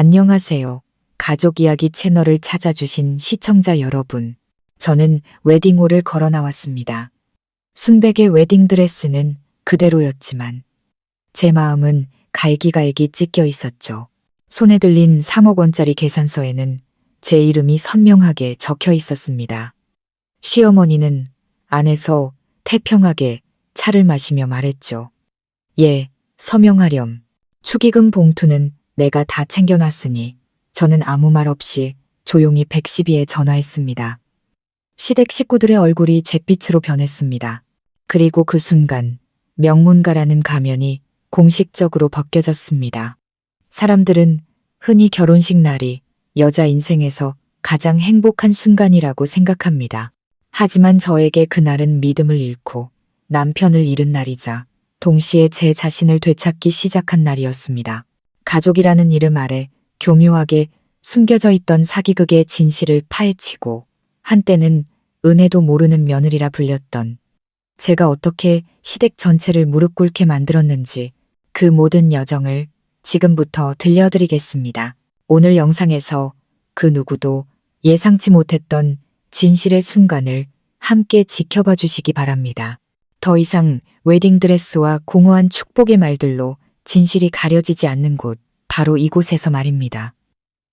안녕하세요. 가족 이야기 채널을 찾아주신 시청자 여러분. 저는 웨딩홀을 걸어 나왔습니다. 순백의 웨딩드레스는 그대로였지만 제 마음은 갈기갈기 찢겨 있었죠. 손에 들린 3억 원짜리 계산서에는 제 이름이 선명하게 적혀 있었습니다. 시어머니는 안에서 태평하게 차를 마시며 말했죠. 예, 서명하렴. 축의금 봉투는 내가 다 챙겨놨으니 저는 아무 말 없이 조용히 112에 전화했습니다. 시댁 식구들의 얼굴이 잿빛으로 변했습니다. 그리고 그 순간 명문가라는 가면이 공식적으로 벗겨졌습니다. 사람들은 흔히 결혼식 날이 여자 인생에서 가장 행복한 순간이라고 생각합니다. 하지만 저에게 그날은 믿음을 잃고 남편을 잃은 날이자 동시에 제 자신을 되찾기 시작한 날이었습니다. 가족이라는 이름 아래 교묘하게 숨겨져 있던 사기극의 진실을 파헤치고 한때는 은혜도 모르는 며느리라 불렸던 제가 어떻게 시댁 전체를 무릎 꿇게 만들었는지 그 모든 여정을 지금부터 들려드리겠습니다. 오늘 영상에서 그 누구도 예상치 못했던 진실의 순간을 함께 지켜봐 주시기 바랍니다. 더 이상 웨딩드레스와 공허한 축복의 말들로 진실이 가려지지 않는 곳, 바로 이곳에서 말입니다.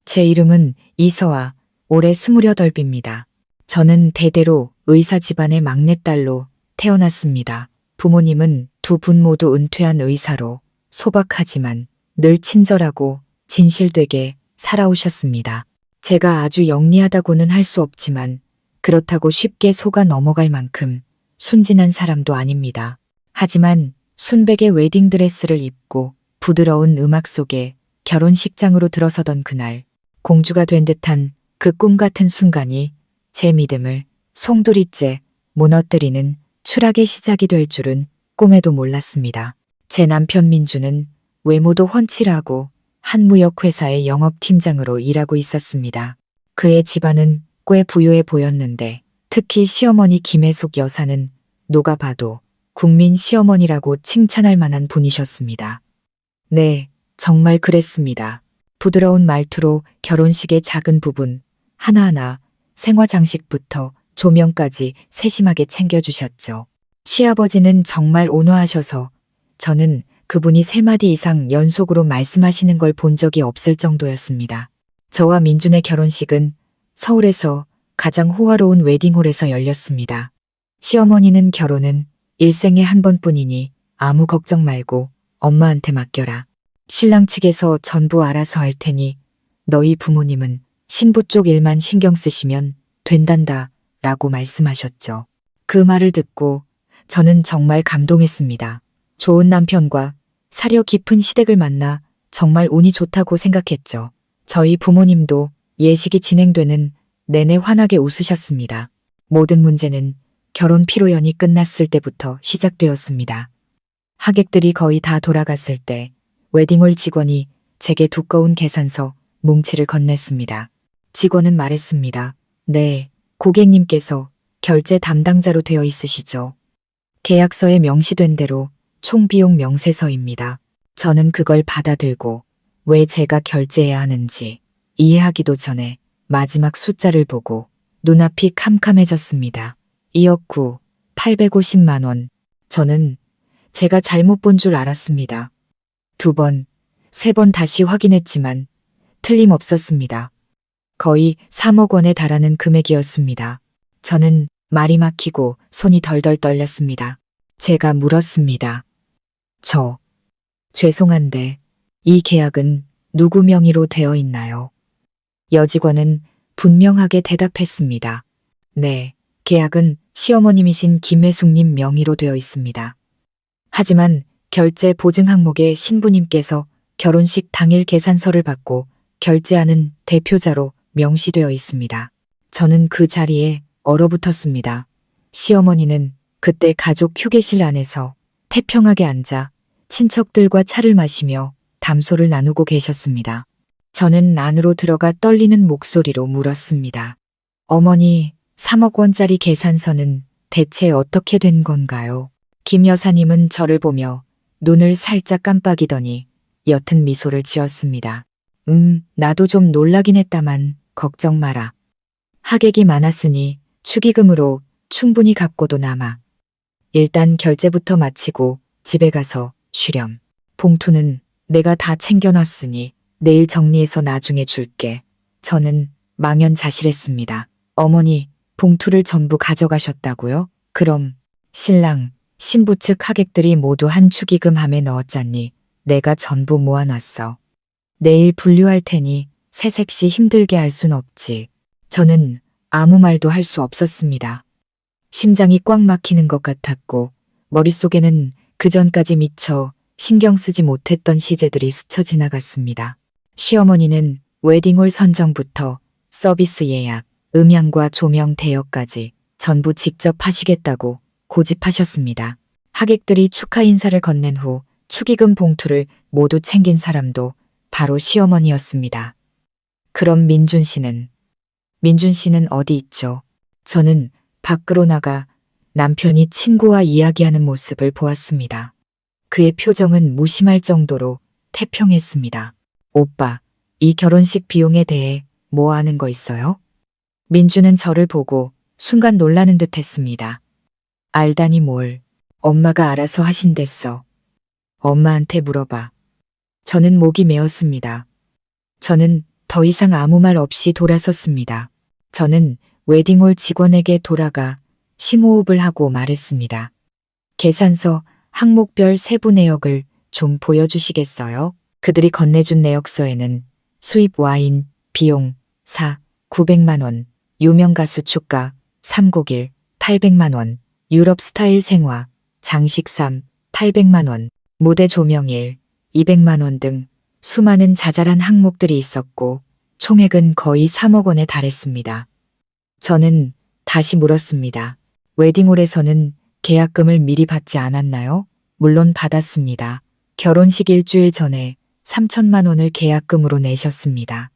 제 이름은 이서아, 올해 28입니다. 저는 대대로 의사 집안의 막내딸로 태어났습니다. 부모님은 두 분 모두 은퇴한 의사로 소박하지만 늘 친절하고 진실되게 살아오셨습니다. 제가 아주 영리하다고는 할 수 없지만 그렇다고 쉽게 속아 넘어갈 만큼 순진한 사람도 아닙니다. 하지만 순백의 웨딩드레스를 입고 부드러운 음악 속에 결혼식장으로 들어서던 그날, 공주가 된 듯한 그 꿈 같은 순간이 제 믿음을 송두리째 무너뜨리는 추락의 시작이 될 줄은 꿈에도 몰랐습니다. 제 남편 민주는 외모도 훤칠하고 한 무역회사의 영업팀장으로 일하고 있었습니다. 그의 집안은 꽤 부유해 보였는데 특히 시어머니 김혜숙 여사는 누가 봐도 국민 시어머니라고 칭찬할 만한 분이셨습니다. 네, 정말 그랬습니다. 부드러운 말투로 결혼식의 작은 부분 하나하나 생화장식부터 조명까지 세심하게 챙겨주셨죠. 시아버지는 정말 온화하셔서 저는 그분이 3마디 이상 연속으로 말씀하시는 걸 본 적이 없을 정도였습니다. 저와 민준의 결혼식은 서울에서 가장 호화로운 웨딩홀에서 열렸습니다. 시어머니는 결혼은 일생에 한 번뿐이니 아무 걱정 말고 엄마한테 맡겨라. 신랑 측에서 전부 알아서 할 테니 너희 부모님은 신부 쪽 일만 신경 쓰시면 된단다 라고 말씀하셨죠. 그 말을 듣고 저는 정말 감동했습니다. 좋은 남편과 사려 깊은 시댁을 만나 정말 운이 좋다고 생각했죠. 저희 부모님도 예식이 진행되는 내내 환하게 웃으셨습니다. 모든 문제는 결혼 피로연이 끝났을 때부터 시작되었습니다. 하객들이 거의 다 돌아갔을 때 웨딩홀 직원이 제게 두꺼운 계산서 뭉치를 건넸습니다. 직원은 말했습니다. 네, 고객님께서 결제 담당자로 되어 있으시죠. 계약서에 명시된 대로 총 비용 명세서입니다. 저는 그걸 받아들고 왜 제가 결제해야 하는지 이해하기도 전에 마지막 숫자를 보고 눈앞이 캄캄해졌습니다. 2억 850만 원. 저는 제가 잘못 본 줄 알았습니다. 2번, 3번 다시 확인했지만 틀림없었습니다. 거의 3억 원에 달하는 금액이었습니다. 저는 말이 막히고 손이 덜덜 떨렸습니다. 제가 물었습니다. 죄송한데 이 계약은 누구 명의로 되어 있나요? 여직원은 분명하게 대답했습니다. 네, 계약은 시어머님이신 김혜숙님 명의로 되어 있습니다. 하지만 결제 보증 항목에 신부님께서 결혼식 당일 계산서를 받고 결제하는 대표자로 명시되어 있습니다. 저는 그 자리에 얼어붙었습니다. 시어머니는 그때 가족 휴게실 안에서 태평하게 앉아 친척들과 차를 마시며 담소를 나누고 계셨습니다. 저는 안으로 들어가 떨리는 목소리로 물었습니다. 어머니, 3억 원짜리 계산서는 대체 어떻게 된 건가요? 김 여사님은 저를 보며 눈을 살짝 깜빡이더니 옅은 미소를 지었습니다. 나도 좀 놀라긴 했다만 걱정 마라. 하객이 많았으니 축의금으로 충분히 갚고도 남아. 일단 결제부터 마치고 집에 가서 쉬렴. 봉투는 내가 다 챙겨놨으니 내일 정리해서 나중에 줄게. 저는 망연자실했습니다. 어머니, 봉투를 전부 가져가셨다고요? 그럼 신랑, 신부 측 하객들이 모두 한 축의금 함에 넣었잖니 내가 전부 모아놨어. 내일 분류할 테니 새색시 힘들게 할 순 없지. 저는 아무 말도 할 수 없었습니다. 심장이 꽉 막히는 것 같았고 머릿속에는 그전까지 미처 신경 쓰지 못했던 시제들이 스쳐 지나갔습니다. 시어머니는 웨딩홀 선정부터 서비스 예약, 음향과 조명 대여까지 전부 직접 하시겠다고 고집하셨습니다. 하객들이 축하 인사를 건넨 후 축의금 봉투를 모두 챙긴 사람도 바로 시어머니였습니다. 그럼 민준 씨는 어디 있죠? 저는 밖으로 나가 남편이 친구와 이야기하는 모습을 보았습니다. 그의 표정은 무심할 정도로 태평했습니다. 오빠, 이 결혼식 비용에 대해 뭐 아는 거 있어요? 민주는 저를 보고 순간 놀라는 듯 했습니다. 알다니 뭘. 엄마가 알아서 하신댔어. 엄마한테 물어봐. 저는 목이 메었습니다. 저는 더 이상 아무 말 없이 돌아섰습니다. 저는 웨딩홀 직원에게 돌아가 심호흡을 하고 말했습니다. 계산서 항목별 세부 내역을 좀 보여주시겠어요? 그들이 건네준 내역서에는 수입 와인, 비용 900만 원, 유명 가수 축가 3곡일 800만 원, 유럽 스타일 생화, 장식 800만 원, 무대 조명 200만 원 등 수많은 자잘한 항목들이 있었고 총액은 거의 3억 원에 달했습니다. 저는 다시 물었습니다. 웨딩홀에서는 계약금을 미리 받지 않았나요? 물론 받았습니다. 결혼식 일주일 전에 3천만 원을 계약금으로 내셨습니다.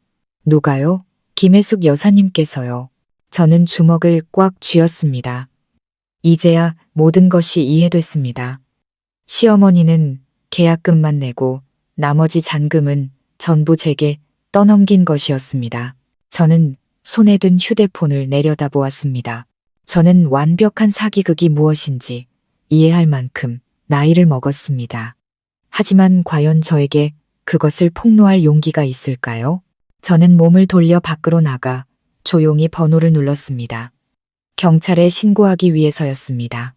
누가요? 김혜숙 여사님께서요. 저는 주먹을 꽉 쥐었습니다. 이제야 모든 것이 이해됐습니다. 시어머니는 계약금만 내고 나머지 잔금은 전부 제게 떠넘긴 것이었습니다. 저는 손에 든 휴대폰을 내려다보았습니다. 저는 완벽한 사기극이 무엇인지 이해할 만큼 나이를 먹었습니다. 하지만 과연 저에게 그것을 폭로할 용기가 있을까요? 저는 몸을 돌려 밖으로 나가 조용히 번호를 눌렀습니다. 경찰에 신고하기 위해서였습니다.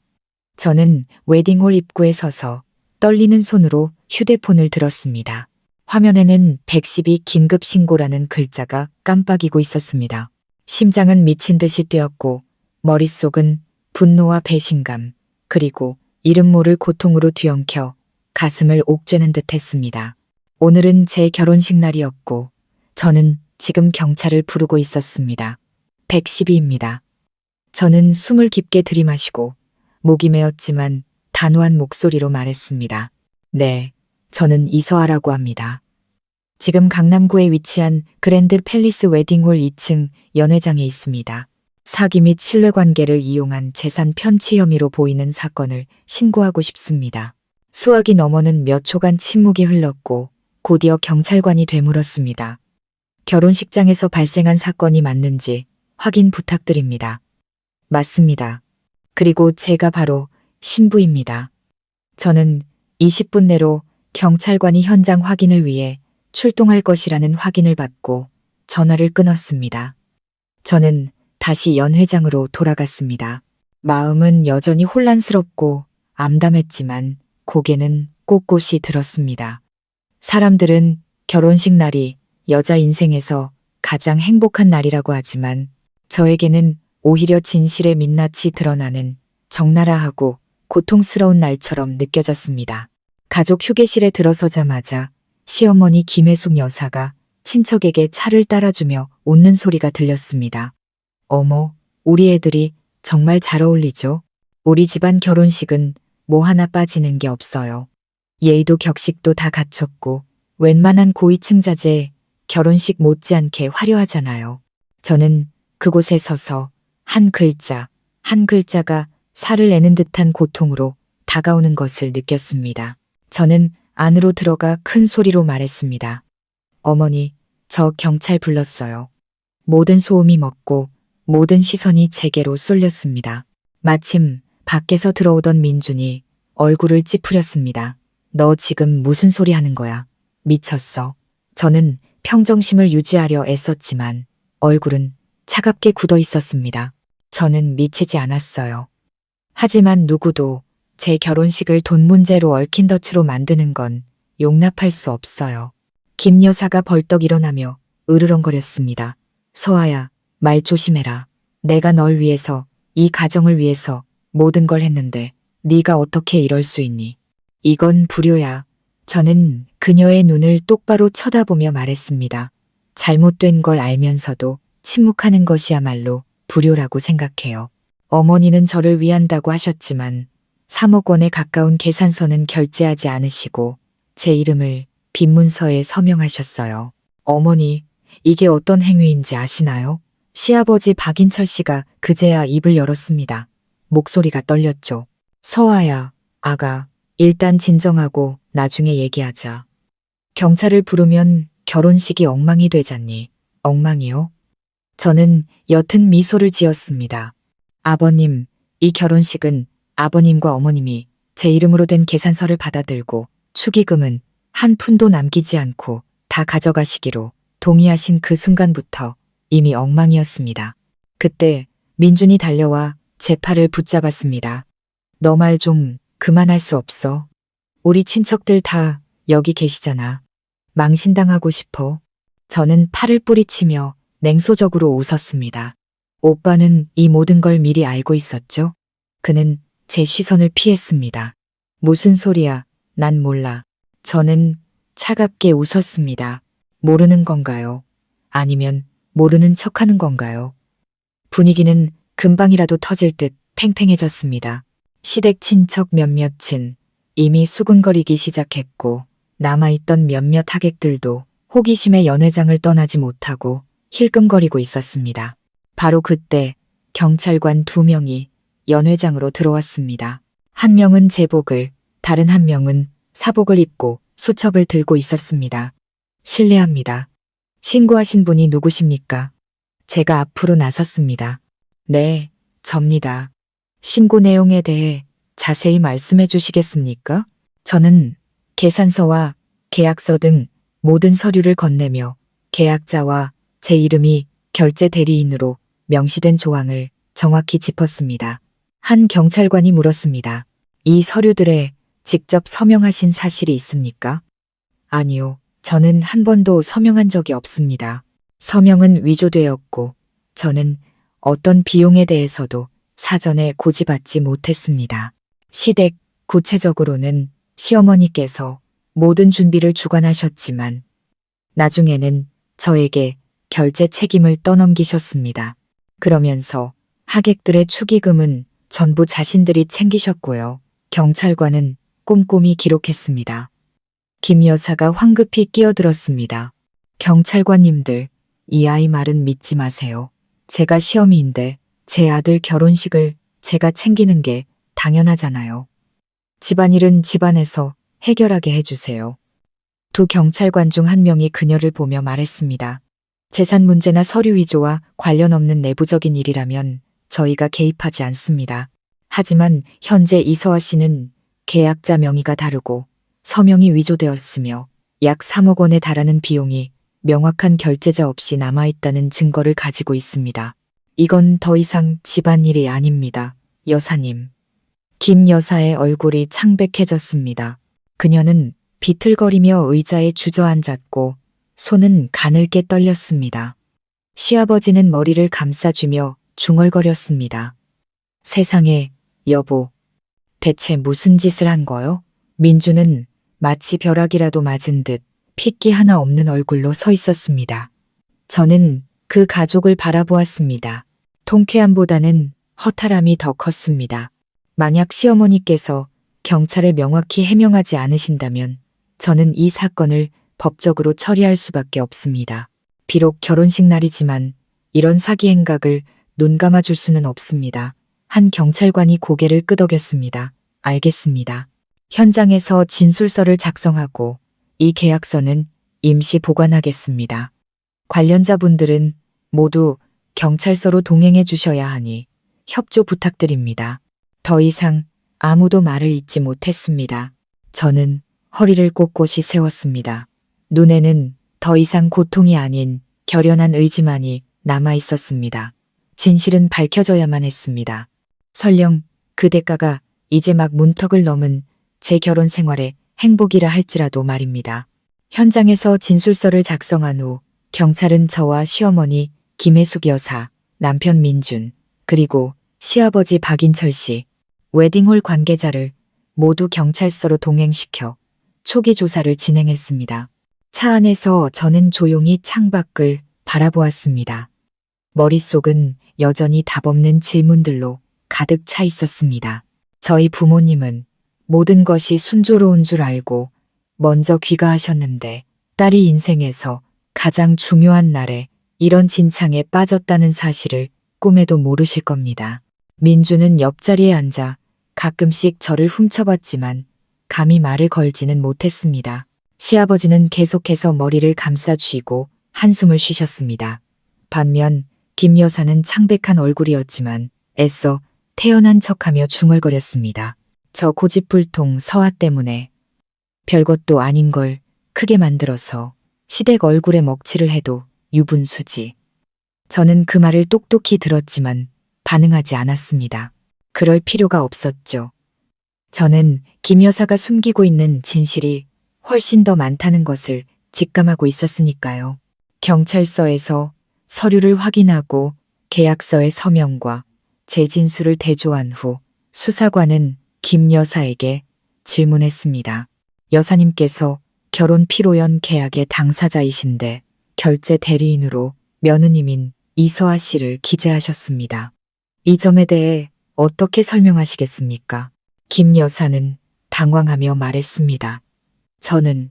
저는 웨딩홀 입구에 서서 떨리는 손으로 휴대폰을 들었습니다. 화면에는 112 긴급 신고라는 글자가 깜빡이고 있었습니다. 심장은 미친 듯이 뛰었고 머릿속은 분노와 배신감 그리고 이름 모를 고통으로 뒤엉켜 가슴을 옥죄는 듯 했습니다. 오늘은 제 결혼식 날이었고 저는 지금 경찰을 부르고 있었습니다. 112입니다. 저는 숨을 깊게 들이마시고 목이 메었지만 단호한 목소리로 말했습니다. 네, 저는 이서아라고 합니다. 지금 강남구에 위치한 그랜드 팰리스 웨딩홀 2층 연회장에 있습니다. 사기 및 신뢰관계를 이용한 재산 편취 혐의로 보이는 사건을 신고하고 싶습니다. 수화기 너머는 몇 초간 침묵이 흘렀고 곧이어 경찰관이 되물었습니다. 결혼식장에서 발생한 사건이 맞는지 확인 부탁드립니다. 맞습니다. 그리고 제가 바로 신부입니다. 저는 20분 내로 경찰관이 현장 확인을 위해 출동할 것이라는 확인을 받고 전화를 끊었습니다. 저는 다시 연회장으로 돌아갔습니다. 마음은 여전히 혼란스럽고 암담했지만 고개는 꼿꼿이 들었습니다. 사람들은 결혼식 날이 여자 인생에서 가장 행복한 날이라고 하지만 저에게는 오히려 진실의 민낯이 드러나는 적나라하고 고통스러운 날처럼 느껴졌습니다. 가족 휴게실에 들어서자마자 시어머니 김혜숙 여사가 친척에게 차를 따라주며 웃는 소리가 들렸습니다. 어머, 우리 애들이 정말 잘 어울리죠? 우리 집안 결혼식은 뭐 하나 빠지는 게 없어요. 예의도 격식도 다 갖췄고 웬만한 고위층 자제 결혼식 못지않게 화려하잖아요. 저는 그곳에 서서 한 글자, 한 글자가 살을 내는 듯한 고통으로 다가오는 것을 느꼈습니다. 저는 안으로 들어가 큰 소리로 말했습니다. 어머니, 저 경찰 불렀어요. 모든 소음이 멎고 모든 시선이 제게로 쏠렸습니다. 마침 밖에서 들어오던 민준이 얼굴을 찌푸렸습니다. 너 지금 무슨 소리 하는 거야? 미쳤어. 저는 평정심을 유지하려 애썼지만 얼굴은 차갑게 굳어 있었습니다. 저는 미치지 않았어요. 하지만 누구도 제 결혼식을 돈 문제로 얽힌 덫으로 만드는 건 용납할 수 없어요. 김 여사가 벌떡 일어나며 으르렁거렸습니다. 서아야, 말 조심해라. 내가 널 위해서, 이 가정을 위해서 모든 걸 했는데 네가 어떻게 이럴 수 있니? 이건 불효야. 저는 그녀의 눈을 똑바로 쳐다보며 말했습니다. 잘못된 걸 알면서도 침묵하는 것이야말로 불효라고 생각해요. 어머니는 저를 위한다고 하셨지만 3억 원에 가까운 계산서는 결제하지 않으시고 제 이름을 빈문서에 서명하셨어요. 어머니, 이게 어떤 행위인지 아시나요? 시아버지 박인철 씨가 그제야 입을 열었습니다. 목소리가 떨렸죠. 서아야, 아가, 일단 진정하고 나중에 얘기하자. 경찰을 부르면 결혼식이 엉망이 되잖니. 엉망이요? 저는 옅은 미소를 지었습니다. 아버님, 이 결혼식은 아버님과 어머님이 제 이름으로 된 계산서를 받아들고 축의금은 한 푼도 남기지 않고 다 가져가시기로 동의하신 그 순간부터 이미 엉망이었습니다. 그때 민준이 달려와 제 팔을 붙잡았습니다. 너 말 좀 그만할 수 없어? 우리 친척들 다 여기 계시잖아. 망신당하고 싶어? 저는 팔을 뿌리치며 냉소적으로 웃었습니다. 오빠는 이 모든 걸 미리 알고 있었죠? 그는 제 시선을 피했습니다. 무슨 소리야? 난 몰라. 저는 차갑게 웃었습니다. 모르는 건가요? 아니면 모르는 척하는 건가요? 분위기는 금방이라도 터질 듯 팽팽해졌습니다. 시댁 친척 몇몇은 이미 수군거리기 시작했고 남아있던 몇몇 하객들도 호기심에 연회장을 떠나지 못하고 힐끔거리고 있었습니다. 바로 그때 경찰관 2명이 연회장으로 들어왔습니다. 한 명은 제복을, 다른 한 명은 사복을 입고 수첩을 들고 있었습니다. 실례합니다. 신고하신 분이 누구십니까? 제가 앞으로 나섰습니다. 네, 접니다. 신고 내용에 대해 자세히 말씀해 주시겠습니까? 저는 계산서와 계약서 등 모든 서류를 건네며 계약자와 제 이름이 결제 대리인으로 명시된 조항을 정확히 짚었습니다. 한 경찰관이 물었습니다. 이 서류들에 직접 서명하신 사실이 있습니까? 아니요. 저는 한 번도 서명한 적이 없습니다. 서명은 위조되었고 저는 어떤 비용에 대해서도 사전에 고지받지 못했습니다. 시댁, 구체적으로는 시어머니께서 모든 준비를 주관하셨지만 나중에는 저에게 결제 책임을 떠넘기셨습니다. 그러면서 하객들의 축의금은 전부 자신들이 챙기셨고요. 경찰관은 꼼꼼히 기록했습니다. 김 여사가 황급히 끼어들었습니다. 경찰관님들, 이 아이 말은 믿지 마세요. 제가 시어미인데 제 아들 결혼식을 제가 챙기는 게 당연하잖아요. 집안일은 집안에서 해결하게 해주세요. 두 경찰관 중 한 명이 그녀를 보며 말했습니다. 재산 문제나 서류 위조와 관련 없는 내부적인 일이라면 저희가 개입하지 않습니다. 하지만 현재 이서아 씨는 계약자 명의가 다르고 서명이 위조되었으며 약 3억 원에 달하는 비용이 명확한 결제자 없이 남아있다는 증거를 가지고 있습니다. 이건 더 이상 집안일이 아닙니다. 여사님. 김 여사의 얼굴이 창백해졌습니다. 그녀는 비틀거리며 의자에 주저앉았고 손은 가늘게 떨렸습니다. 시아버지는 머리를 감싸주며 중얼거렸습니다. 세상에, 여보. 대체 무슨 짓을 한 거요? 민주는 마치 벼락이라도 맞은 듯 핏기 하나 없는 얼굴로 서 있었습니다. 저는 그 가족을 바라보았습니다. 통쾌함보다는 허탈함이 더 컸습니다. 만약 시어머니께서 경찰에 명확히 해명하지 않으신다면 저는 이 사건을 법적으로 처리할 수밖에 없습니다. 비록 결혼식 날이지만 이런 사기 행각을 눈 감아줄 수는 없습니다. 한 경찰관이 고개를 끄덕였습니다. 알겠습니다. 현장에서 진술서를 작성하고 이 계약서는 임시 보관하겠습니다. 관련자분들은 모두 경찰서로 동행해 주셔야 하니 협조 부탁드립니다. 더 이상 아무도 말을 잇지 못했습니다. 저는 허리를 꼿꼿이 세웠습니다. 눈에는 더 이상 고통이 아닌 결연한 의지만이 남아 있었습니다. 진실은 밝혀져야만 했습니다. 설령 그 대가가 이제 막 문턱을 넘은 제 결혼 생활의 행복이라 할지라도 말입니다. 현장에서 진술서를 작성한 후 경찰은 저와 시어머니 김혜숙 여사, 남편 민준, 그리고 시아버지 박인철 씨, 웨딩홀 관계자를 모두 경찰서로 동행시켜 초기 조사를 진행했습니다. 차 안에서 저는 조용히 창밖을 바라보았습니다. 머릿속은 여전히 답없는 질문들로 가득 차 있었습니다. 저희 부모님은 모든 것이 순조로운 줄 알고 먼저 귀가하셨는데 딸이 인생에서 가장 중요한 날에 이런 진창에 빠졌다는 사실을 꿈에도 모르실 겁니다. 민주는 옆자리에 앉아 가끔씩 저를 훔쳐봤지만 감히 말을 걸지는 못했습니다. 시아버지는 계속해서 머리를 감싸쥐고 한숨을 쉬셨습니다. 반면 김 여사는 창백한 얼굴이었지만 애써 태연한 척하며 중얼거렸습니다. 저 고집불통 서아 때문에 별것도 아닌 걸 크게 만들어서 시댁 얼굴에 먹칠을 해도 유분수지. 저는 그 말을 똑똑히 들었지만 반응하지 않았습니다. 그럴 필요가 없었죠. 저는 김 여사가 숨기고 있는 진실이 훨씬 더 많다는 것을 직감하고 있었으니까요. 경찰서에서 서류를 확인하고 계약서의 서명과 제 진술을 대조한 후 수사관은 김 여사에게 질문했습니다. 여사님께서 결혼 피로연 계약의 당사자이신데 결제 대리인으로 며느님인 이서아 씨를 기재하셨습니다. 이 점에 대해 어떻게 설명하시겠습니까? 김 여사는 당황하며 말했습니다. 저는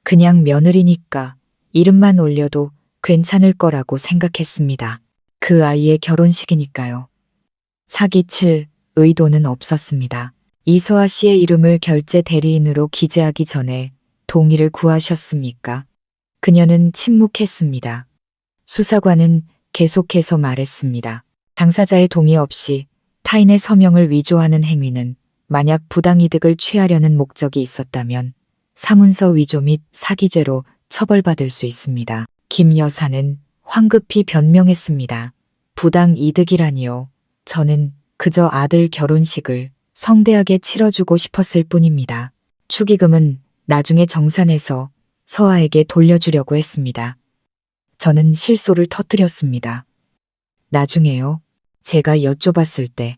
그냥 며느리니까 이름만 올려도 괜찮을 거라고 생각했습니다. 그 아이의 결혼식이니까요. 사기칠 의도는 없었습니다. 이서아 씨의 이름을 결제 대리인으로 기재하기 전에 동의를 구하셨습니까? 그녀는 침묵했습니다. 수사관은 계속해서 말했습니다. 당사자의 동의 없이 타인의 서명을 위조하는 행위는 만약 부당이득을 취하려는 목적이 있었다면 사문서 위조 및 사기죄로 처벌받을 수 있습니다. 김 여사는 황급히 변명했습니다. 부당이득이라니요. 저는 그저 아들 결혼식을 성대하게 치러주고 싶었을 뿐입니다. 축의금은 나중에 정산해서 서아에게 돌려주려고 했습니다. 저는 실소를 터뜨렸습니다. 나중에요. 제가 여쭤봤을 때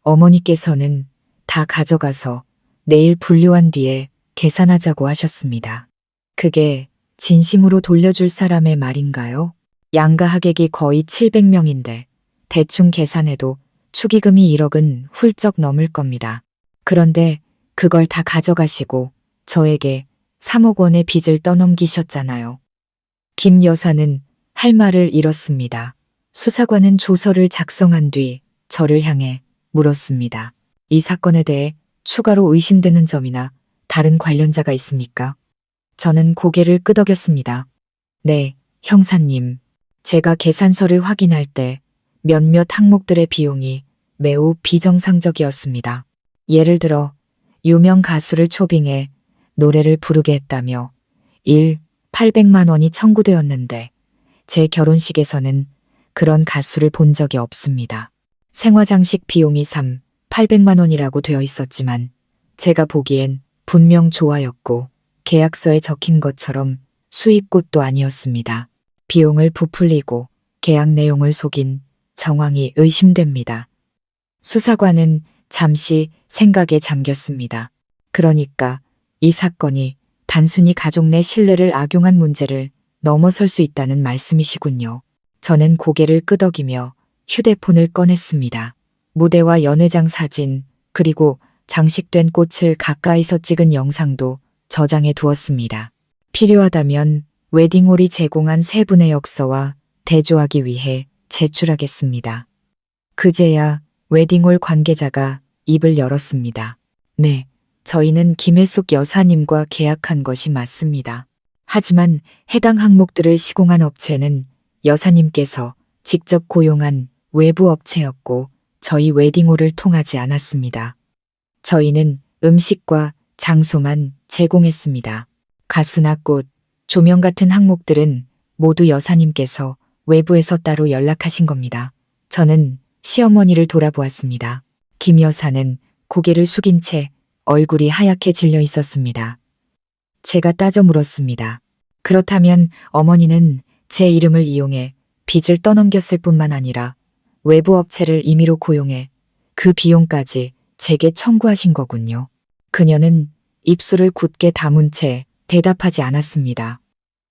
어머니께서는 다 가져가서 내일 분류한 뒤에 계산하자고 하셨습니다. 그게 진심으로 돌려줄 사람의 말인가요? 양가 하객이 거의 700명인데 대충 계산해도 축의금이 1억은 훌쩍 넘을 겁니다. 그런데 그걸 다 가져가시고 저에게 3억 원의 빚을 떠넘기셨잖아요. 김 여사는 할 말을 잃었습니다. 수사관은 조서를 작성한 뒤 저를 향해 물었습니다. 이 사건에 대해 추가로 의심되는 점이나 다른 관련자가 있습니까? 저는 고개를 끄덕였습니다. 네, 형사님. 제가 계산서를 확인할 때 몇몇 항목들의 비용이 매우 비정상적이었습니다. 예를 들어 유명 가수를 초빙해 노래를 부르게 했다며 800만 원이 청구되었는데 제 결혼식에서는 그런 가수를 본 적이 없습니다. 생화장식 비용이 800만 원이라고 되어 있었지만 제가 보기엔 분명 조화였고 계약서에 적힌 것처럼 수입꽃도 아니었습니다. 비용을 부풀리고 계약 내용을 속인 정황이 의심됩니다. 수사관은 잠시 생각에 잠겼습니다. 그러니까 이 사건이 단순히 가족 내 신뢰를 악용한 문제를 넘어설 수 있다는 말씀이시군요. 저는 고개를 끄덕이며 휴대폰을 꺼냈습니다. 무대와 연회장 사진 그리고 장식된 꽃을 가까이서 찍은 영상도 저장해 두었습니다. 필요하다면 웨딩홀이 제공한 세 분의 역서와 대조하기 위해 제출하겠습니다. 그제야 웨딩홀 관계자가 입을 열었습니다. 네, 저희는 김혜숙 여사님과 계약한 것이 맞습니다. 하지만 해당 항목들을 시공한 업체는 여사님께서 직접 고용한 외부 업체였고 저희 웨딩홀을 통하지 않았습니다. 저희는 음식과 장소만 제공했습니다. 가수나 꽃, 조명 같은 항목들은 모두 여사님께서 외부에서 따로 연락하신 겁니다. 저는 시어머니를 돌아보았습니다. 김 여사는 고개를 숙인 채 얼굴이 하얗게 질려 있었습니다. 제가 따져 물었습니다. 그렇다면 어머니는 제 이름을 이용해 빚을 떠넘겼을 뿐만 아니라 외부 업체를 임의로 고용해 그 비용까지 제게 청구하신 거군요. 그녀는 입술을 굳게 다문 채 대답하지 않았습니다.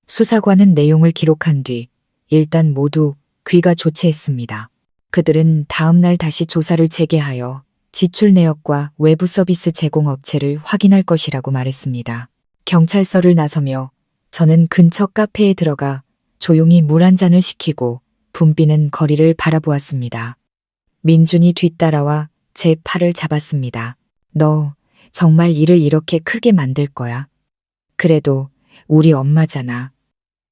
수사관은 내용을 기록한 뒤 일단 모두 귀가 조치했습니다. 그들은 다음 날 다시 조사를 재개하여 지출 내역과 외부 서비스 제공 업체를 확인할 것이라고 말했습니다. 경찰서를 나서며 저는 근처 카페에 들어가 조용히 물 한 잔을 시키고 붐비는 거리를 바라보았습니다. 민준이 뒤따라와 제 팔을 잡았습니다. 너 정말 일을 이렇게 크게 만들 거야? 그래도 우리 엄마잖아.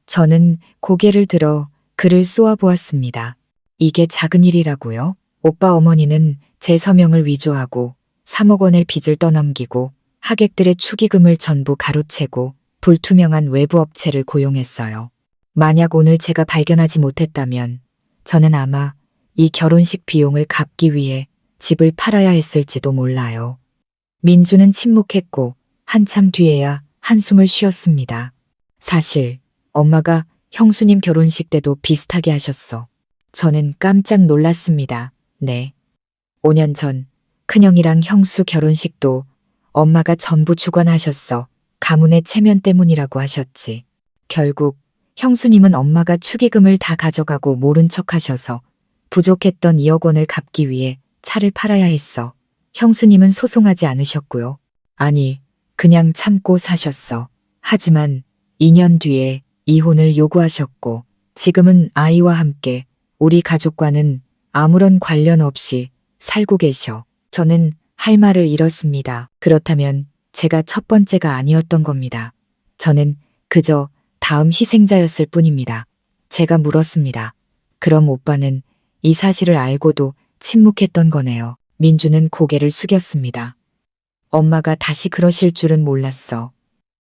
저는 고개를 들어 그를 쏘아보았습니다. 이게 작은 일이라고요? 오빠 어머니는 제 서명을 위조하고 3억 원의 빚을 떠넘기고 하객들의 축의금을 전부 가로채고 불투명한 외부 업체를 고용했어요. 만약 오늘 제가 발견하지 못했다면 저는 아마 이 결혼식 비용을 갚기 위해 집을 팔아야 했을지도 몰라요. 민주는 침묵했고 한참 뒤에야 한숨을 쉬었습니다. 사실 엄마가 형수님 결혼식 때도 비슷하게 하셨어. 저는 깜짝 놀랐습니다. 네. 5년 전 큰형이랑 형수 결혼식도 엄마가 전부 주관하셨어. 가문의 체면 때문이라고 하셨지. 결국 형수님은 엄마가 축의금을 다 가져가고 모른 척 하셔서 부족했던 2억 원을 갚기 위해 차를 팔아야 했어. 형수님은 소송하지 않으셨고요. 아니, 그냥 참고 사셨어. 하지만 2년 뒤에 이혼을 요구하셨고 지금은 아이와 함께 우리 가족과는 아무런 관련 없이 살고 계셔. 저는 할 말을 잃었습니다. 그렇다면 제가 첫 번째가 아니었던 겁니다. 저는 그저 다음 희생자였을 뿐입니다. 제가 물었습니다. 그럼 오빠는 이 사실을 알고도 침묵했던 거네요. 민주는 고개를 숙였습니다. 엄마가 다시 그러실 줄은 몰랐어.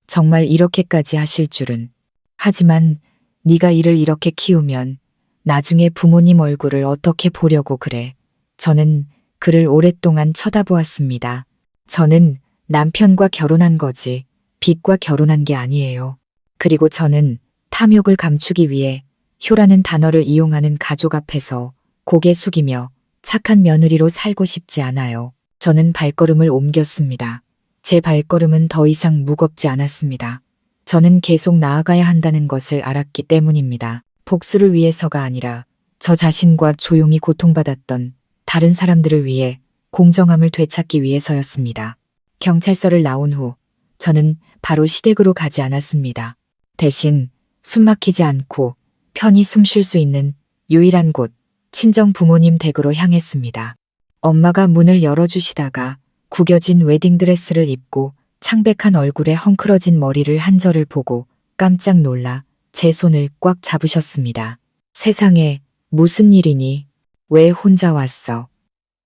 정말 이렇게까지 하실 줄은. 하지만 네가 이를 이렇게 키우면 나중에 부모님 얼굴을 어떻게 보려고 그래. 저는 그를 오랫동안 쳐다보았습니다. 저는 남편과 결혼한 거지 빚과 결혼한 게 아니에요. 그리고 저는 탐욕을 감추기 위해 효라는 단어를 이용하는 가족 앞에서 고개 숙이며 착한 며느리로 살고 싶지 않아요. 저는 발걸음을 옮겼습니다. 제 발걸음은 더 이상 무겁지 않았습니다. 저는 계속 나아가야 한다는 것을 알았기 때문입니다. 복수를 위해서가 아니라 저 자신과 조용히 고통받았던 다른 사람들을 위해 공정함을 되찾기 위해서였습니다. 경찰서를 나온 후 저는 바로 시댁으로 가지 않았습니다. 대신 숨막히지 않고 편히 숨 쉴 수 있는 유일한 곳, 친정 부모님 댁으로 향했습니다. 엄마가 문을 열어주시다가 구겨진 웨딩드레스를 입고 창백한 얼굴에 헝클어진 머리를 한 저를 보고 깜짝 놀라 제 손을 꽉 잡으셨습니다. 세상에 무슨 일이니? 왜 혼자 왔어?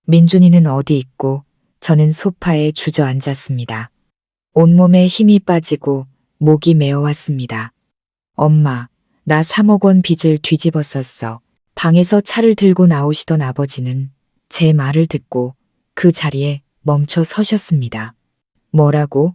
민준이는 어디 있고 저는 소파에 주저앉았습니다. 온몸에 힘이 빠지고 목이 메어왔습니다. 엄마, 나 3억 원 빚을 뒤집어 썼어. 방에서 차를 들고 나오시던 아버지는 제 말을 듣고 그 자리에 멈춰 서셨습니다. 뭐라고?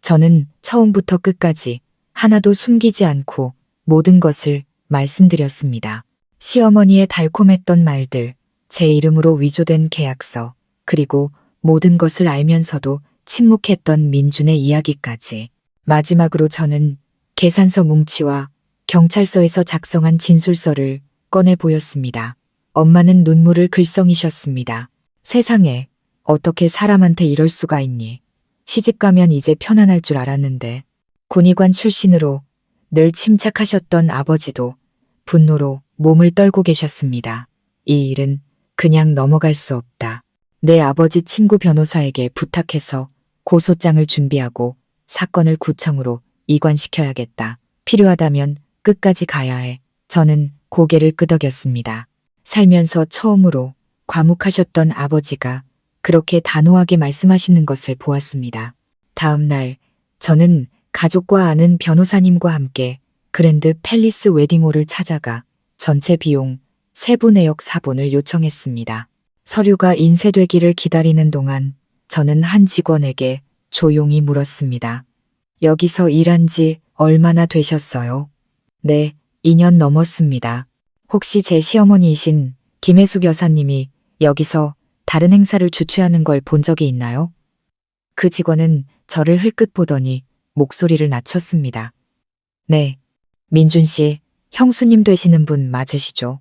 저는 처음부터 끝까지 하나도 숨기지 않고 모든 것을 말씀드렸습니다. 시어머니의 달콤했던 말들, 제 이름으로 위조된 계약서, 그리고 모든 것을 알면서도 침묵했던 민준의 이야기까지. 마지막으로 저는 계산서 뭉치와 경찰서에서 작성한 진술서를 꺼내 보였습니다. 엄마는 눈물을 글썽이셨습니다. 세상에 어떻게 사람한테 이럴 수가 있니? 시집가면 이제 편안할 줄 알았는데. 군의관 출신으로 늘 침착하셨던 아버지도 분노로 몸을 떨고 계셨습니다. 이 일은 그냥 넘어갈 수 없다. 내 아버지 친구 변호사에게 부탁해서 고소장을 준비하고 사건을 구청으로 이관시켜야겠다. 필요하다면 끝까지 가야 해. 저는 고개를 끄덕였습니다. 살면서 처음으로 과묵하셨던 아버지가 그렇게 단호하게 말씀하시는 것을 보았습니다. 다음 날 저는 가족과 아는 변호사님과 함께 그랜드 팰리스 웨딩홀을 찾아가 전체 비용 세부 내역 사본을 요청했습니다. 서류가 인쇄되기를 기다리는 동안 저는 한 직원에게 조용히 물었습니다. 여기서 일한 지 얼마나 되셨어요? 네, 2년 넘었습니다. 혹시 제 시어머니이신 김혜숙 여사님이 여기서 다른 행사를 주최하는 걸 본 적이 있나요? 그 직원은 저를 흘끗 보더니 목소리를 낮췄습니다. 네, 민준 씨, 형수님 되시는 분 맞으시죠?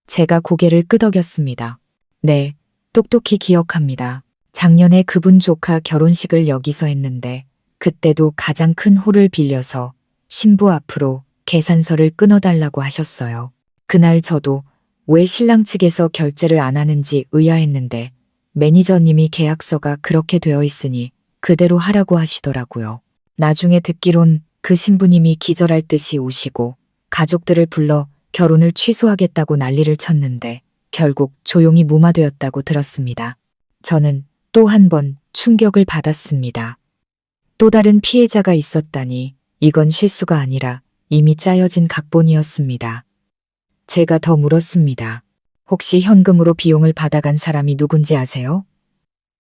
제가 고개를 끄덕였습니다. 네, 똑똑히 기억합니다. 작년에 그분 조카 결혼식을 여기서 했는데 그때도 가장 큰 홀을 빌려서 신부 앞으로 계산서를 끊어달라고 하셨어요. 그날 저도 왜 신랑 측에서 결제를 안 하는지 의아했는데 매니저님이 계약서가 그렇게 되어 있으니 그대로 하라고 하시더라고요. 나중에 듣기론 그 신부님이 기절할 듯이 우시고 가족들을 불러 결혼을 취소하겠다고 난리를 쳤는데 결국 조용히 무마되었다고 들었습니다. 저는 또 한 번 충격을 받았습니다. 또 다른 피해자가 있었다니 이건 실수가 아니라 이미 짜여진 각본이었습니다. 제가 더 물었습니다. 혹시 현금으로 비용을 받아간 사람이 누군지 아세요?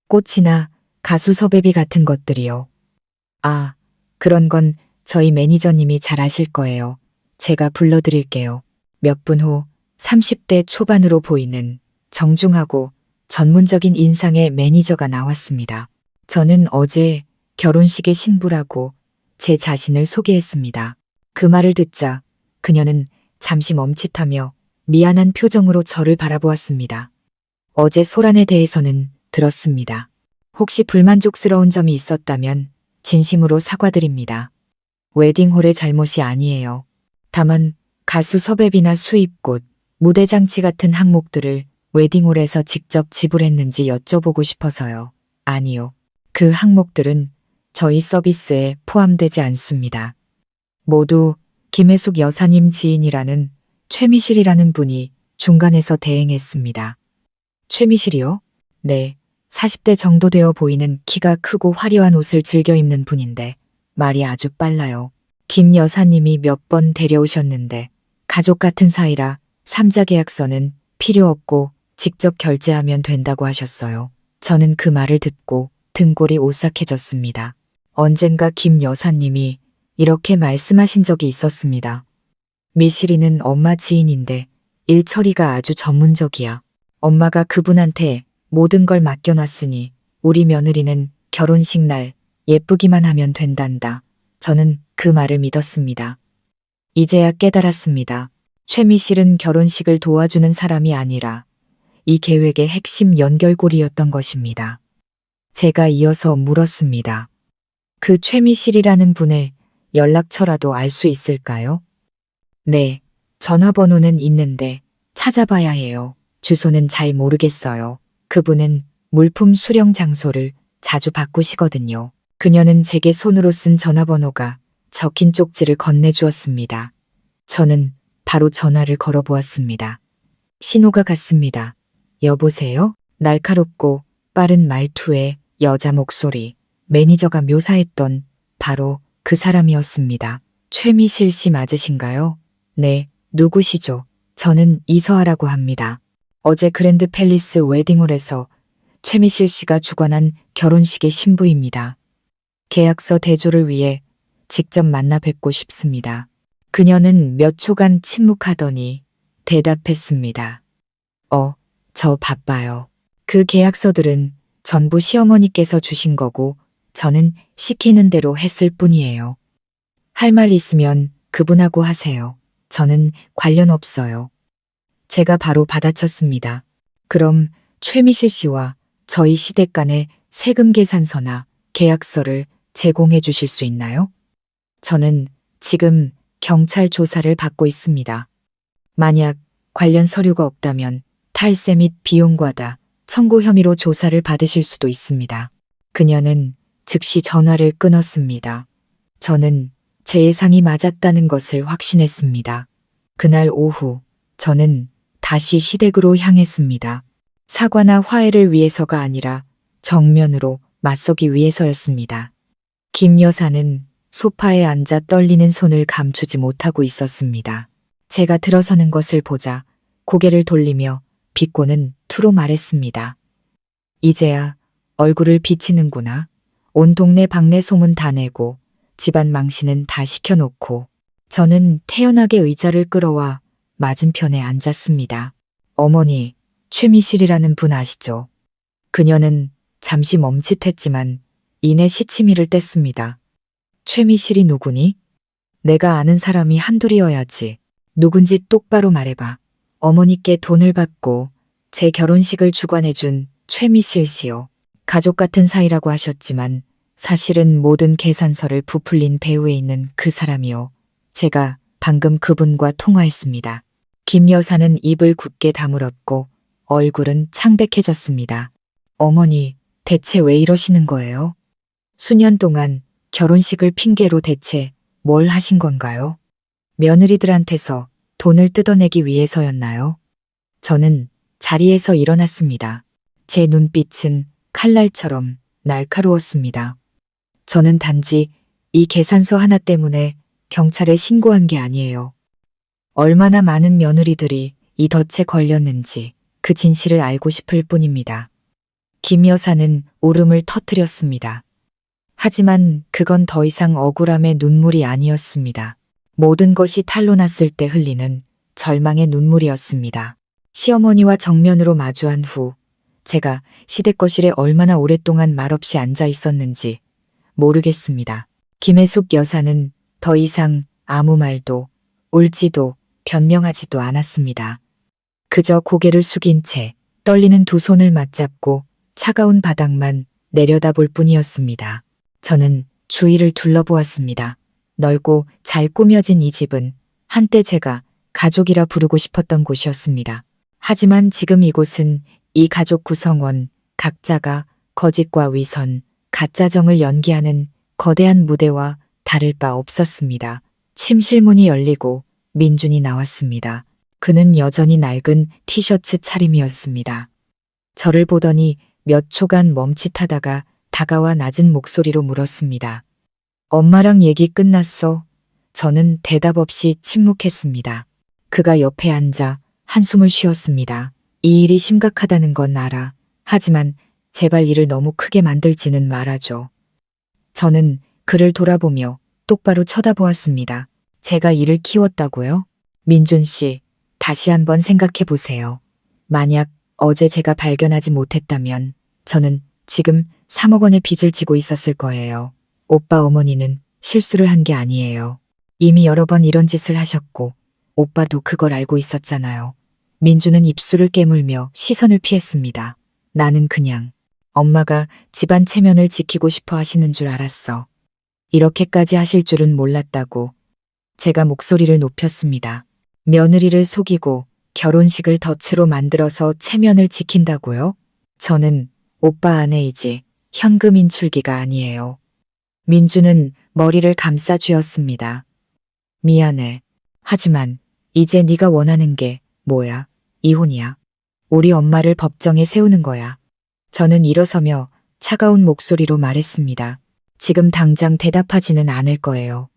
꽃이나 가수 섭외비 같은 것들이요. 아, 그런 건 저희 매니저님이 잘 아실 거예요. 제가 불러드릴게요. 몇 분 후 30대 초반으로 보이는 정중하고 전문적인 인상의 매니저가 나왔습니다. 저는 어제 결혼식의 신부라고 제 자신을 소개했습니다. 그 말을 듣자 그녀는 잠시 멈칫하며 미안한 표정으로 저를 바라보았습니다. 어제 소란에 대해서는 들었습니다. 혹시 불만족스러운 점이 있었다면 진심으로 사과드립니다. 웨딩홀의 잘못이 아니에요. 다만 가수 섭외비나 수입꽃, 무대 장치 같은 항목들을 웨딩홀에서 직접 지불했는지 여쭤보고 싶어서요. 아니요. 그 항목들은 저희 서비스에 포함되지 않습니다. 모두 김혜숙 여사님 지인이라는 최미실이라는 분이 중간에서 대행했습니다. 최미실이요? 네, 40대 정도 되어 보이는 키가 크고 화려한 옷을 즐겨 입는 분인데 말이 아주 빨라요. 김 여사님이 몇 번 데려오셨는데 가족 같은 사이라 삼자 계약서는 필요 없고 직접 결제하면 된다고 하셨어요. 저는 그 말을 듣고 등골이 오싹해졌습니다. 언젠가 김 여사님이 이렇게 말씀하신 적이 있었습니다. 미실이는 엄마 지인인데 일 처리가 아주 전문적이야. 엄마가 그분한테 모든 걸 맡겨놨으니 우리 며느리는 결혼식 날 예쁘기만 하면 된단다. 저는 그 말을 믿었습니다. 이제야 깨달았습니다. 최미실은 결혼식을 도와주는 사람이 아니라 이 계획의 핵심 연결고리였던 것입니다. 제가 이어서 물었습니다. 그 최미실이라는 분의 연락처라도 알 수 있을까요? 네, 전화번호는 있는데 찾아봐야 해요. 주소는 잘 모르겠어요. 그분은 물품 수령 장소를 자주 바꾸시거든요. 그녀는 제게 손으로 쓴 전화번호가 적힌 쪽지를 건네주었습니다. 저는 바로 전화를 걸어보았습니다. 신호가 갔습니다. 여보세요? 날카롭고 빠른 말투의 여자 목소리. 매니저가 묘사했던 바로 그 사람이었습니다. 최미실 씨 맞으신가요? 네, 누구시죠? 저는 이서아라고 합니다. 어제 그랜드 팰리스 웨딩홀에서 최미실 씨가 주관한 결혼식의 신부입니다. 계약서 대조를 위해 직접 만나 뵙고 싶습니다. 그녀는 몇 초간 침묵하더니 대답했습니다. 저 바빠요. 그 계약서들은 전부 시어머니께서 주신 거고 저는 시키는 대로 했을 뿐이에요. 할 말 있으면 그분하고 하세요. 저는 관련 없어요. 제가 바로 받아쳤습니다. 그럼 최미실 씨와 저희 시댁 간의 세금 계산서나 계약서를 제공해 주실 수 있나요? 저는 지금 경찰 조사를 받고 있습니다. 만약 관련 서류가 없다면 탈세 및 비용과다 청구 혐의로 조사를 받으실 수도 있습니다. 그녀는 즉시 전화를 끊었습니다. 저는 제 예상이 맞았다는 것을 확신했습니다. 그날 오후 저는 다시 시댁으로 향했습니다. 사과나 화해를 위해서가 아니라 정면으로 맞서기 위해서였습니다. 김 여사는 소파에 앉아 떨리는 손을 감추지 못하고 있었습니다. 제가 들어서는 것을 보자 고개를 돌리며 비꼬는 투로 말했습니다. 이제야 얼굴을 비치는구나. 온 동네 방내 소문 다 내고 집안 망신은 다 시켜놓고. 저는 태연하게 의자를 끌어와 맞은편에 앉았습니다. 어머니, 최미실이라는 분 아시죠? 그녀는 잠시 멈칫했지만 이내 시치미를 뗐습니다. 최미실이 누구니? 내가 아는 사람이 한둘이어야지. 누군지 똑바로 말해봐. 어머니께 돈을 받고 제 결혼식을 주관해준 최미실 씨요. 가족 같은 사이라고 하셨지만 사실은 모든 계산서를 부풀린 배후에 있는 그 사람이요. 제가 방금 그분과 통화했습니다. 김 여사는 입을 굳게 다물었고 얼굴은 창백해졌습니다. 어머니, 대체 왜 이러시는 거예요? 수년 동안 결혼식을 핑계로 대체 뭘 하신 건가요? 며느리들한테서 돈을 뜯어내기 위해서였나요? 저는 자리에서 일어났습니다. 제 눈빛은 칼날처럼 날카로웠습니다. 저는 단지 이 계산서 하나 때문에 경찰에 신고한 게 아니에요. 얼마나 많은 며느리들이 이 덫에 걸렸는지 그 진실을 알고 싶을 뿐입니다. 김 여사는 울음을 터뜨렸습니다. 하지만 그건 더 이상 억울함의 눈물이 아니었습니다. 모든 것이 탄로 났을 때 흘리는 절망의 눈물이었습니다. 시어머니와 정면으로 마주한 후 제가 시댁 거실에 얼마나 오랫동안 말없이 앉아 있었는지 모르겠습니다. 김혜숙 여사는 더 이상 아무 말도 울지도 변명하지도 않았습니다. 그저 고개를 숙인 채 떨리는 두 손을 맞잡고 차가운 바닥만 내려다볼 뿐이었습니다. 저는 주위를 둘러보았습니다. 넓고 잘 꾸며진 이 집은 한때 제가 가족이라 부르고 싶었던 곳이었습니다. 하지만 지금 이곳은 이 가족 구성원 각자가 거짓과 위선, 가짜정을 연기하는 거대한 무대와 다를 바 없었습니다. 침실문이 열리고 민준이 나왔습니다. 그는 여전히 낡은 티셔츠 차림이었습니다. 저를 보더니 몇 초간 멈칫하다가 다가와 낮은 목소리로 물었습니다. 엄마랑 얘기 끝났어? 저는 대답 없이 침묵했습니다. 그가 옆에 앉아 한숨을 쉬었습니다. 이 일이 심각하다는 건 알아. 하지만 제발 일을 너무 크게 만들지는 말아줘. 저는 그를 돌아보며 똑바로 쳐다보았습니다. 제가 일을 키웠다고요? 민준 씨, 다시 한번 생각해 보세요. 만약 어제 제가 발견하지 못했다면 저는 지금 3억 원의 빚을 지고 있었을 거예요. 오빠 어머니는 실수를 한 게 아니에요. 이미 여러 번 이런 짓을 하셨고 오빠도 그걸 알고 있었잖아요. 민주는 입술을 깨물며 시선을 피했습니다. 나는 그냥 엄마가 집안 체면을 지키고 싶어 하시는 줄 알았어. 이렇게까지 하실 줄은 몰랐다고. 제가 목소리를 높였습니다. 며느리를 속이고 결혼식을 덫으로 만들어서 체면을 지킨다고요? 저는 오빠 아내이지 현금 인출기가 아니에요. 민주는 머리를 감싸 쥐었습니다. 미안해. 하지만 이제 네가 원하는 게 뭐야? 이혼이야. 우리 엄마를 법정에 세우는 거야. 저는 일어서며 차가운 목소리로 말했습니다. 지금 당장 대답하지는 않을 거예요.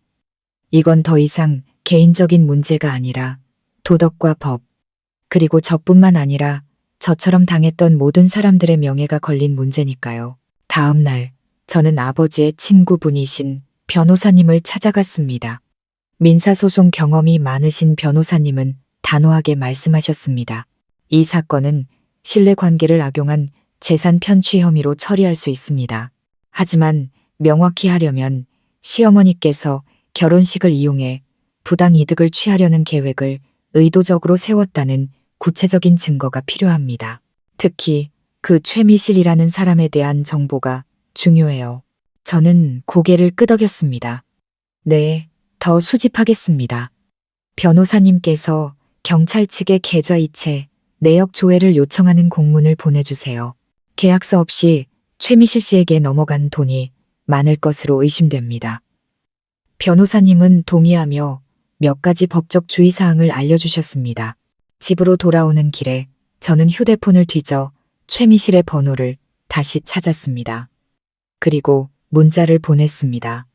이건 더 이상 개인적인 문제가 아니라 도덕과 법, 그리고 저뿐만 아니라 저처럼 당했던 모든 사람들의 명예가 걸린 문제니까요. 다음 날 저는 아버지의 친구분이신 변호사님을 찾아갔습니다. 민사소송 경험이 많으신 변호사님은 단호하게 말씀하셨습니다. 이 사건은 신뢰관계를 악용한 재산 편취 혐의로 처리할 수 있습니다. 하지만 명확히 하려면 시어머니께서 결혼식을 이용해 부당 이득을 취하려는 계획을 의도적으로 세웠다는 구체적인 증거가 필요합니다. 특히 그 최미실이라는 사람에 대한 정보가 중요해요. 저는 고개를 끄덕였습니다. 네, 더 수집하겠습니다. 변호사님께서 경찰 측에 계좌이체 내역 조회를 요청하는 공문을 보내주세요. 계약서 없이 최미실 씨에게 넘어간 돈이 많을 것으로 의심됩니다. 변호사님은 동의하며 몇 가지 법적 주의사항을 알려주셨습니다. 집으로 돌아오는 길에 저는 휴대폰을 뒤져 최미실의 번호를 다시 찾았습니다. 그리고 문자를 보냈습니다.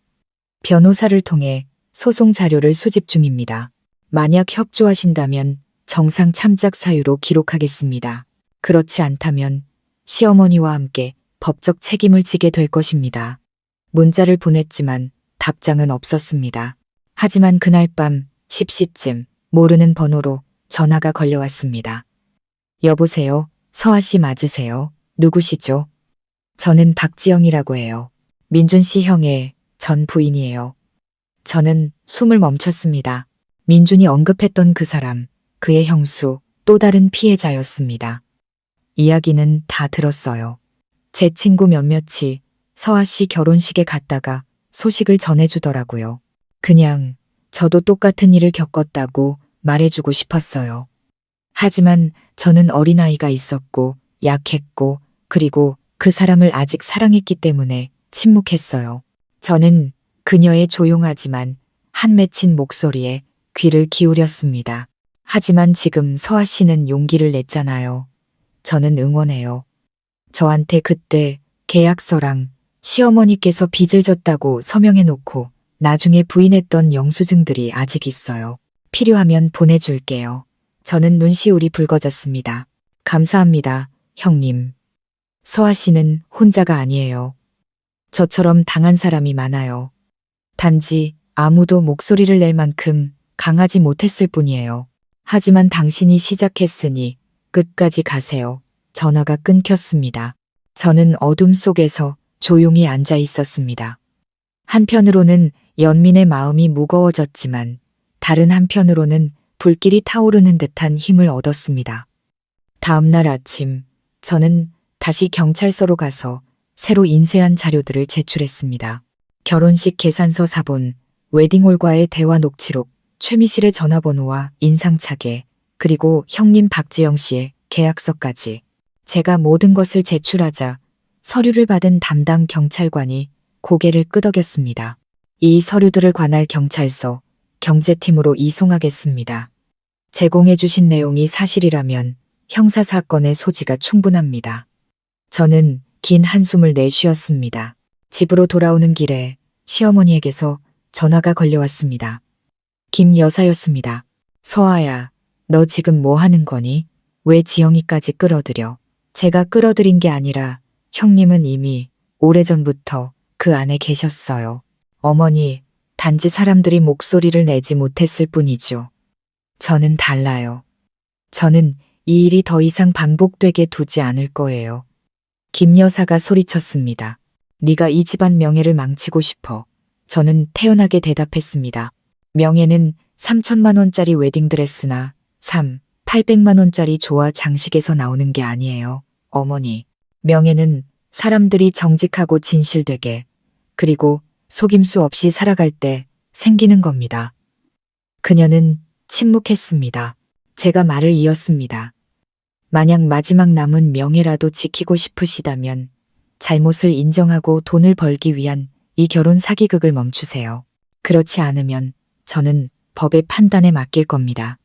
변호사를 통해 소송 자료를 수집 중입니다. 만약 협조하신다면 정상 참작 사유로 기록하겠습니다. 그렇지 않다면 시어머니와 함께 법적 책임을 지게 될 것입니다. 문자를 보냈지만 답장은 없었습니다. 하지만 그날 밤 10시쯤 모르는 번호로 전화가 걸려왔습니다. 여보세요? 서아 씨 맞으세요? 누구시죠? 저는 박지영이라고 해요. 민준 씨 형의 전 부인이에요. 저는 숨을 멈췄습니다. 민준이 언급했던 그 사람, 그의 형수, 또 다른 피해자였습니다. 이야기는 다 들었어요. 제 친구 몇몇이 서아 씨 결혼식에 갔다가 소식을 전해주더라고요. 그냥 저도 똑같은 일을 겪었다고 말해주고 싶었어요. 하지만 저는 어린아이가 있었고 약했고 그리고 그 사람을 아직 사랑했기 때문에 침묵했어요. 저는 그녀의 조용하지만 한 맺힌 목소리에 귀를 기울였습니다. 하지만 지금 서아 씨는 용기를 냈잖아요. 저는 응원해요. 저한테 그때 계약서랑 시어머니께서 빚을 졌다고 서명해놓고 나중에 부인했던 영수증들이 아직 있어요. 필요하면 보내줄게요. 저는 눈시울이 붉어졌습니다. 감사합니다, 형님. 서아 씨는 혼자가 아니에요. 저처럼 당한 사람이 많아요. 단지 아무도 목소리를 낼 만큼 강하지 못했을 뿐이에요. 하지만 당신이 시작했으니 끝까지 가세요. 전화가 끊겼습니다. 저는 어둠 속에서 조용히 앉아 있었습니다. 한편으로는 연민의 마음이 무거워졌지만 다른 한편으로는 불길이 타오르는 듯한 힘을 얻었습니다. 다음 날 아침 저는 다시 경찰서로 가서 새로 인쇄한 자료들을 제출했습니다. 결혼식 계산서 사본, 웨딩홀과의 대화 녹취록, 최미실의 전화번호와 인상착에, 그리고 형님 박지영 씨의 계약서까지. 제가 모든 것을 제출하자 서류를 받은 담당 경찰관이 고개를 끄덕였습니다. 이 서류들을 관할 경찰서, 경제팀으로 이송하겠습니다. 제공해 주신 내용이 사실이라면 형사사건의 소지가 충분합니다. 저는 긴 한숨을 내쉬었습니다. 집으로 돌아오는 길에 시어머니에게서 전화가 걸려왔습니다. 김 여사였습니다. 서아야, 너 지금 뭐 하는 거니? 왜 지영이까지 끌어들여? 제가 끌어들인 게 아니라 형님은 이미 오래전부터 그 안에 계셨어요. 어머니, 단지 사람들이 목소리를 내지 못했을 뿐이죠. 저는 달라요. 저는 이 일이 더 이상 반복되게 두지 않을 거예요. 김 여사가 소리쳤습니다. 네가 이 집안 명예를 망치고 싶어. 저는 태연하게 대답했습니다. 명예는 3천만 원짜리 웨딩드레스나 800만 원짜리 조화 장식에서 나오는 게 아니에요. 어머니, 명예는 사람들이 정직하고 진실되게 그리고 속임수 없이 살아갈 때 생기는 겁니다. 그녀는 침묵했습니다. 제가 말을 이었습니다. 만약 마지막 남은 명예라도 지키고 싶으시다면 잘못을 인정하고 돈을 벌기 위한 이 결혼 사기극을 멈추세요. 그렇지 않으면 저는 법의 판단에 맡길 겁니다.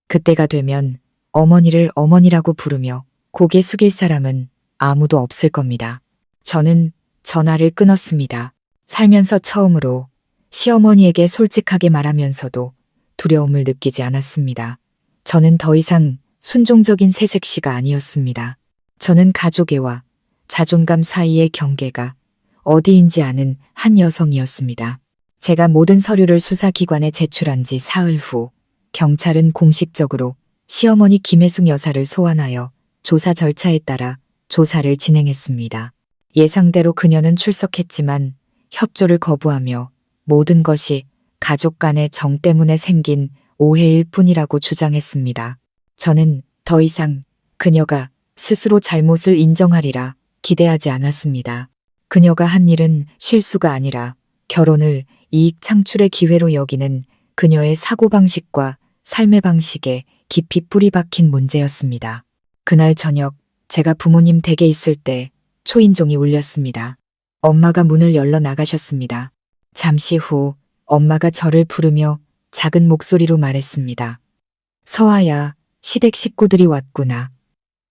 그때가 되면 어머니를 어머니라고 부르며 고개 숙일 사람은 아무도 없을 겁니다. 저는 전화를 끊었습니다. 살면서 처음으로 시어머니에게 솔직하게 말하면서도 두려움을 느끼지 않았습니다. 저는 더 이상 순종적인 새색시가 아니었습니다. 저는 가족애와 자존감 사이의 경계가 어디인지 아는 한 여성이었습니다. 제가 모든 서류를 수사기관에 제출한 지 사흘 후 경찰은 공식적으로 시어머니 김혜숙 여사를 소환하여 조사 절차에 따라 조사를 진행했습니다. 예상대로 그녀는 출석했지만 협조를 거부하며 모든 것이 가족 간의 정 때문에 생긴 오해일 뿐이라고 주장했습니다. 저는 더 이상 그녀가 스스로 잘못을 인정하리라 기대하지 않았습니다. 그녀가 한 일은 실수가 아니라 결혼을 이익 창출의 기회로 여기는 그녀의 사고방식과 삶의 방식에 깊이 뿌리 박힌 문제였습니다. 그날 저녁 제가 부모님 댁에 있을 때 초인종이 울렸습니다. 엄마가 문을 열러 나가셨습니다. 잠시 후 엄마가 저를 부르며 작은 목소리로 말했습니다. 서아야, 시댁 식구들이 왔구나.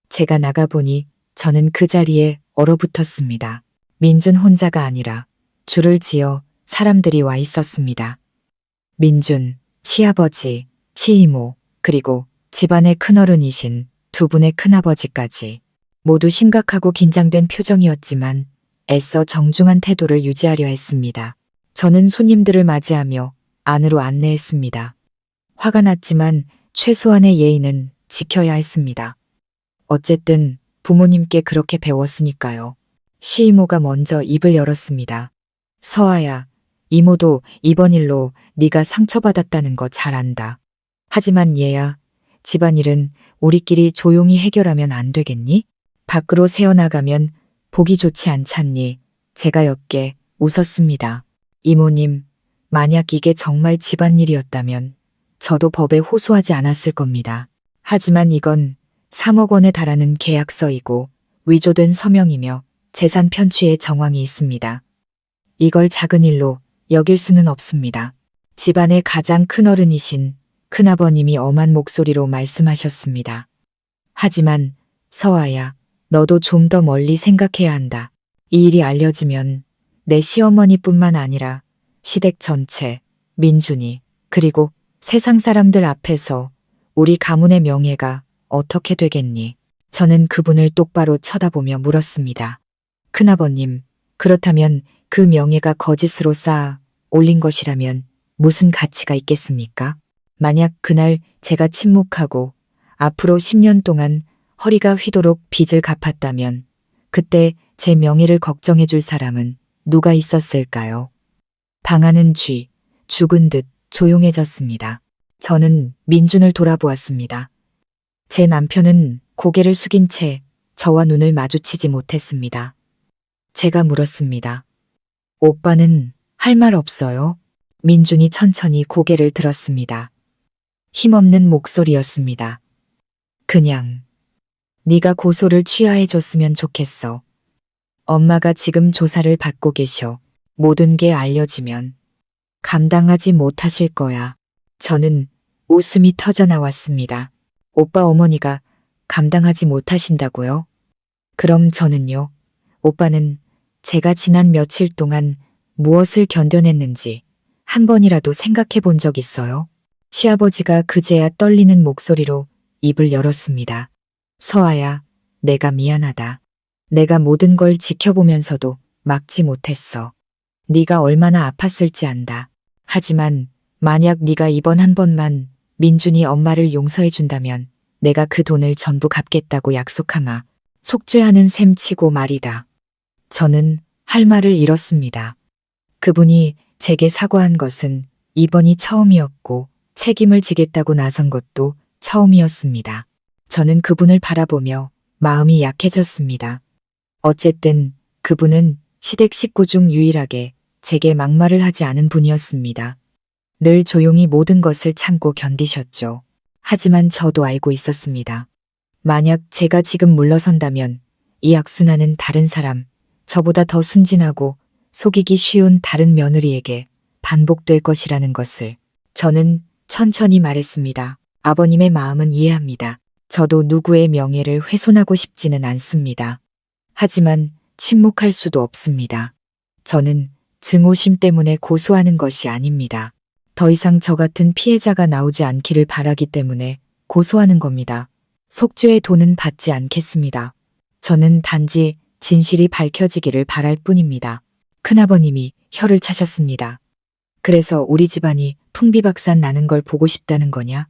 제가 나가보니 저는 그 자리에 얼어붙었습니다. 민준 혼자가 아니라 줄을 지어 사람들이 와 있었습니다. 민준, 시아버지, 시이모, 그리고 집안의 큰어른이신 두 분의 큰아버지까지 모두 심각하고 긴장된 표정이었지만 애써 정중한 태도를 유지하려 했습니다. 저는 손님들을 맞이하며 안으로 안내했습니다. 화가 났지만 최소한의 예의는 지켜야 했습니다. 어쨌든 부모님께 그렇게 배웠으니까요. 시이모가 먼저 입을 열었습니다. 서아야, 이모도 이번 일로 네가 상처받았다는 거 잘 안다. 하지만 얘야, 집안일은 우리끼리 조용히 해결하면 안 되겠니? 밖으로 새어나가면 보기 좋지 않잖니. 제가 옅게 웃었습니다. 이모님, 만약 이게 정말 집안일이었다면 저도 법에 호소하지 않았을 겁니다. 하지만 이건 3억 원에 달하는 계약서이고 위조된 서명이며 재산 편취의 정황이 있습니다. 이걸 작은 일로 여길 수는 없습니다. 집안의 가장 큰 어른이신 큰아버님이 엄한 목소리로 말씀하셨습니다. 하지만 서아야, 너도 좀 더 멀리 생각해야 한다. 이 일이 알려지면 내 시어머니뿐만 아니라 시댁 전체, 민준이, 그리고 세상 사람들 앞에서 우리 가문의 명예가 어떻게 되겠니? 저는 그분을 똑바로 쳐다보며 물었습니다. 큰아버님, 그렇다면 그 명예가 거짓으로 쌓아 올린 것이라면 무슨 가치가 있겠습니까? 만약 그날 제가 침묵하고 앞으로 10년 동안 허리가 휘도록 빚을 갚았다면 그때 제 명예를 걱정해 줄 사람은 누가 있었을까요? 방안은 죽은 듯 조용해졌습니다. 저는 민준을 돌아보았습니다. 제 남편은 고개를 숙인 채 저와 눈을 마주치지 못했습니다. 제가 물었습니다. 오빠는 할 말 없어요? 민준이 천천히 고개를 들었습니다. 힘없는 목소리였습니다. 그냥 네가 고소를 취하해 줬으면 좋겠어. 엄마가 지금 조사를 받고 계셔. 모든 게 알려지면 감당하지 못하실 거야. 저는 웃음이 터져 나왔습니다. 오빠 어머니가 감당하지 못하신다고요? 그럼 저는요? 오빠는 제가 지난 며칠 동안 무엇을 견뎌냈는지 한 번이라도 생각해 본 적 있어요? 시아버지가 그제야 떨리는 목소리로 입을 열었습니다. 서아야, 내가 미안하다. 내가 모든 걸 지켜보면서도 막지 못했어. 네가 얼마나 아팠을지 안다. 하지만 만약 네가 이번 한 번만 민준이 엄마를 용서해 준다면 내가 그 돈을 전부 갚겠다고 약속하마. 속죄하는 셈 치고 말이다. 저는 할 말을 잃었습니다. 그분이 제게 사과한 것은 이번이 처음이었고 책임을 지겠다고 나선 것도 처음이었습니다. 저는 그분을 바라보며 마음이 약해졌습니다. 어쨌든 그분은 시댁 식구 중 유일하게 제게 막말을 하지 않은 분이었습니다. 늘 조용히 모든 것을 참고 견디셨죠. 하지만 저도 알고 있었습니다. 만약 제가 지금 물러선다면 이 악순환은 다른 사람, 저보다 더 순진하고 속이기 쉬운 다른 며느리에게 반복될 것이라는 것을. 저는 천천히 말했습니다. 아버님의 마음은 이해합니다. 저도 누구의 명예를 훼손하고 싶지는 않습니다. 하지만 침묵할 수도 없습니다. 저는 증오심 때문에 고소하는 것이 아닙니다. 더 이상 저 같은 피해자가 나오지 않기를 바라기 때문에 고소하는 겁니다. 속죄의 돈은 받지 않겠습니다. 저는 단지 진실이 밝혀지기를 바랄 뿐입니다. 큰아버님이 혀를 차셨습니다. 그래서 우리 집안이 풍비박산 나는 걸 보고 싶다는 거냐?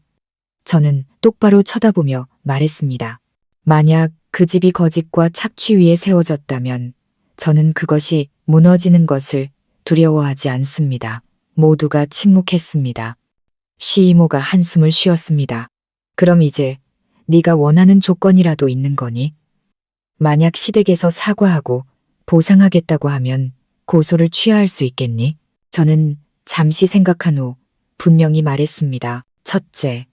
저는 똑바로 쳐다보며 말했습니다. 만약 그 집이 거짓과 착취 위에 세워졌다면 저는 그것이 무너지는 것을 두려워하지 않습니다. 모두가 침묵했습니다. 시이모가 한숨을 쉬었습니다. 그럼 이제 네가 원하는 조건이라도 있는 거니? 만약 시댁에서 사과하고 보상하겠다고 하면 고소를 취하할 수 있겠니? 저는 잠시 생각한 후 분명히 말했습니다. 첫째,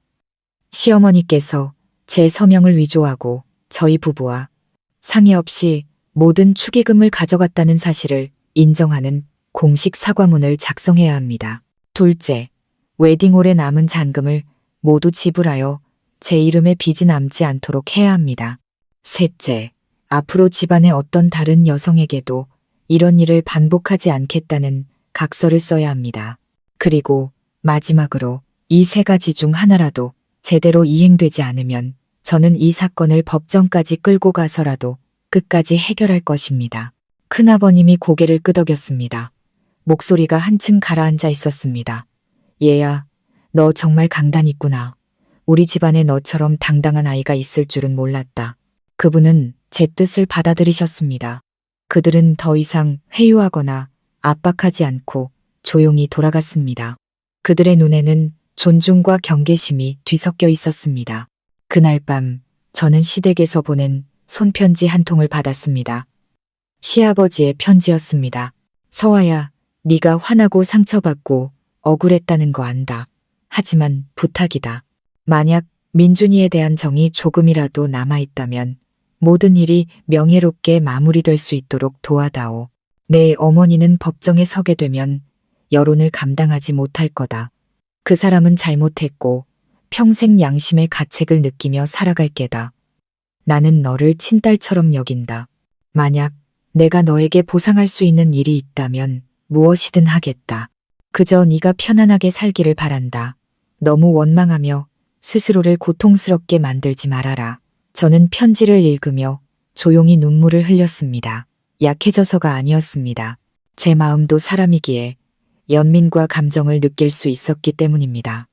시어머니께서 제 서명을 위조하고 저희 부부와 상의 없이 모든 축의금을 가져갔다는 사실을 인정하는 공식 사과문을 작성해야 합니다. 둘째, 웨딩홀에 남은 잔금을 모두 지불하여 제 이름의 빚이 남지 않도록 해야 합니다. 셋째, 앞으로 집안의 어떤 다른 여성에게도 이런 일을 반복하지 않겠다는 각서를 써야 합니다. 그리고 마지막으로 이 세 가지 중 하나라도 제대로 이행되지 않으면 저는 이 사건을 법정까지 끌고 가서라도 끝까지 해결할 것입니다. 큰아버님이 고개를 끄덕였습니다. 목소리가 한층 가라앉아 있었습니다. 얘야, 너 정말 강단 있구나. 우리 집안에 너처럼 당당한 아이가 있을 줄은 몰랐다. 그분은 제 뜻을 받아들이셨습니다. 그들은 더 이상 회유하거나 압박하지 않고 조용히 돌아갔습니다. 그들의 눈에는 존중과 경계심이 뒤섞여 있었습니다. 그날 밤 저는 시댁에서 보낸 손편지 한 통을 받았습니다. 시아버지의 편지였습니다. 서아야, 네가 화나고 상처받고 억울했다는 거 안다. 하지만 부탁이다. 만약 민준이에 대한 정이 조금이라도 남아있다면 모든 일이 명예롭게 마무리될 수 있도록 도와다오. 내 어머니는 법정에 서게 되면 여론을 감당하지 못할 거다. 그 사람은 잘못했고 평생 양심의 가책을 느끼며 살아갈 게다. 나는 너를 친딸처럼 여긴다. 만약 내가 너에게 보상할 수 있는 일이 있다면 무엇이든 하겠다. 그저 네가 편안하게 살기를 바란다. 너무 원망하며 스스로를 고통스럽게 만들지 말아라. 저는 편지를 읽으며 조용히 눈물을 흘렸습니다. 약해져서가 아니었습니다. 제 마음도 사람이기에 연민과 감정을 느낄 수 있었기 때문입니다.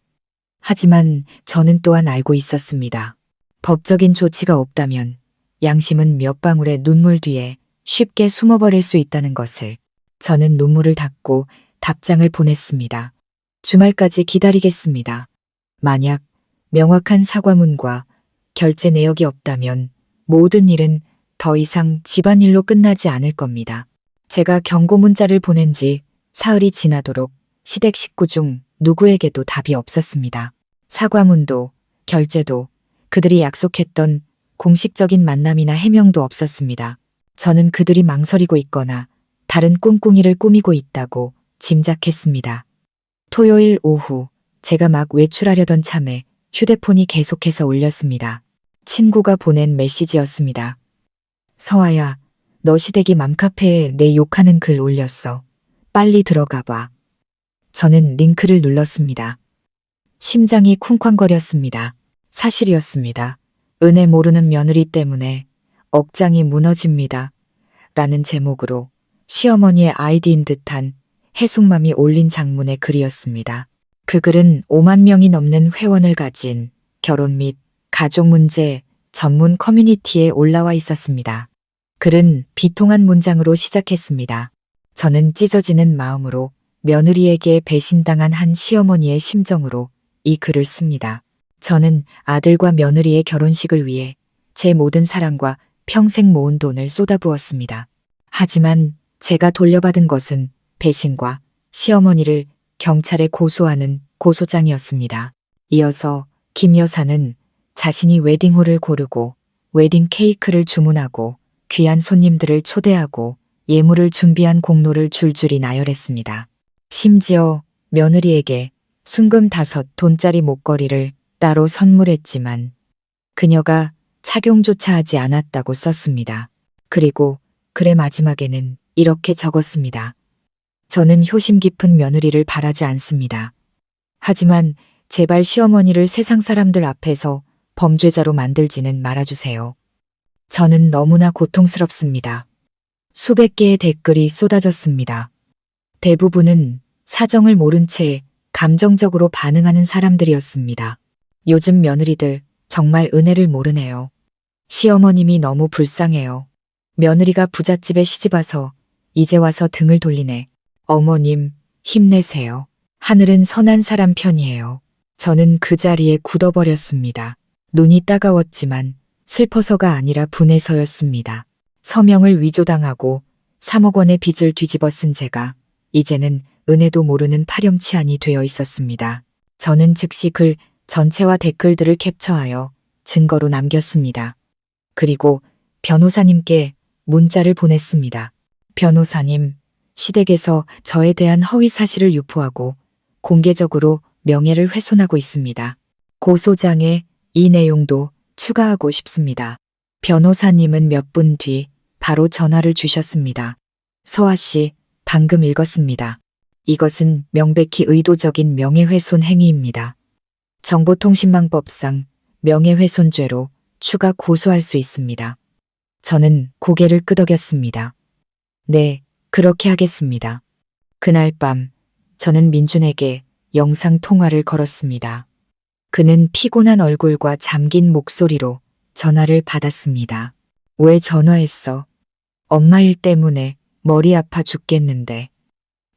하지만 저는 또한 알고 있었습니다. 법적인 조치가 없다면 양심은 몇 방울의 눈물 뒤에 쉽게 숨어버릴 수 있다는 것을. 저는 눈물을 닦고 답장을 보냈습니다. 주말까지 기다리겠습니다. 만약 명확한 사과문과 결제 내역이 없다면 모든 일은 더 이상 집안일로 끝나지 않을 겁니다. 제가 경고 문자를 보낸 지 사흘이 지나도록 시댁 식구 중 누구에게도 답이 없었습니다. 사과문도 결제도 그들이 약속했던 공식적인 만남이나 해명도 없었습니다. 저는 그들이 망설이고 있거나 다른 꿍꿍이를 꾸미고 있다고 짐작했습니다. 토요일 오후 제가 막 외출하려던 참에 휴대폰이 계속해서 울렸습니다. 친구가 보낸 메시지였습니다. 서아야, 너 시댁이 맘카페에 내 욕하는 글 올렸어. 빨리 들어가 봐. 저는 링크를 눌렀습니다. 심장이 쿵쾅거렸습니다. 사실이었습니다. 은혜 모르는 며느리 때문에 억장이 무너집니다. 라는 제목으로 시어머니의 아이디인 듯한 해숙맘이 올린 장문의 글이었습니다. 그 글은 5만 명이 넘는 회원을 가진 결혼 및 가족 문제 전문 커뮤니티에 올라와 있었습니다. 글은 비통한 문장으로 시작했습니다. 저는 찢어지는 마음으로 며느리에게 배신당한 한 시어머니의 심정으로 이 글을 씁니다. 저는 아들과 며느리의 결혼식을 위해 제 모든 사랑과 평생 모은 돈을 쏟아부었습니다. 하지만 제가 돌려받은 것은 배신과 시어머니를 경찰에 고소하는 고소장이었습니다. 이어서 김 여사는 자신이 웨딩홀을 고르고 웨딩 케이크를 주문하고 귀한 손님들을 초대하고 예물을 준비한 공로를 줄줄이 나열했습니다. 심지어 며느리에게 순금 5돈짜리 목걸이를 따로 선물했지만 그녀가 착용조차 하지 않았다고 썼습니다. 그리고 글의 마지막에는 이렇게 적었습니다. 저는 효심 깊은 며느리를 바라지 않습니다. 하지만 제발 시어머니를 세상 사람들 앞에서 범죄자로 만들지는 말아주세요. 저는 너무나 고통스럽습니다. 수백 개의 댓글이 쏟아졌습니다. 대부분은 사정을 모른 채 감정적으로 반응하는 사람들이었습니다. 요즘 며느리들 정말 은혜를 모르네요. 시어머님이 너무 불쌍해요. 며느리가 부잣집에 시집와서 이제 와서 등을 돌리네. 어머님, 힘내세요. 하늘은 선한 사람 편이에요. 저는 그 자리에 굳어버렸습니다. 눈이 따가웠지만 슬퍼서가 아니라 분해서였습니다. 서명을 위조당하고 3억 원의 빚을 뒤집어 쓴 제가 이제는 은혜도 모르는 파렴치한이 되어 있었습니다. 저는 즉시 글 전체와 댓글들을 캡처하여 증거로 남겼습니다. 그리고 변호사님께 문자를 보냈습니다. 변호사님, 시댁에서 저에 대한 허위 사실을 유포하고 공개적으로 명예를 훼손하고 있습니다. 고소장에 이 내용도 추가하고 싶습니다. 변호사님은 몇 분 뒤 바로 전화를 주셨습니다. 서아 씨, 방금 읽었습니다. 이것은 명백히 의도적인 명예훼손 행위입니다. 정보통신망법상 명예훼손죄로 추가 고소할 수 있습니다. 저는 고개를 끄덕였습니다. 네, 그렇게 하겠습니다. 그날 밤 저는 민준에게 영상 통화를 걸었습니다. 그는 피곤한 얼굴과 잠긴 목소리로 전화를 받았습니다. 왜 전화했어? 엄마 일 때문에 머리 아파 죽겠는데.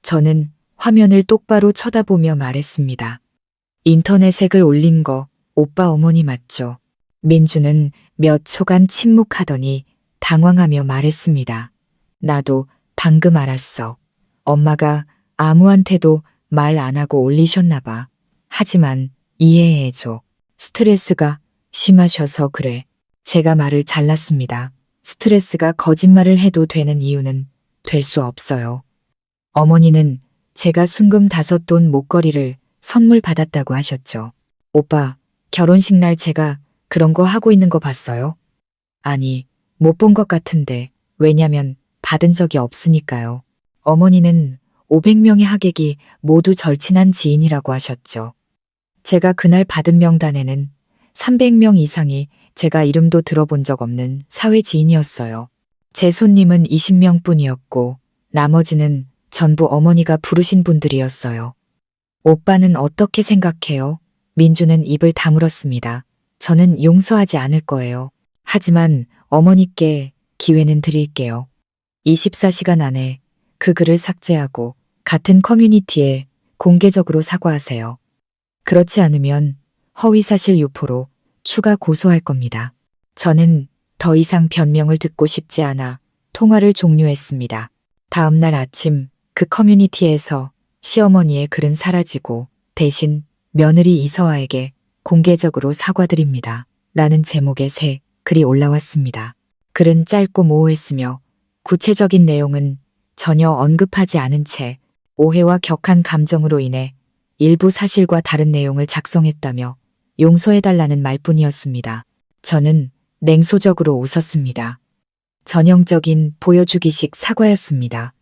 저는 화면을 똑바로 쳐다보며 말했습니다. 인터넷에 글 올린 거 오빠 어머니 맞죠? 민주는 몇 초간 침묵하더니 당황하며 말했습니다. 나도 방금 알았어. 엄마가 아무한테도 말 안 하고 올리셨나 봐. 하지만 이해해줘. 스트레스가 심하셔서 그래. 제가 말을 잘랐습니다. 스트레스가 거짓말을 해도 되는 이유는 될 수 없어요. 어머니는 제가 순금 5돈 목걸이를 선물 받았다고 하셨죠. 오빠, 결혼식 날 제가 그런 거 하고 있는 거 봤어요? 아니, 못 본 것 같은데 왜냐면 받은 적이 없으니까요. 어머니는 500명의 하객이 모두 절친한 지인이라고 하셨죠. 제가 그날 받은 명단에는 300명 이상이 제가 이름도 들어본 적 없는 사회 지인이었어요. 제 손님은 20명 뿐이었고 나머지는 전부 어머니가 부르신 분들이었어요. 오빠는 어떻게 생각해요? 민주는 입을 다물었습니다. 저는 용서하지 않을 거예요. 하지만 어머니께 기회는 드릴게요. 24시간 안에 그 글을 삭제하고 같은 커뮤니티에 공개적으로 사과하세요. 그렇지 않으면 허위사실 유포로 추가 고소할 겁니다. 저는 더 이상 변명을 듣고 싶지 않아 통화를 종료했습니다. 다음 날 아침 그 커뮤니티에서 시어머니의 글은 사라지고 대신 며느리 이서아에게 공개적으로 사과드립니다. 라는 제목의 새 글이 올라왔습니다. 글은 짧고 모호했으며 구체적인 내용은 전혀 언급하지 않은 채 오해와 격한 감정으로 인해 일부 사실과 다른 내용을 작성했다며 용서해달라는 말뿐이었습니다. 저는 냉소적으로 웃었습니다. 전형적인 보여주기식 사과였습니다.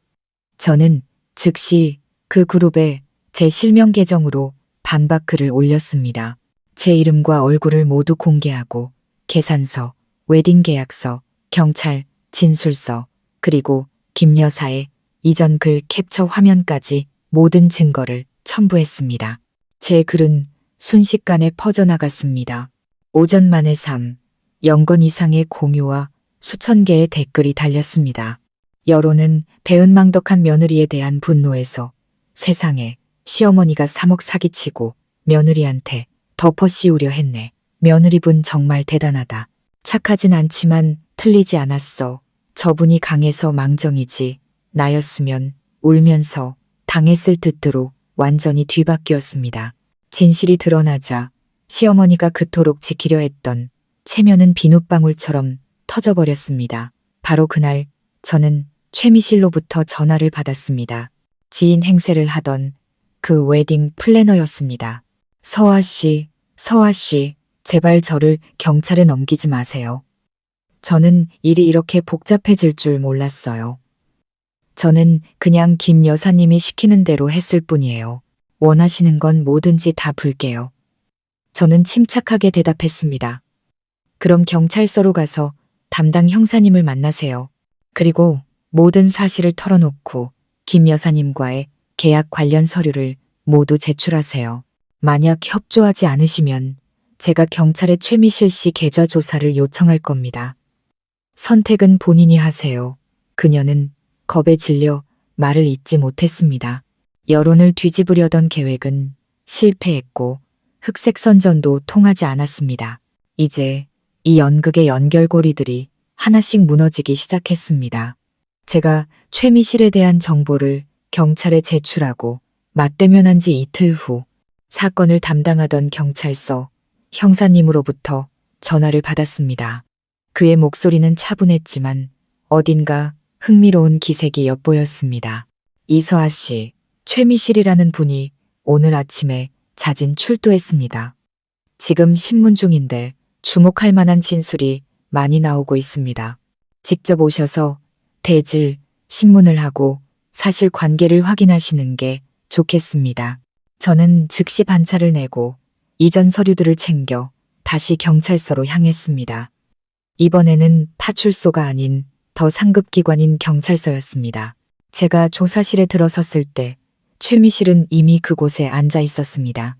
저는 즉시 그 그룹에 제 실명 계정으로 반박 글을 올렸습니다. 제 이름과 얼굴을 모두 공개하고 계산서, 웨딩 계약서, 경찰, 진술서, 그리고 김 여사의 이전 글 캡처 화면까지 모든 증거를 첨부했습니다. 제 글은 순식간에 퍼져나갔습니다. 오전 만에 0건 이상의 공유와 수천 개의 댓글이 달렸습니다. 여론은 배은망덕한 며느리에 대한 분노에서 세상에 시어머니가 3억 사기치고 며느리한테 덮어 씌우려 했네. 며느리분 정말 대단하다. 착하진 않지만 틀리지 않았어. 저분이 강해서 망정이지. 나였으면 울면서 당했을 듯으로 완전히 뒤바뀌었습니다. 진실이 드러나자 시어머니가 그토록 지키려 했던 체면은 비눗방울처럼 터져버렸습니다. 바로 그날 저는 최미실로부터 전화를 받았습니다. 지인 행세를 하던 그 웨딩 플래너였습니다. 서아 씨, 제발 저를 경찰에 넘기지 마세요. 저는 일이 이렇게 복잡해질 줄 몰랐어요. 저는 그냥 김 여사님이 시키는 대로 했을 뿐이에요. 원하시는 건 뭐든지 다 불게요. 저는 침착하게 대답했습니다. 그럼 경찰서로 가서 담당 형사님을 만나세요. 그리고 모든 사실을 털어놓고 김 여사님과의 계약 관련 서류를 모두 제출하세요. 만약 협조하지 않으시면 제가 경찰에 최미실 씨 계좌 조사를 요청할 겁니다. 선택은 본인이 하세요. 그녀는 겁에 질려 말을 잇지 못했습니다. 여론을 뒤집으려던 계획은 실패했고 흑색 선전도 통하지 않았습니다. 이제 이 연극의 연결고리들이 하나씩 무너지기 시작했습니다. 제가 최미실에 대한 정보를 경찰에 제출하고 맞대면한 지 이틀 후 사건을 담당하던 경찰서 형사님으로부터 전화를 받았습니다. 그의 목소리는 차분했지만 어딘가 흥미로운 기색이 엿보였습니다. 이서아 씨, 최미실이라는 분이 오늘 아침에 자진 출두했습니다. 지금 신문 중인데 주목할 만한 진술이 많이 나오고 있습니다. 직접 오셔서 대질, 신문을 하고 사실 관계를 확인하시는 게 좋겠습니다. 저는 즉시 반차를 내고 이전 서류들을 챙겨 다시 경찰서로 향했습니다. 이번에는 파출소가 아닌 더 상급 기관인 경찰서였습니다. 제가 조사실에 들어섰을 때 최미실은 이미 그곳에 앉아 있었습니다.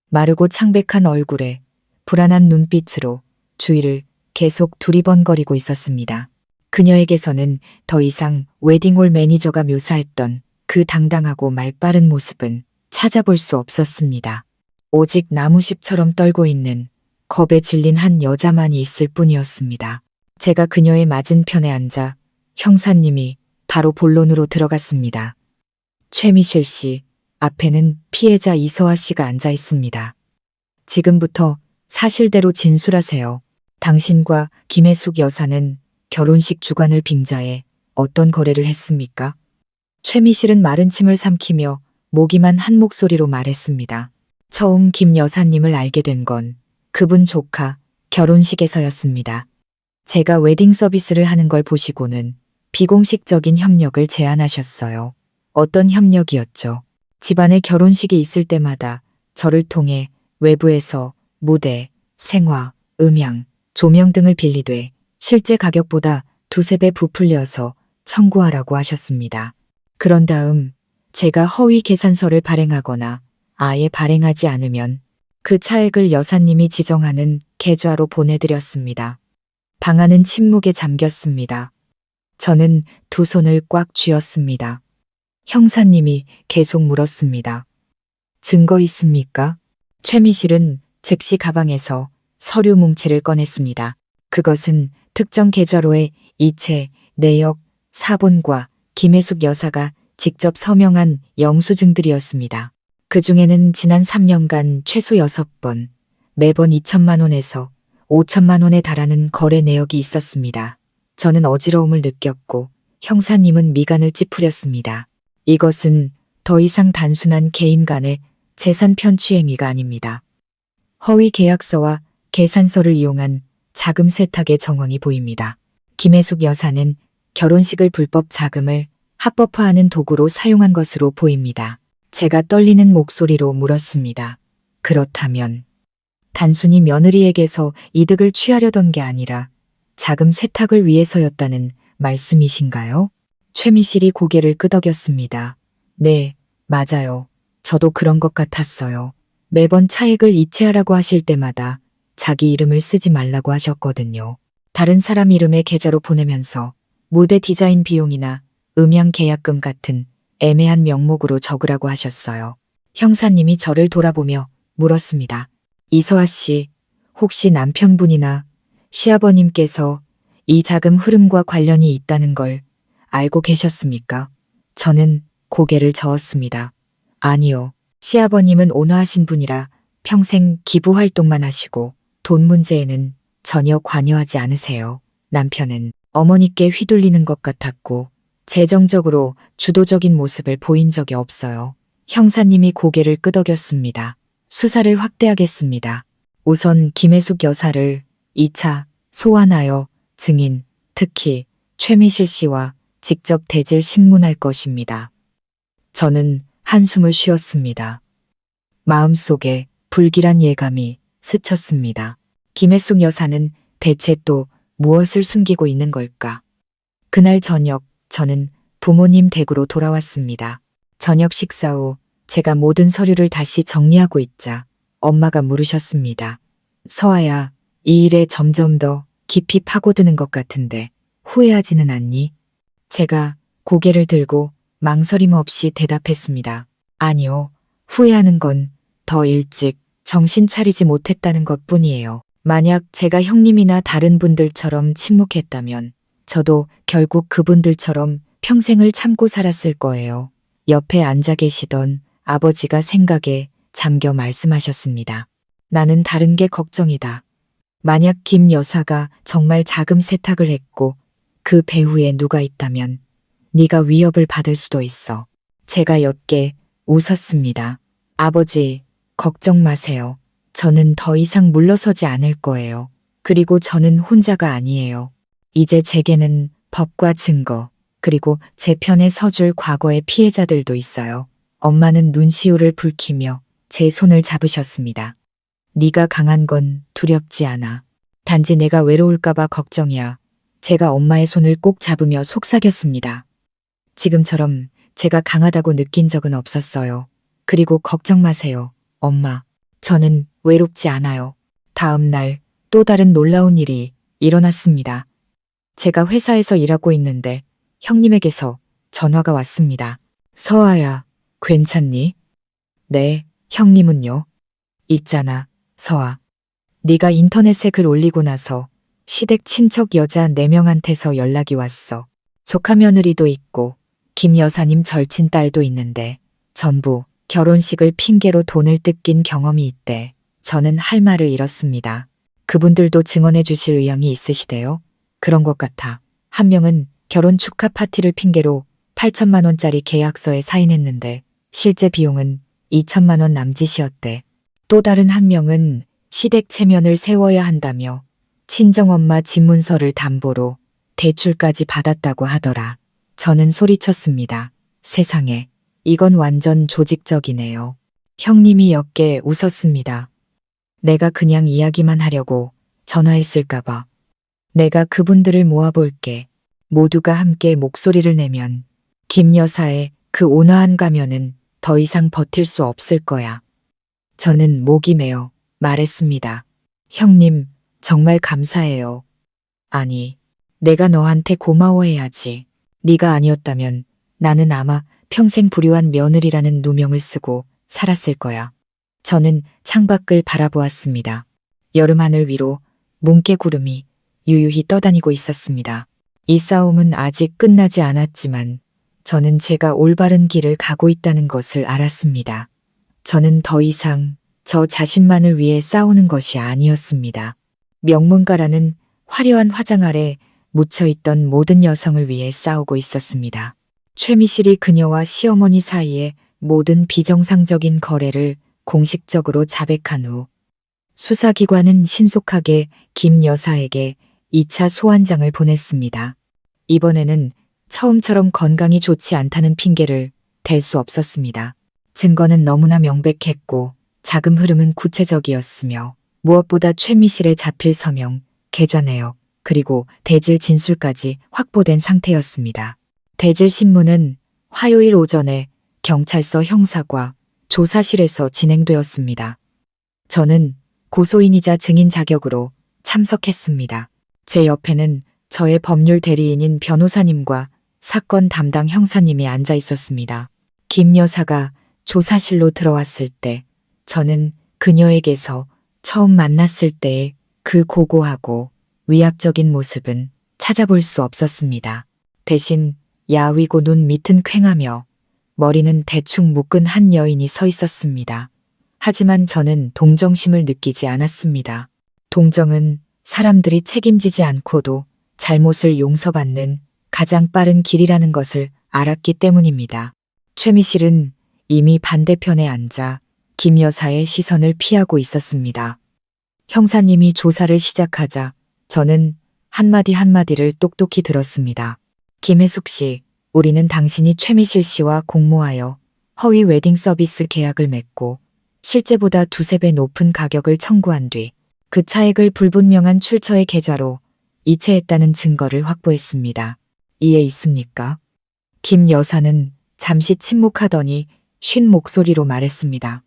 마르고 창백한 얼굴에 불안한 눈빛으로 주위를 계속 두리번거리고 있었습니다. 그녀에게서는 더 이상 웨딩홀 매니저가 묘사했던 그 당당하고 말빠른 모습은 찾아볼 수 없었습니다. 오직 나무십처럼 떨고 있는 겁에 질린 한 여자만이 있을 뿐이었습니다. 제가 그녀의 맞은편에 앉아 형사님이 바로 본론으로 들어갔습니다. 최미실 씨, 앞에는 피해자 이서아 씨가 앉아 있습니다. 지금부터 사실대로 진술하세요. 당신과 김혜숙 여사는 결혼식 주관을 빙자해 어떤 거래를 했습니까? 최미실은 마른 침을 삼키며 모기만 한 목소리로 말했습니다. 처음 김 여사님을 알게 된 건 그분 조카 결혼식에서였습니다. 제가 웨딩 서비스를 하는 걸 보시고는 비공식적인 협력을 제안하셨어요. 어떤 협력이었죠? 집안에 결혼식이 있을 때마다 저를 통해 외부에서 무대, 생화, 음향, 조명 등을 빌리되 실제 가격보다 두세 배 부풀려서 청구하라고 하셨습니다. 그런 다음 제가 허위 계산서를 발행하거나 아예 발행하지 않으면 그 차액을 여사님이 지정하는 계좌로 보내드렸습니다. 방안은 침묵에 잠겼습니다. 저는 두 손을 꽉 쥐었습니다. 형사님이 계속 물었습니다. 증거 있습니까? 최미실은 즉시 가방에서 서류 뭉치를 꺼냈습니다. 그것은 특정 계좌로의 이체, 내역, 사본과 김혜숙 여사가 직접 서명한 영수증들이었습니다. 그 중에는 지난 3년간 최소 6번, 매번 2천만 원에서 5천만 원에 달하는 거래 내역이 있었습니다. 저는 어지러움을 느꼈고 형사님은 미간을 찌푸렸습니다. 이것은 더 이상 단순한 개인 간의 재산 편취 행위가 아닙니다. 허위 계약서와 계산서를 이용한 자금 세탁의 정황이 보입니다. 김혜숙 여사는 결혼식을 불법 자금을 합법화하는 도구로 사용한 것으로 보입니다. 제가 떨리는 목소리로 물었습니다. 그렇다면 단순히 며느리에게서 이득을 취하려던 게 아니라 자금 세탁을 위해서였다는 말씀이신가요? 최미실이 고개를 끄덕였습니다. 네, 맞아요. 저도 그런 것 같았어요. 매번 차액을 이체하라고 하실 때마다 자기 이름을 쓰지 말라고 하셨거든요. 다른 사람 이름의 계좌로 보내면서 무대 디자인 비용이나 음향 계약금 같은 애매한 명목으로 적으라고 하셨어요. 형사님이 저를 돌아보며 물었습니다. 이서아 씨, 혹시 남편분이나 시아버님께서 이 자금 흐름과 관련이 있다는 걸 알고 계셨습니까? 저는 고개를 저었습니다. 아니요. 시아버님은 온화하신 분이라 평생 기부 활동만 하시고 돈 문제에는 전혀 관여하지 않으세요. 남편은 어머니께 휘둘리는 것 같았고 재정적으로 주도적인 모습을 보인 적이 없어요. 형사님이 고개를 끄덕였습니다. 수사를 확대하겠습니다. 우선 김혜숙 여사를 2차 소환하여 증인, 특히 최미실 씨와 직접 대질 신문할 것입니다. 저는 한숨을 쉬었습니다. 마음속에 불길한 예감이 스쳤습니다. 김혜숙 여사는 대체 또 무엇을 숨기고 있는 걸까? 그날 저녁 저는 부모님 댁으로 돌아왔습니다. 저녁 식사 후 제가 모든 서류를 다시 정리하고 있자 엄마가 물으셨습니다. 서아야, 이 일에 점점 더 깊이 파고드는 것 같은데 후회하지는 않니? 제가 고개를 들고 망설임 없이 대답했습니다. 아니요, 후회하는 건 더 일찍 정신 차리지 못했다는 것뿐이에요. 만약 제가 형님이나 다른 분들처럼 침묵했다면 저도 결국 그분들처럼 평생을 참고 살았을 거예요. 옆에 앉아 계시던 아버지가 생각에 잠겨 말씀하셨습니다. 나는 다른 게 걱정이다. 만약 김 여사가 정말 자금 세탁을 했고 그 배후에 누가 있다면 네가 위협을 받을 수도 있어. 제가 옅게 웃었습니다. 아버지, 걱정 마세요. 저는 더 이상 물러서지 않을 거예요. 그리고 저는 혼자가 아니에요. 이제 제게는 법과 증거, 그리고 제 편에 서줄 과거의 피해자들도 있어요. 엄마는 눈시울을 붉히며 제 손을 잡으셨습니다. 네가 강한 건 두렵지 않아. 단지 내가 외로울까봐 걱정이야. 제가 엄마의 손을 꼭 잡으며 속삭였습니다. 지금처럼 제가 강하다고 느낀 적은 없었어요. 그리고 걱정 마세요, 엄마. 저는 외롭지 않아요. 다음 날 또 다른 놀라운 일이 일어났습니다. 제가 회사에서 일하고 있는데 형님에게서 전화가 왔습니다. 서아야, 괜찮니? 네, 형님은요? 있잖아, 서아. 네가 인터넷에 글 올리고 나서 시댁 친척 여자 4명한테서 연락이 왔어. 조카 며느리도 있고 김 여사님 절친 딸도 있는데 전부 결혼식을 핑계로 돈을 뜯긴 경험이 있대. 저는 할 말을 잃었습니다. 그분들도 증언해 주실 의향이 있으시대요? 그런 것 같아. 한 명은 결혼 축하 파티를 핑계로 8천만 원짜리 계약서에 사인했는데 실제 비용은 2천만 원 남짓이었대. 또 다른 한 명은 시댁 체면을 세워야 한다며 친정엄마 집문서를 담보로 대출까지 받았다고 하더라. 저는 소리쳤습니다. 세상에, 이건 완전 조직적이네요. 형님이 옅게 웃었습니다. 내가 그냥 이야기만 하려고 전화했을까봐. 내가 그분들을 모아볼게. 모두가 함께 목소리를 내면 김 여사의 그 온화한 가면은 더 이상 버틸 수 없을 거야. 저는 목이 메어 말했습니다. 형님, 정말 감사해요. 아니, 내가 너한테 고마워해야지. 네가 아니었다면 나는 아마 평생 불효한 며느리라는 누명을 쓰고 살았을 거야. 저는 창밖을 바라보았습니다. 여름 하늘 위로 뭉게 구름이 유유히 떠다니고 있었습니다. 이 싸움은 아직 끝나지 않았지만 저는 제가 올바른 길을 가고 있다는 것을 알았습니다. 저는 더 이상 저 자신만을 위해 싸우는 것이 아니었습니다. 명문가라는 화려한 화장 아래 묻혀있던 모든 여성을 위해 싸우고 있었습니다. 최미실이 그녀와 시어머니 사이의 모든 비정상적인 거래를 공식적으로 자백한 후 수사기관은 신속하게 김 여사에게 2차 소환장을 보냈습니다. 이번에는 처음처럼 건강이 좋지 않다는 핑계를 댈 수 없었습니다. 증거는 너무나 명백했고 자금 흐름은 구체적이었으며 무엇보다 최미실의 자필 서명, 계좌 내역, 그리고 대질 진술까지 확보된 상태였습니다. 대질 신문은 화요일 오전에 경찰서 형사과 조사실에서 진행되었습니다. 저는 고소인이자 증인 자격으로 참석했습니다. 제 옆에는 저의 법률 대리인인 변호사님과 사건 담당 형사님이 앉아 있었습니다. 김 여사가 조사실로 들어왔을 때 저는 그녀에게서 처음 만났을 때의 그 고고하고 위압적인 모습은 찾아볼 수 없었습니다. 대신 야위고 눈 밑은 퀭하며 머리는 대충 묶은 한 여인이 서 있었습니다. 하지만 저는 동정심을 느끼지 않았습니다. 동정은 사람들이 책임지지 않고도 잘못을 용서받는 가장 빠른 길이라는 것을 알았기 때문입니다. 최미실은 이미 반대편에 앉아 김 여사의 시선을 피하고 있었습니다. 형사님이 조사를 시작하자 저는 한마디 한마디를 똑똑히 들었습니다. 김혜숙 씨, 우리는 당신이 최미실 씨와 공모하여 허위 웨딩 서비스 계약을 맺고 실제보다 두세 배 높은 가격을 청구한 뒤 그 차액을 불분명한 출처의 계좌로 이체했다는 증거를 확보했습니다. 이해 있습니까? 김 여사는 잠시 침묵하더니 쉰 목소리로 말했습니다.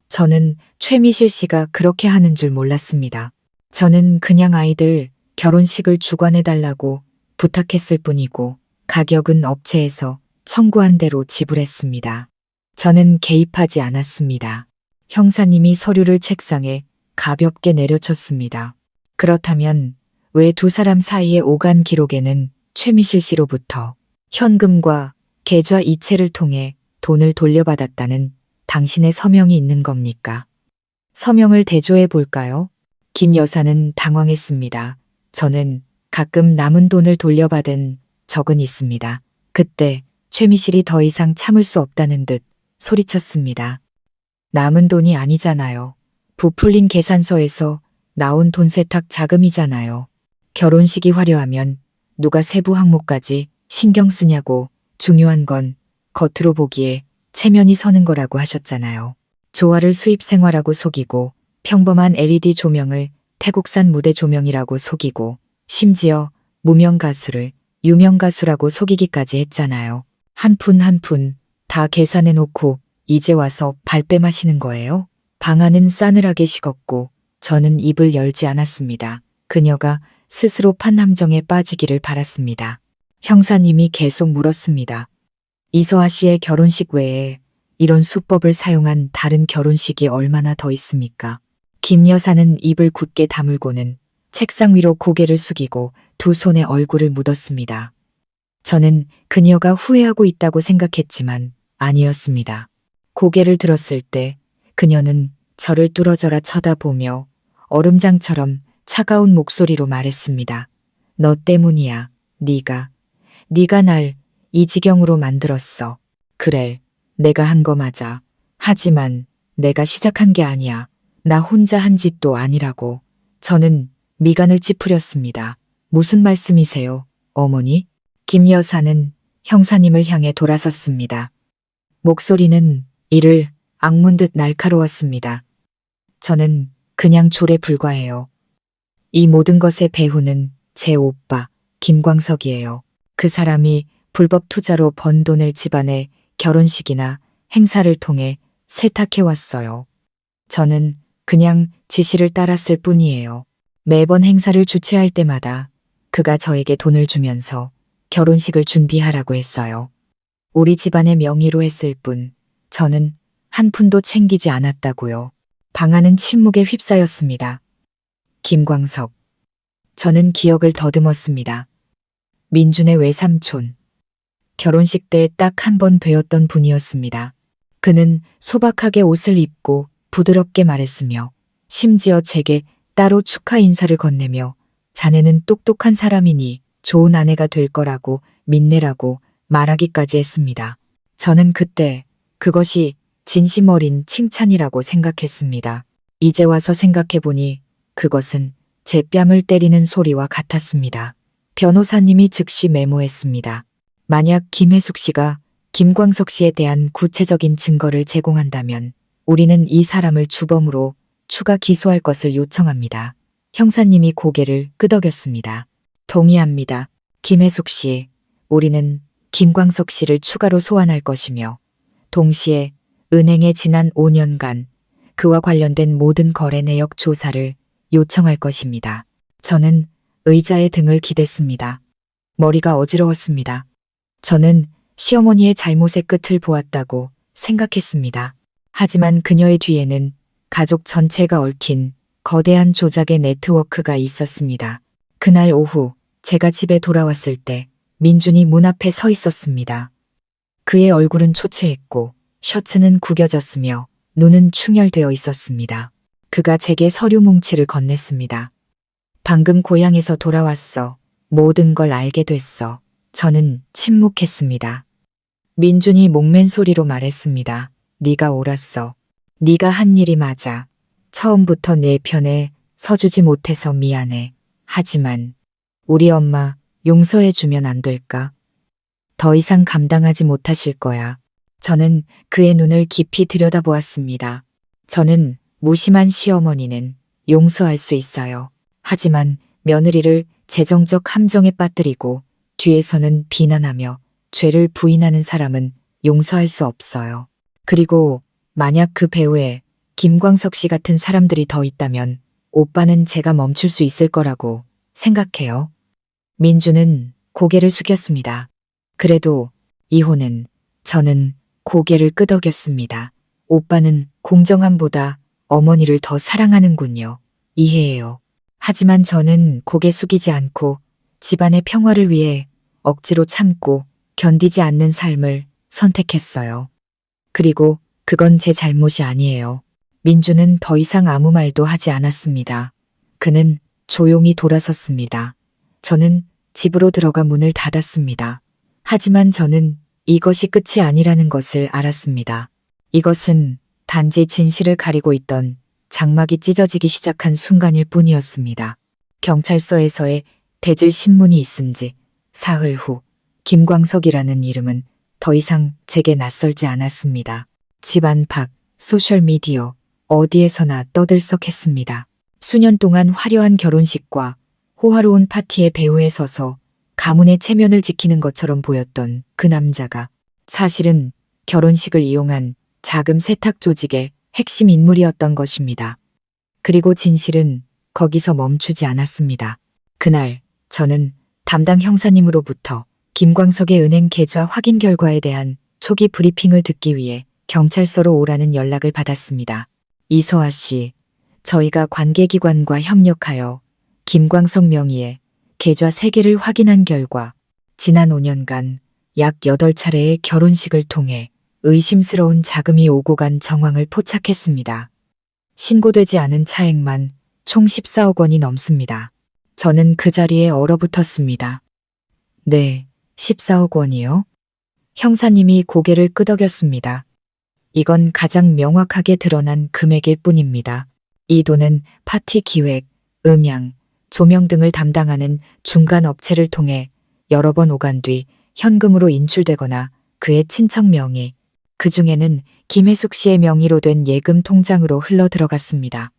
저는 최미실 씨가 그렇게 하는 줄 몰랐습니다. 저는 그냥 아이들 결혼식을 주관해달라고 부탁했을 뿐이고 가격은 업체에서 청구한 대로 지불했습니다. 저는 개입하지 않았습니다. 형사님이 서류를 책상에 가볍게 내려쳤습니다. 그렇다면 왜 두 사람 사이의 오간 기록에는 최미실 씨로부터 현금과 계좌 이체를 통해 돈을 돌려받았다는 당신의 서명이 있는 겁니까? 서명을 대조해 볼까요? 김 여사는 당황했습니다. 저는 가끔 남은 돈을 돌려받은 적은 있습니다. 그때 최미실이 더 이상 참을 수 없다는 듯 소리쳤습니다. 남은 돈이 아니잖아요. 부풀린 계산서에서 나온 돈 세탁 자금이잖아요. 결혼식이 화려하면 누가 세부 항목까지 신경 쓰냐고. 중요한 건 겉으로 보기에 체면이 서는 거라고 하셨잖아요. 조화를 수입 생활하고 속이고 평범한 LED 조명을 태국산 무대 조명이라고 속이고 심지어 무명 가수를 유명 가수라고 속이기까지 했잖아요. 한 푼 한 푼 다 계산해 놓고 이제 와서 발뺌하시는 거예요? 방안은 싸늘하게 식었고 저는 입을 열지 않았습니다. 그녀가 스스로 판 함정에 빠지기를 바랐습니다. 형사님이 계속 물었습니다. 이서아 씨의 결혼식 외에 이런 수법을 사용한 다른 결혼식이 얼마나 더 있습니까? 김 여사는 입을 굳게 다물고는 책상 위로 고개를 숙이고 두 손에 얼굴을 묻었습니다. 저는 그녀가 후회하고 있다고 생각했지만 아니었습니다. 고개를 들었을 때 그녀는 저를 뚫어져라 쳐다보며 얼음장처럼 차가운 목소리로 말했습니다. 너 때문이야. 네가 날 이 지경으로 만들었어. 그래, 내가 한 거 맞아. 하지만 내가 시작한 게 아니야. 나 혼자 한 짓도 아니라고. 저는 미간을 찌푸렸습니다. 무슨 말씀이세요, 어머니? 김 여사는 형사님을 향해 돌아섰습니다. 목소리는 이를 악문 듯 날카로웠습니다. 저는 그냥 졸에 불과해요. 이 모든 것의 배후는 제 오빠 김광석이에요. 그 사람이 불법 투자로 번 돈을 집안의 결혼식이나 행사를 통해 세탁해왔어요. 저는 그냥 지시를 따랐을 뿐이에요. 매번 행사를 주최할 때마다 그가 저에게 돈을 주면서 결혼식을 준비하라고 했어요. 우리 집안의 명의로 했을 뿐 저는 한 푼도 챙기지 않았다고요. 방안은 침묵에 휩싸였습니다. 김광석. 저는 기억을 더듬었습니다. 민준의 외삼촌. 결혼식 때 딱 한 번 뵈었던 분이었습니다. 그는 소박하게 옷을 입고 부드럽게 말했으며 심지어 제게 따로 축하 인사를 건네며 자네는 똑똑한 사람이니 좋은 아내가 될 거라고 믿내라고 말하기까지 했습니다. 저는 그때 그것이 진심 어린 칭찬이라고 생각했습니다. 이제 와서 생각해보니 그것은 제 뺨을 때리는 소리와 같았습니다. 변호사님이 즉시 메모했습니다. 만약 김혜숙 씨가 김광석 씨에 대한 구체적인 증거를 제공한다면 우리는 이 사람을 주범으로 추가 기소할 것을 요청합니다. 형사님이 고개를 끄덕였습니다. 동의합니다. 김혜숙 씨, 우리는 김광석 씨를 추가로 소환할 것이며 동시에 은행의 지난 5년간 그와 관련된 모든 거래 내역 조사를 요청할 것입니다. 저는 의자에 등을 기댔습니다. 머리가 어지러웠습니다. 저는 시어머니의 잘못의 끝을 보았다고 생각했습니다. 하지만 그녀의 뒤에는 가족 전체가 얽힌 거대한 조작의 네트워크가 있었습니다. 그날 오후 제가 집에 돌아왔을 때 민준이 문 앞에 서 있었습니다. 그의 얼굴은 초췌했고 셔츠는 구겨졌으며 눈은 충혈되어 있었습니다. 그가 제게 서류 뭉치를 건넸습니다. 방금 고향에서 돌아왔어. 모든 걸 알게 됐어. 저는 침묵했습니다. 민준이 목맨 소리로 말했습니다. 네가 옳았어. 네가 한 일이 맞아. 처음부터 내 편에 서주지 못해서 미안해. 하지만 우리 엄마 용서해주면 안 될까? 더 이상 감당하지 못하실 거야. 저는 그의 눈을 깊이 들여다보았습니다. 저는 무심한 시어머니는 용서할 수 있어요. 하지만 며느리를 재정적 함정에 빠뜨리고 뒤에서는 비난하며 죄를 부인하는 사람은 용서할 수 없어요. 그리고 만약 그 배후에 김광석 씨 같은 사람들이 더 있다면 오빠는 제가 멈출 수 있을 거라고 생각해요. 민주는 고개를 숙였습니다. 그래도 이혼은 저는 고개를 끄덕였습니다. 오빠는 공정함보다 어머니를 더 사랑하는군요. 이해해요. 하지만 저는 고개 숙이지 않고 집안의 평화를 위해 억지로 참고 견디지 않는 삶을 선택했어요. 그리고 그건 제 잘못이 아니에요. 민주는 더 이상 아무 말도 하지 않았습니다. 그는 조용히 돌아섰습니다. 저는 집으로 들어가 문을 닫았습니다. 하지만 저는 이것이 끝이 아니라는 것을 알았습니다. 이것은 단지 진실을 가리고 있던 장막이 찢어지기 시작한 순간일 뿐이었습니다. 경찰서에서의 대질 신문이 있은 지 사흘 후 김광석이라는 이름은 더 이상 제게 낯설지 않았습니다. 집 안팎, 소셜미디어, 어디에서나 떠들썩했습니다. 수년 동안 화려한 결혼식과 호화로운 파티의 배후에 서서 가문의 체면을 지키는 것처럼 보였던 그 남자가 사실은 결혼식을 이용한 자금 세탁 조직의 핵심 인물이었던 것입니다. 그리고 진실은 거기서 멈추지 않았습니다. 그날 저는 담당 형사님으로부터 김광석의 은행 계좌 확인 결과에 대한 초기 브리핑을 듣기 위해 경찰서로 오라는 연락을 받았습니다. 이서아 씨, 저희가 관계기관과 협력하여 김광석 명의의 계좌 3개를 확인한 결과 지난 5년간 약 8차례의 결혼식을 통해 의심스러운 자금이 오고 간 정황을 포착했습니다. 신고되지 않은 차액만 총 14억 원이 넘습니다. 저는 그 자리에 얼어붙었습니다. 네, 14억 원이요? 형사님이 고개를 끄덕였습니다. 이건 가장 명확하게 드러난 금액일 뿐입니다. 이 돈은 파티 기획, 음향, 조명 등을 담당하는 중간 업체를 통해 여러 번 오간 뒤 현금으로 인출되거나 그의 친척 명의, 그중에는 김혜숙 씨의 명의로 된 예금 통장으로 흘러 들어갔습니다.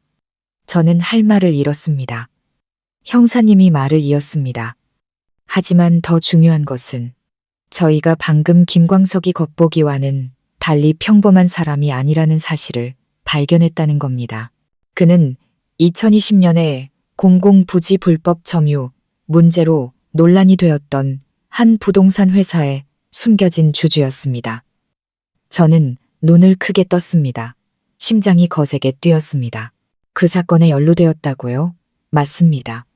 저는 할 말을 잃었습니다. 형사님이 말을 이었습니다. 하지만 더 중요한 것은 저희가 방금 김광석이 겉보기와는 달리 평범한 사람이 아니라는 사실을 발견했다는 겁니다. 그는 2020년에 공공부지 불법 점유 문제로 논란이 되었던 한 부동산 회사의 숨겨진 주주였습니다. 저는 눈을 크게 떴습니다. 심장이 거세게 뛰었습니다. 그 사건에 연루되었다고요? 맞습니다.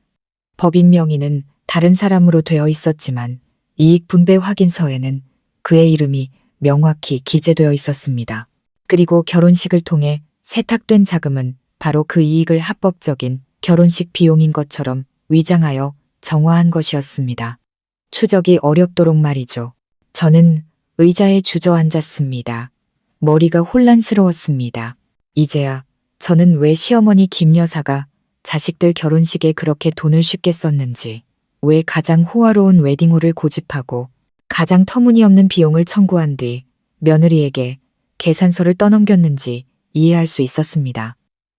법인 명의는 다른 사람으로 되어 있었지만 이익분배 확인서에는 그의 이름이 명확히 기재되어 있었습니다. 그리고 결혼식을 통해 세탁된 자금은 바로 그 이익을 합법적인 결혼식 비용인 것처럼 위장하여 정화한 것이었습니다. 추적이 어렵도록 말이죠. 저는 의자에 주저앉았습니다. 머리가 혼란스러웠습니다. 이제야 저는 왜 시어머니 김 여사가 자식들 결혼식에 그렇게 돈을 쉽게 썼는지, 왜 가장 호화로운 웨딩홀을 고집하고 가장 터무니없는 비용을 청구한 뒤 며느리에게 계산서를 떠넘겼는지 이해할 수 있었습니다.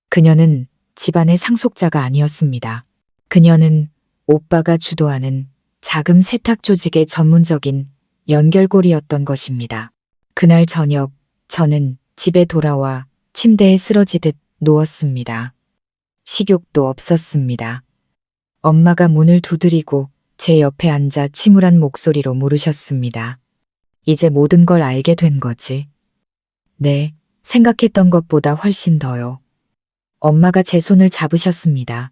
그녀는 집안의 상속자가 아니었습니다. 그녀는 오빠가 주도하는 자금 세탁 조직의 전문적인 연결고리였던 것입니다. 그날 저녁 저는 집에 돌아와 침대에 쓰러지듯 누웠습니다. 식욕도 없었습니다. 엄마가 문을 두드리고 제 옆에 앉아 침울한 목소리로 물으셨습니다. 이제 모든 걸 알게 된 거지? 네, 생각했던 것보다 훨씬 더요. 엄마가 제 손을 잡으셨습니다.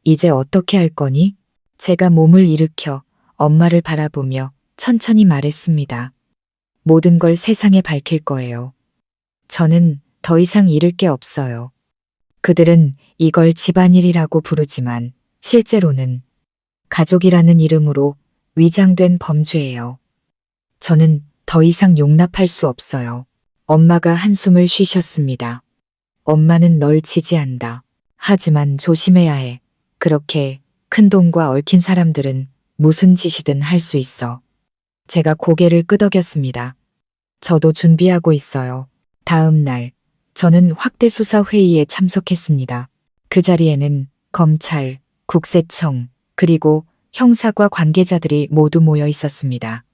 이제 어떻게 할 거니? 제가 몸을 일으켜 엄마를 바라보며 천천히 말했습니다. 모든 걸 세상에 밝힐 거예요. 저는 더 이상 잃을 게 없어요. 그들은 이걸 집안일이라고 부르지만 실제로는 가족이라는 이름으로 위장된 범죄예요. 저는 더 이상 용납할 수 없어요. 엄마가 한숨을 쉬셨습니다. 엄마는 널 지지한다. 하지만 조심해야 해. 그렇게 큰 돈과 얽힌 사람들은 무슨 짓이든 할 수 있어. 제가 고개를 끄덕였습니다. 저도 준비하고 있어요. 다음 날 저는 확대 수사 회의에 참석했습니다. 그 자리에는 검찰, 국세청, 그리고 형사과 관계자들이 모두 모여 있었습니다.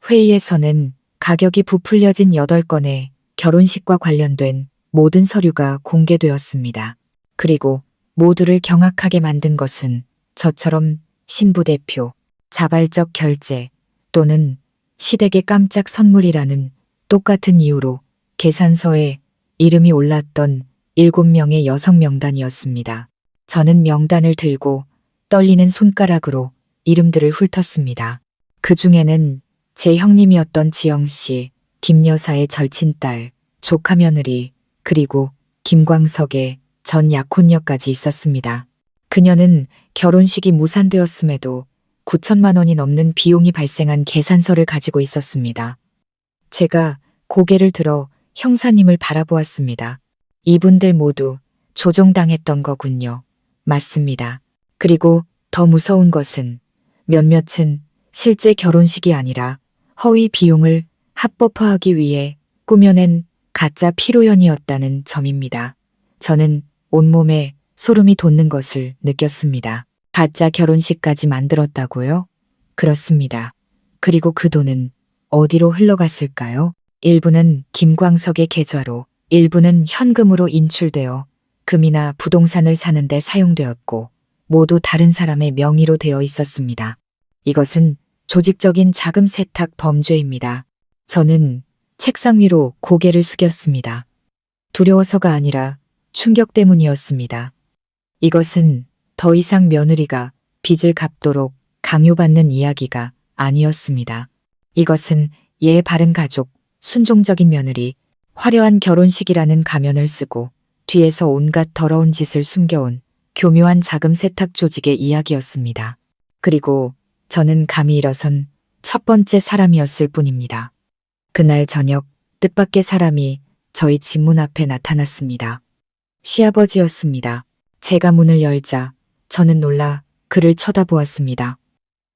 회의에서는 가격이 부풀려진 8건의 결혼식과 관련된 모든 서류가 공개되었습니다. 그리고 모두를 경악하게 만든 것은 저처럼 신부 대표, 자발적 결제 또는 시댁의 깜짝 선물이라는 똑같은 이유로 계산서에 이름이 올랐던 7명의 여성 명단이었습니다. 저는 명단을 들고 떨리는 손가락으로 이름들을 훑었습니다. 그 중에는 제 형님이었던 지영 씨, 김 여사의 절친딸, 조카 며느리, 그리고 김광석의 전 약혼녀까지 있었습니다. 그녀는 결혼식이 무산되었음에도 9천만 원이 넘는 비용이 발생한 계산서를 가지고 있었습니다. 제가 고개를 들어 형사님을 바라보았습니다. 이분들 모두 조종당했던 거군요. 맞습니다. 그리고 더 무서운 것은 몇몇은 실제 결혼식이 아니라 허위 비용을 합법화하기 위해 꾸며낸 가짜 피로연이었다는 점입니다. 저는 온몸에 소름이 돋는 것을 느꼈습니다. 가짜 결혼식까지 만들었다고요? 그렇습니다. 그리고 그 돈은 어디로 흘러갔을까요? 일부는 김광석의 계좌로, 일부는 현금으로 인출되어 금이나 부동산을 사는데 사용되었고 모두 다른 사람의 명의로 되어 있었습니다. 이것은 조직적인 자금 세탁 범죄입니다. 저는 책상 위로 고개를 숙였습니다. 두려워서가 아니라 충격 때문이었습니다. 이것은 더 이상 며느리가 빚을 갚도록 강요받는 이야기가 아니었습니다. 이것은 예 바른 가족, 순종적인 며느리, 화려한 결혼식이라는 가면을 쓰고 뒤에서 온갖 더러운 짓을 숨겨온 교묘한 자금 세탁 조직의 이야기였습니다. 그리고 저는 감히 일어선 첫 번째 사람이었을 뿐입니다. 그날 저녁 뜻밖의 사람이 저희 집 문 앞에 나타났습니다. 시아버지였습니다. 제가 문을 열자 저는 놀라 그를 쳐다보았습니다.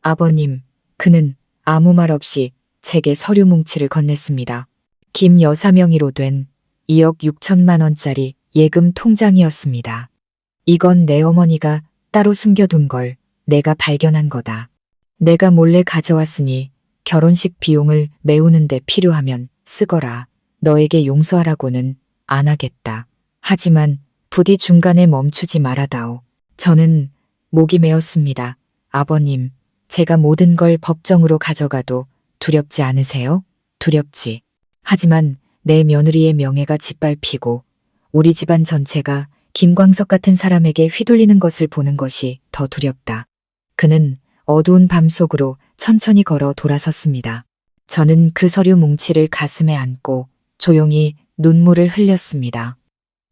아버님, 그는 아무 말 없이 제게 서류 뭉치를 건넸습니다. 김 여사 명의로 된 2억 6천만 원짜리 예금 통장이었습니다. 이건 내 어머니가 따로 숨겨둔 걸 내가 발견한 거다. 내가 몰래 가져왔으니 결혼식 비용을 메우는데 필요하면 쓰거라. 너에게 용서하라고는 안 하겠다. 하지만 부디 중간에 멈추지 말아다오. 저는 목이 메었습니다. 아버님, 제가 모든 걸 법정으로 가져가도 두렵지 않으세요? 두렵지. 하지만 내 며느리의 명예가 짓밟히고 우리 집안 전체가 김광석 같은 사람에게 휘둘리는 것을 보는 것이 더 두렵다. 그는 어두운 밤 속으로 천천히 걸어 돌아섰습니다. 저는 그 서류 뭉치를 가슴에 안고 조용히 눈물을 흘렸습니다.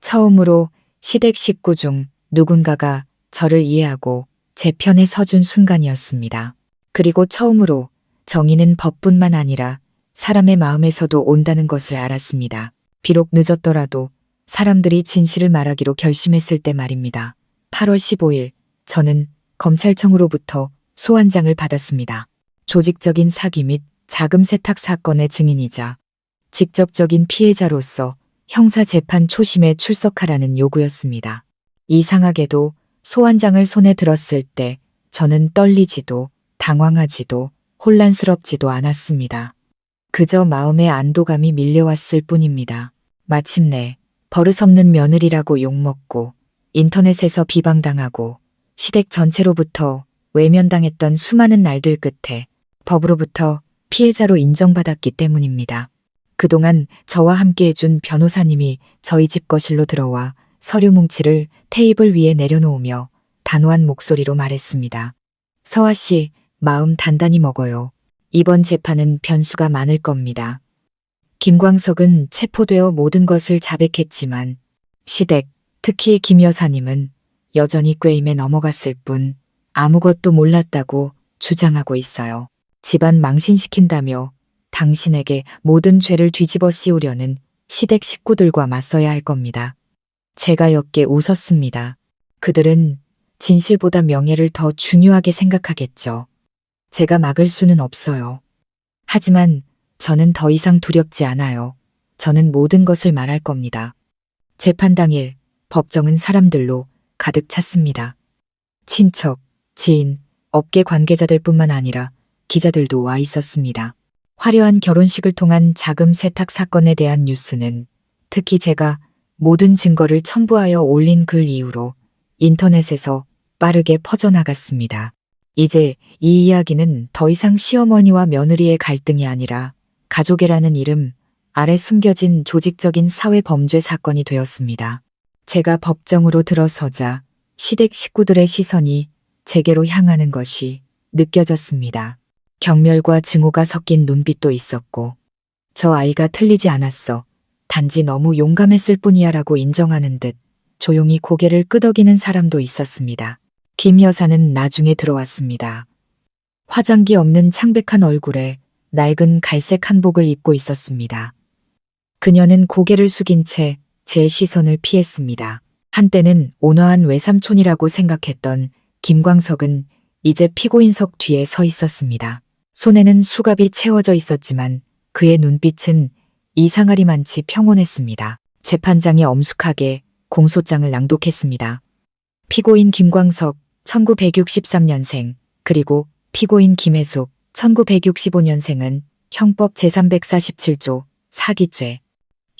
처음으로 시댁 식구 중 누군가가 저를 이해하고 제 편에 서준 순간이었습니다. 그리고 처음으로 정의는 법뿐만 아니라 사람의 마음에서도 온다는 것을 알았습니다. 비록 늦었더라도 사람들이 진실을 말하기로 결심했을 때 말입니다. 8월 15일 저는 검찰청으로부터 소환장을 받았습니다. 조직적인 사기 및 자금 세탁 사건의 증인이자 직접적인 피해자로서 형사재판 초심에 출석하라는 요구였습니다. 이상하게도 소환장을 손에 들었을 때 저는 떨리지도 당황하지도 혼란스럽지도 않았습니다. 그저 마음의 안도감이 밀려왔을 뿐입니다. 마침내 버릇없는 며느리라고 욕먹고 인터넷에서 비방당하고 시댁 전체로부터 외면당했던 수많은 날들 끝에 법으로부터 피해자로 인정받았기 때문입니다. 그동안 저와 함께 해준 변호사님이 저희 집 거실로 들어와 서류 뭉치를 테이블 위에 내려놓으며 단호한 목소리로 말했습니다. 서아 씨, 마음 단단히 먹어요. 이번 재판은 변수가 많을 겁니다. 김광석은 체포되어 모든 것을 자백했지만 시댁, 특히 김 여사님은 여전히 꾀임에 넘어갔을 뿐 아무것도 몰랐다고 주장하고 있어요. 집안 망신시킨다며 당신에게 모든 죄를 뒤집어 씌우려는 시댁 식구들과 맞서야 할 겁니다. 제가 옅게 웃었습니다. 그들은 진실보다 명예를 더 중요하게 생각하겠죠. 제가 막을 수는 없어요. 하지만 저는 더 이상 두렵지 않아요. 저는 모든 것을 말할 겁니다. 재판 당일 법정은 사람들로 가득 찼습니다. 친척, 지인, 업계 관계자들 뿐만 아니라 기자들도 와 있었습니다. 화려한 결혼식을 통한 자금 세탁 사건에 대한 뉴스는 특히 제가 모든 증거를 첨부하여 올린 글 이후로 인터넷에서 빠르게 퍼져나갔습니다. 이제 이 이야기는 더 이상 시어머니와 며느리의 갈등이 아니라 가족애라는 이름 아래 숨겨진 조직적인 사회 범죄 사건이 되었습니다. 제가 법정으로 들어서자 시댁 식구들의 시선이 제게로 향하는 것이 느껴졌습니다. 경멸과 증오가 섞인 눈빛도 있었고 저 아이가 틀리지 않았어. 단지 너무 용감했을 뿐이야 라고 인정하는 듯 조용히 고개를 끄덕이는 사람도 있었습니다. 김 여사는 나중에 들어왔습니다. 화장기 없는 창백한 얼굴에 낡은 갈색 한복을 입고 있었습니다. 그녀는 고개를 숙인 채 제 시선을 피했습니다. 한때는 온화한 외삼촌이라고 생각했던 김광석은 이제 피고인석 뒤에 서 있었습니다. 손에는 수갑이 채워져 있었지만 그의 눈빛은 이상하리만치 평온했습니다. 재판장이 엄숙하게 공소장을 낭독했습니다. 피고인 김광석 1963년생 그리고 피고인 김혜숙 1965년생은 형법 제347조 사기죄,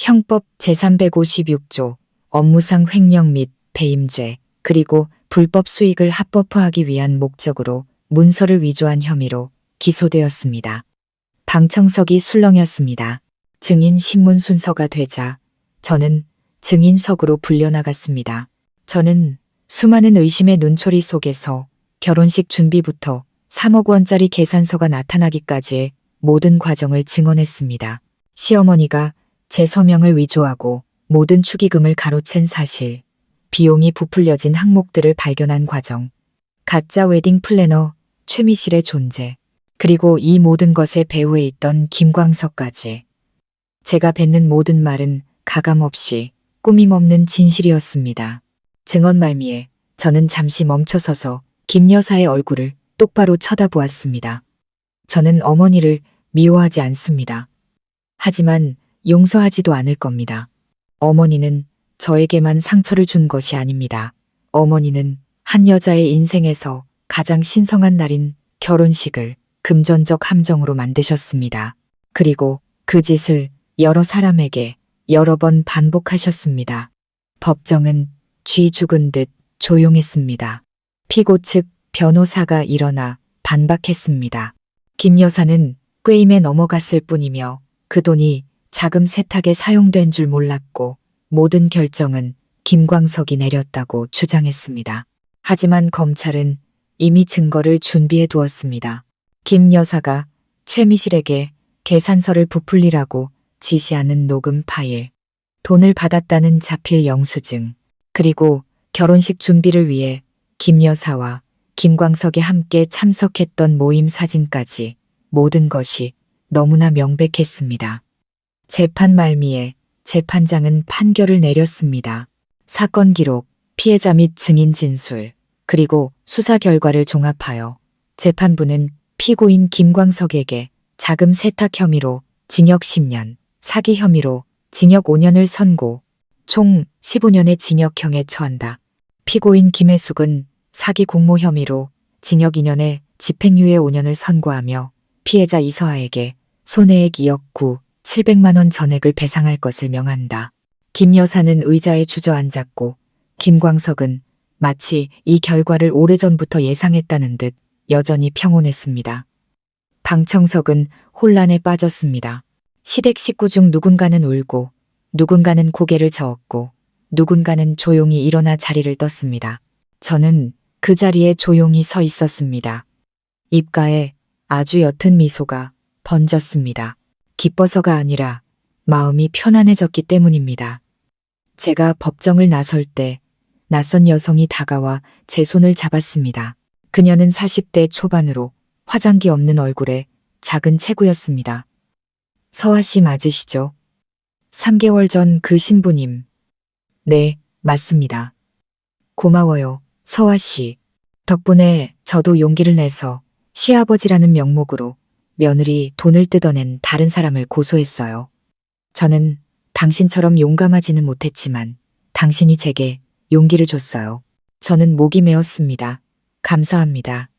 형법 제356조 업무상 횡령 및 배임죄, 그리고 불법 수익을 합법화하기 위한 목적으로 문서를 위조한 혐의로 기소되었습니다. 방청석이 술렁였습니다. 증인 신문 순서가 되자 저는 증인석으로 불려나갔습니다. 저는 수많은 의심의 눈초리 속에서 결혼식 준비부터 3억 원짜리 계산서가 나타나기까지의 모든 과정을 증언했습니다. 시어머니가 제 서명을 위조하고 모든 축의금을 가로챈 사실, 비용이 부풀려진 항목들을 발견한 과정, 가짜 웨딩 플래너 최미실의 존재, 그리고 이 모든 것의 배후에 있던 김광석까지. 제가 뱉는 모든 말은 가감없이 꾸밈없는 진실이었습니다. 증언 말미에 저는 잠시 멈춰서서 김 여사의 얼굴을 똑바로 쳐다보았습니다. 저는 어머니를 미워하지 않습니다. 하지만 용서하지도 않을 겁니다. 어머니는 저에게만 상처를 준 것이 아닙니다. 어머니는 한 여자의 인생에서 가장 신성한 날인 결혼식을 금전적 함정으로 만드셨습니다. 그리고 그 짓을 여러 사람에게 여러 번 반복하셨습니다. 법정은 쥐 죽은 듯 조용했습니다. 피고 측 변호사가 일어나 반박했습니다. 김 여사는 꾀임에 넘어갔을 뿐이며 그 돈이 자금 세탁에 사용된 줄 몰랐고 모든 결정은 김광석이 내렸다고 주장했습니다. 하지만 검찰은 이미 증거를 준비해 두었습니다. 김 여사가 최미실에게 계산서를 부풀리라고 지시하는 녹음 파일, 돈을 받았다는 자필 영수증, 그리고 결혼식 준비를 위해 김 여사와 김광석이 함께 참석했던 모임 사진까지 모든 것이 너무나 명백했습니다. 재판 말미에 재판장은 판결을 내렸습니다. 사건 기록, 피해자 및 증인 진술, 그리고 수사 결과를 종합하여 재판부는 피고인 김광석에게 자금 세탁 혐의로 징역 10년, 사기 혐의로 징역 5년을 선고, 총 15년의 징역형에 처한다. 피고인 김혜숙은 사기 공모 혐의로 징역 2년에 집행유예 5년을 선고하며 피해자 이서아에게 손해액 2억 9, 700만 원 전액을 배상할 것을 명한다. 김 여사는 의자에 주저앉았고 김광석은 마치 이 결과를 오래전부터 예상했다는 듯 여전히 평온했습니다. 방청석은 혼란에 빠졌습니다. 시댁 식구 중 누군가는 울고 누군가는 고개를 저었고 누군가는 조용히 일어나 자리를 떴습니다. 저는 그 자리에 조용히 서 있었습니다. 입가에 아주 옅은 미소가 번졌습니다. 기뻐서가 아니라 마음이 편안해졌기 때문입니다. 제가 법정을 나설 때 낯선 여성이 다가와 제 손을 잡았습니다. 그녀는 40대 초반으로 화장기 없는 얼굴에 작은 체구였습니다. 서아 씨 맞으시죠? 3개월 전 그 신부님. 네, 맞습니다. 고마워요, 서아 씨. 덕분에 저도 용기를 내서 시아버지라는 명목으로 며느리 돈을 뜯어낸 다른 사람을 고소했어요. 저는 당신처럼 용감하지는 못했지만 당신이 제게 용기를 줬어요. 저는 목이 메었습니다. 감사합니다.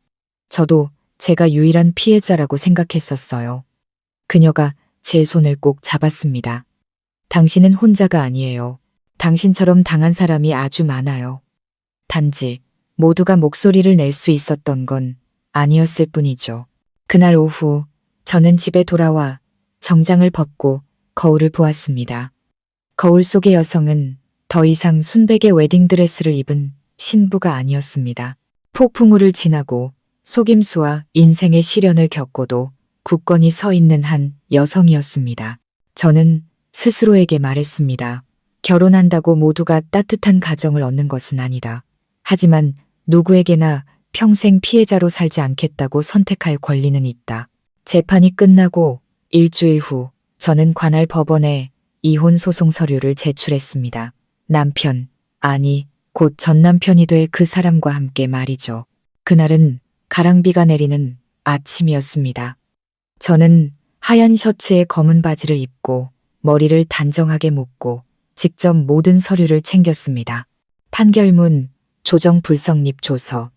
저도 제가 유일한 피해자라고 생각했었어요. 그녀가 제 손을 꼭 잡았습니다. 당신은 혼자가 아니에요. 당신처럼 당한 사람이 아주 많아요. 단지 모두가 목소리를 낼 수 있었던 건 아니었을 뿐이죠. 그날 오후 저는 집에 돌아와 정장을 벗고 거울을 보았습니다. 거울 속의 여성은 더 이상 순백의 웨딩드레스를 입은 신부가 아니었습니다. 폭풍우를 지나고 속임수와 인생의 시련을 겪고도 굳건히 서 있는 한 여성이었습니다. 저는 스스로에게 말했습니다. 결혼한다고 모두가 따뜻한 가정을 얻는 것은 아니다. 하지만 누구에게나 평생 피해자로 살지 않겠다고 선택할 권리는 있다. 재판이 끝나고 일주일 후 저는 관할 법원에 이혼 소송 서류를 제출했습니다. 남편, 아니, 곧 전 남편이 될 그 사람과 함께 말이죠. 그날은 가랑비가 내리는 아침이었습니다. 저는 하얀 셔츠에 검은 바지를 입고 머리를 단정하게 묶고 직접 모든 서류를 챙겼습니다. 판결문, 조정 불성립 조서,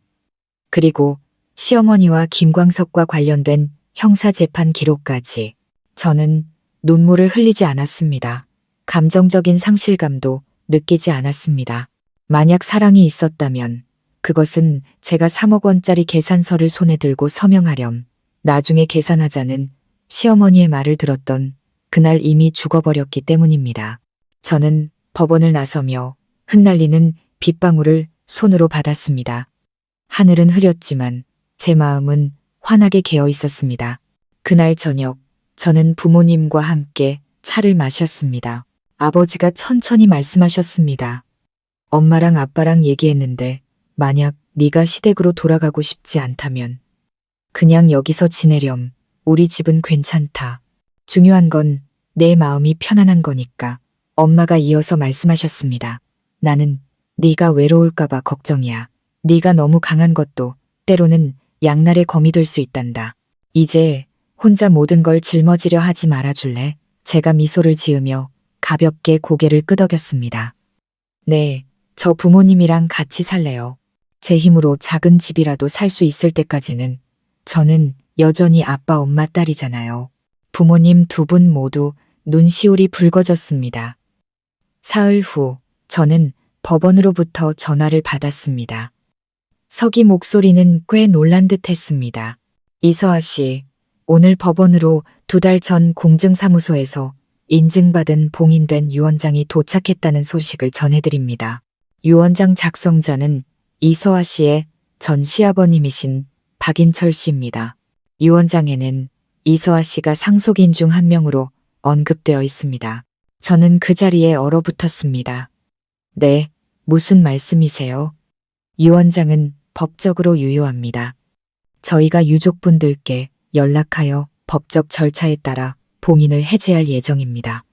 그리고 시어머니와 김광석과 관련된 형사재판 기록까지. 저는 눈물을 흘리지 않았습니다. 감정적인 상실감도 느끼지 않았습니다. 만약 사랑이 있었다면 그것은 제가 3억 원짜리 계산서를 손에 들고 서명하렴. 나중에 계산하자는 시어머니의 말을 들었던 그날 이미 죽어버렸기 때문입니다. 저는 법원을 나서며 흩날리는 빗방울을 손으로 받았습니다. 하늘은 흐렸지만 제 마음은 환하게 개어 있었습니다. 그날 저녁 저는 부모님과 함께 차를 마셨습니다. 아버지가 천천히 말씀하셨습니다. 엄마랑 아빠랑 얘기했는데 만약 네가 시댁으로 돌아가고 싶지 않다면 그냥 여기서 지내렴. 우리 집은 괜찮다. 중요한 건 내 마음이 편안한 거니까. 엄마가 이어서 말씀하셨습니다. 나는 네가 외로울까봐 걱정이야. 네가 너무 강한 것도 때로는 양날의 검이 될 수 있단다. 이제 혼자 모든 걸 짊어지려 하지 말아줄래? 제가 미소를 지으며 가볍게 고개를 끄덕였습니다. 네, 저 부모님이랑 같이 살래요. 제 힘으로 작은 집이라도 살 수 있을 때까지는 저는 여전히 아빠 엄마 딸이잖아요. 부모님 두 분 모두 눈시울이 붉어졌습니다. 사흘 후 저는 법원으로부터 전화를 받았습니다. 서기 목소리는 꽤 놀란 듯 했습니다. 이서아 씨, 오늘 법원으로 2달 전 공증사무소에서 인증받은 봉인된 유언장이 도착했다는 소식을 전해드립니다. 유언장 작성자는 이서아 씨의 전 시아버님이신 박인철 씨입니다. 유언장에는 이서아 씨가 상속인 중 한 명으로 언급되어 있습니다. 저는 그 자리에 얼어붙었습니다. 네, 무슨 말씀이세요? 유언장은 법적으로 유효합니다. 저희가 유족분들께 연락하여 법적 절차에 따라 봉인을 해제할 예정입니다.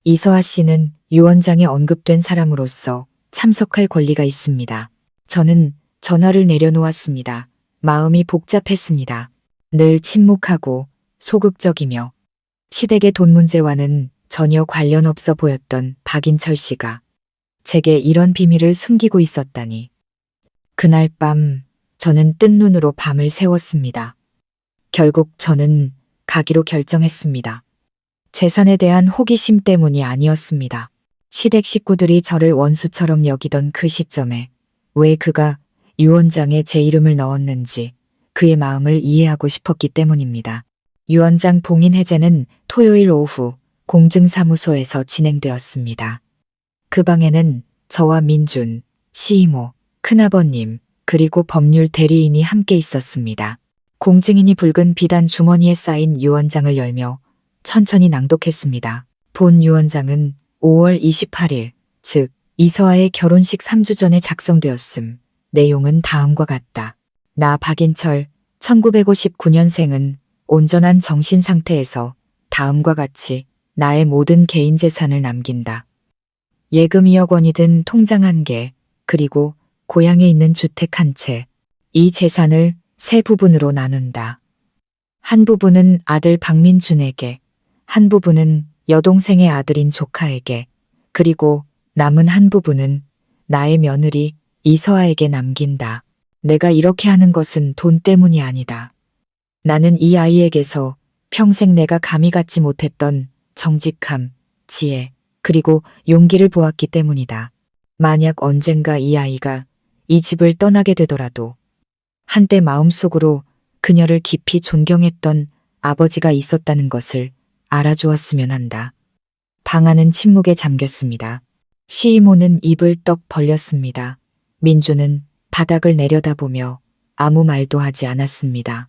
이서아 씨는 유언장에 언급된 사람으로서 참석할 권리가 있습니다. 저는 전화를 내려놓았습니다. 마음이 복잡했습니다. 늘 침묵하고 소극적이며 시댁의 돈 문제와는 전혀 관련 없어 보였던 박인철 씨가 제게 이런 비밀을 숨기고 있었다니. 그날 밤 저는 뜬 눈으로 밤을 새웠습니다. 결국 저는 가기로 결정했습니다. 재산에 대한 호기심 때문이 아니었습니다. 시댁 식구들이 저를 원수처럼 여기던 그 시점에 왜 그가 유언장에 제 이름을 넣었는지 그의 마음을 이해하고 싶었기 때문입니다. 유언장 봉인 해제는 토요일 오후 공증사무소에서 진행되었습니다. 그 방에는 저와 민준, 시이모, 큰아버님, 그리고 법률 대리인이 함께 있었습니다. 공증인이 붉은 비단 주머니에 쌓인 유언장을 열며 천천히 낭독했습니다. 본 유언장은 5월 28일, 즉 이서아의 결혼식 3주 전에 작성되었음. 내용은 다음과 같다. 나 박인철, 1959년생은 온전한 정신 상태에서 다음과 같이 나의 모든 개인 재산을 남긴다. 예금 2억 원이 든 통장 1개, 그리고 고향에 있는 주택 1채. 이 재산을 세 부분으로 나눈다. 한 부분은 아들 박민준에게, 한 부분은 여동생의 아들인 조카에게, 그리고 남은 한 부분은 나의 며느리 이서아에게 남긴다. 내가 이렇게 하는 것은 돈 때문이 아니다. 나는 이 아이에게서 평생 내가 감히 갖지 못했던 정직함, 지혜, 그리고 용기를 보았기 때문이다. 만약 언젠가 이 아이가 이 집을 떠나게 되더라도 한때 마음속으로 그녀를 깊이 존경했던 아버지가 있었다는 것을 알아주었으면 한다. 방 안은 침묵에 잠겼습니다. 시이모는 입을 떡 벌렸습니다. 민주는 바닥을 내려다보며 아무 말도 하지 않았습니다.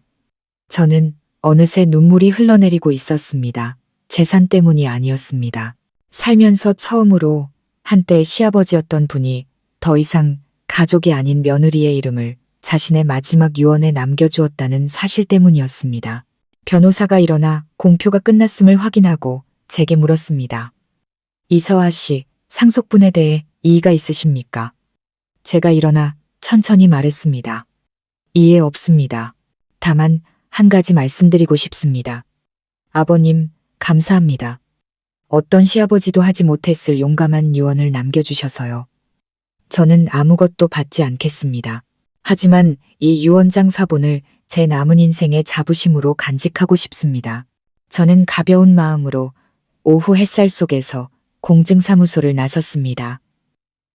저는 어느새 눈물이 흘러내리고 있었습니다. 재산 때문이 아니었습니다. 살면서 처음으로 한때 시아버지였던 분이 더 이상 가족이 아닌 며느리의 이름을 자신의 마지막 유언에 남겨주었다는 사실 때문이었습니다. 변호사가 일어나 공표가 끝났음을 확인하고 제게 물었습니다. 이서아 씨, 상속분에 대해 이의가 있으십니까? 제가 일어나 천천히 말했습니다. 이해 없습니다. 다만 한 가지 말씀드리고 싶습니다. 아버님, 감사합니다. 어떤 시아버지도 하지 못했을 용감한 유언을 남겨주셔서요. 저는 아무것도 받지 않겠습니다. 하지만 이 유언장 사본을 제 남은 인생의 자부심으로 간직하고 싶습니다. 저는 가벼운 마음으로 오후 햇살 속에서 공증사무소를 나섰습니다.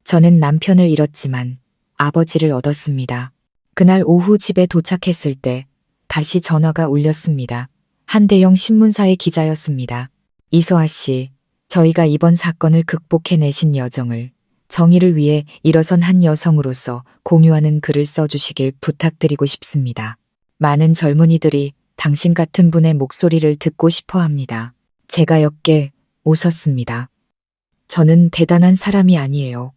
저는 남편을 잃었지만 아버지를 얻었습니다. 그날 오후 집에 도착했을 때 다시 전화가 울렸습니다. 한 대형 신문사의 기자였습니다. 이서아 씨, 저희가 이번 사건을 극복해내신 여정을 정의를 위해 일어선 한 여성으로서 공유하는 글을 써주시길 부탁드리고 싶습니다. 많은 젊은이들이 당신 같은 분의 목소리를 듣고 싶어 합니다. 제가 옅게 웃었습니다. 저는 대단한 사람이 아니에요.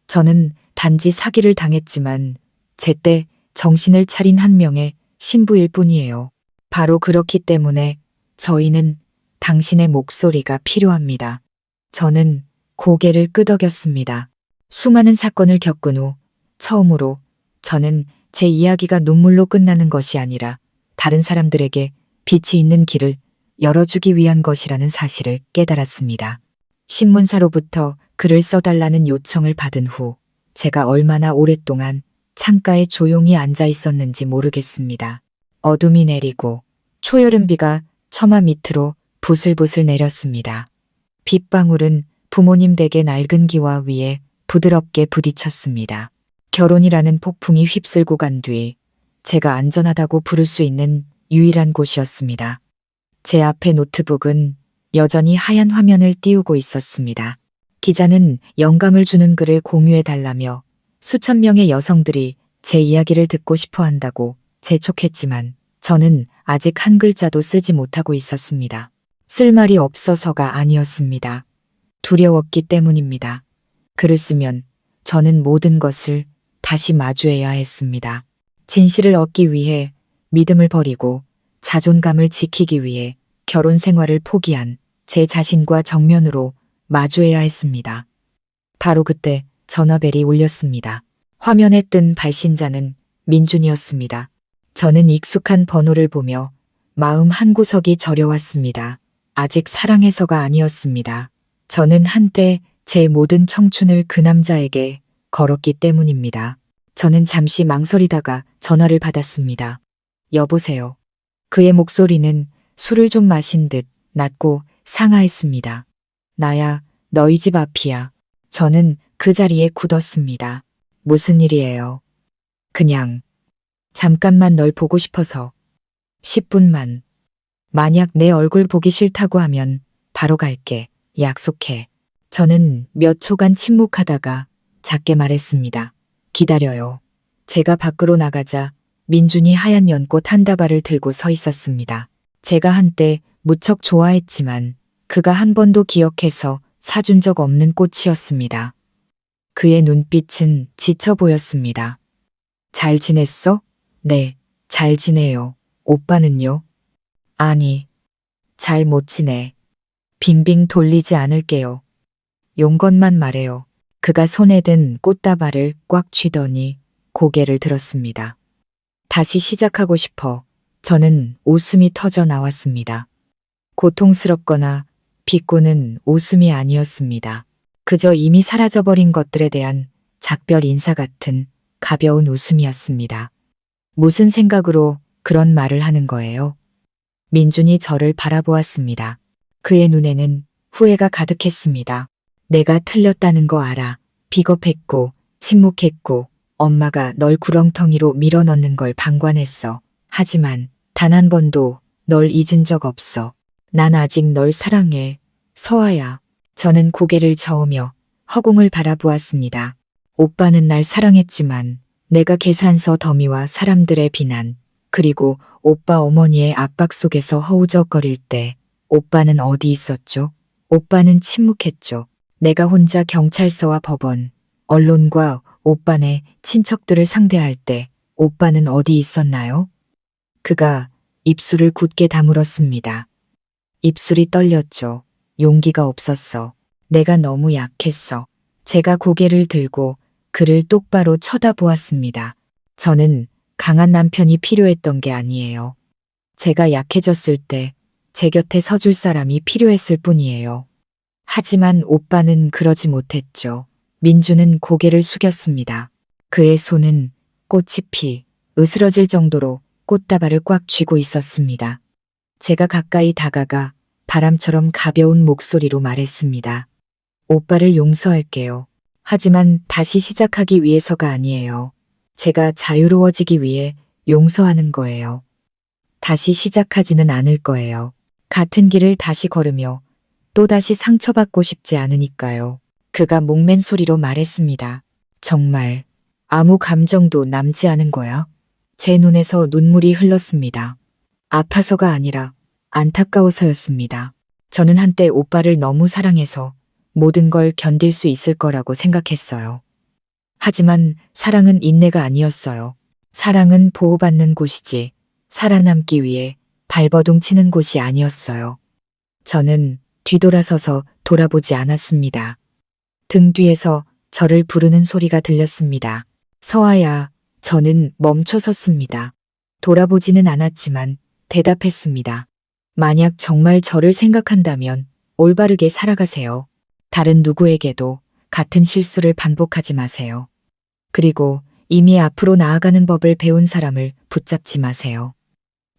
저는 단지 사기를 당했지만 제때 정신을 차린 한 명의 신부일 뿐이에요. 바로 그렇기 때문에 저희는 당신의 목소리가 필요합니다. 저는 고개를 끄덕였습니다. 수많은 사건을 겪은 후 처음으로 저는 제 이야기가 눈물로 끝나는 것이 아니라 다른 사람들에게 빛이 있는 길을 열어주기 위한 것이라는 사실을 깨달았습니다. 신문사로부터 글을 써달라는 요청을 받은 후 제가 얼마나 오랫동안 창가에 조용히 앉아 있었는지 모르겠습니다. 어둠이 내리고 초여름비가 처마 밑으로 부슬부슬 내렸습니다. 빗방울은 부모님 댁의 낡은 기와 위에 부드럽게 부딪혔습니다. 결혼이라는 폭풍이 휩쓸고 간 뒤 제가 안전하다고 부를 수 있는 유일한 곳이었습니다. 제 앞에 노트북은 여전히 하얀 화면을 띄우고 있었습니다. 기자는 영감을 주는 글을 공유해달라며 수천 명의 여성들이 제 이야기를 듣고 싶어 한다고 재촉했지만 저는 아직 한 글자도 쓰지 못하고 있었습니다. 쓸 말이 없어서가 아니었습니다. 두려웠기 때문입니다. 글을 쓰면 저는 모든 것을 다시 마주해야 했습니다. 진실을 얻기 위해 믿음을 버리고 자존감을 지키기 위해 결혼 생활을 포기한 제 자신과 정면으로 마주해야 했습니다. 바로 그때 전화벨이 울렸습니다. 화면에 뜬 발신자는 민준이었습니다. 저는 익숙한 번호를 보며 마음 한구석이 저려왔습니다. 아직 사랑해서가 아니었습니다. 저는 한때 제 모든 청춘을 그 남자에게 걸었기 때문입니다. 저는 잠시 망설이다가 전화를 받았습니다. 여보세요. 그의 목소리는 술을 좀 마신 듯 낮고 상하했습니다. 나야, 너희 집 앞이야. 저는 그 자리에 굳었습니다. 무슨 일이에요? 그냥 잠깐만 널 보고 싶어서. 10분만. 만약 내 얼굴 보기 싫다고 하면 바로 갈게. 약속해. 저는 몇 초간 침묵하다가 작게 말했습니다. 기다려요. 제가 밖으로 나가자 민준이 하얀 연꽃 한 다발을 들고 서 있었습니다. 제가 한때 무척 좋아했지만 그가 한 번도 기억해서 사준 적 없는 꽃이었습니다. 그의 눈빛은 지쳐 보였습니다. 잘 지냈어? 네, 잘 지내요. 오빠는요? 아니, 잘 못 지내. 빙빙 돌리지 않을게요. 용건만 말해요. 그가 손에 든 꽃다발을 꽉 쥐더니 고개를 들었습니다. 다시 시작하고 싶어. 저는 웃음이 터져 나왔습니다. 고통스럽거나 비꼬는 웃음이 아니었습니다. 그저 이미 사라져버린 것들에 대한 작별 인사 같은 가벼운 웃음이었습니다. 무슨 생각으로 그런 말을 하는 거예요? 민준이 저를 바라보았습니다. 그의 눈에는 후회가 가득했습니다. 내가 틀렸다는 거 알아. 비겁했고 침묵했고 엄마가 널 구렁텅이로 밀어넣는 걸 방관했어. 하지만 단 한 번도 널 잊은 적 없어. 난 아직 널 사랑해. 서아야. 저는 고개를 저으며 허공을 바라보았습니다. 오빠는 날 사랑했지만 내가 계산서 더미와 사람들의 비난 그리고 오빠 어머니의 압박 속에서 허우적거릴 때 오빠는 어디 있었죠? 오빠는 침묵했죠. 내가 혼자 경찰서와 법원, 언론과 오빠네 친척들을 상대할 때 오빠는 어디 있었나요? 그가 입술을 굳게 다물었습니다. 입술이 떨렸죠. 용기가 없었어. 내가 너무 약했어. 제가 고개를 들고 그를 똑바로 쳐다보았습니다. 저는 강한 남편이 필요했던 게 아니에요. 제가 약해졌을 때 제 곁에 서줄 사람이 필요했을 뿐이에요. 하지만 오빠는 그러지 못했죠. 민주는 고개를 숙였습니다. 그의 손은 꽃이 피 으스러질 정도로 꽃다발을 꽉 쥐고 있었습니다. 제가 가까이 다가가 바람처럼 가벼운 목소리로 말했습니다. 오빠를 용서할게요. 하지만 다시 시작하기 위해서가 아니에요. 제가 자유로워지기 위해 용서하는 거예요. 다시 시작하지는 않을 거예요. 같은 길을 다시 걸으며 또다시 상처받고 싶지 않으니까요. 그가 목맨 소리로 말했습니다. 정말 아무 감정도 남지 않은 거야? 제 눈에서 눈물이 흘렀습니다. 아파서가 아니라 안타까워서였습니다. 저는 한때 오빠를 너무 사랑해서 모든 걸 견딜 수 있을 거라고 생각했어요. 하지만 사랑은 인내가 아니었어요. 사랑은 보호받는 곳이지 살아남기 위해 발버둥 치는 곳이 아니었어요. 저는 뒤돌아서서 돌아보지 않았습니다. 등 뒤에서 저를 부르는 소리가 들렸습니다. 서아야, 저는 멈춰 섰습니다. 돌아보지는 않았지만 대답했습니다. 만약 정말 저를 생각한다면 올바르게 살아가세요. 다른 누구에게도 같은 실수를 반복하지 마세요. 그리고 이미 앞으로 나아가는 법을 배운 사람을 붙잡지 마세요.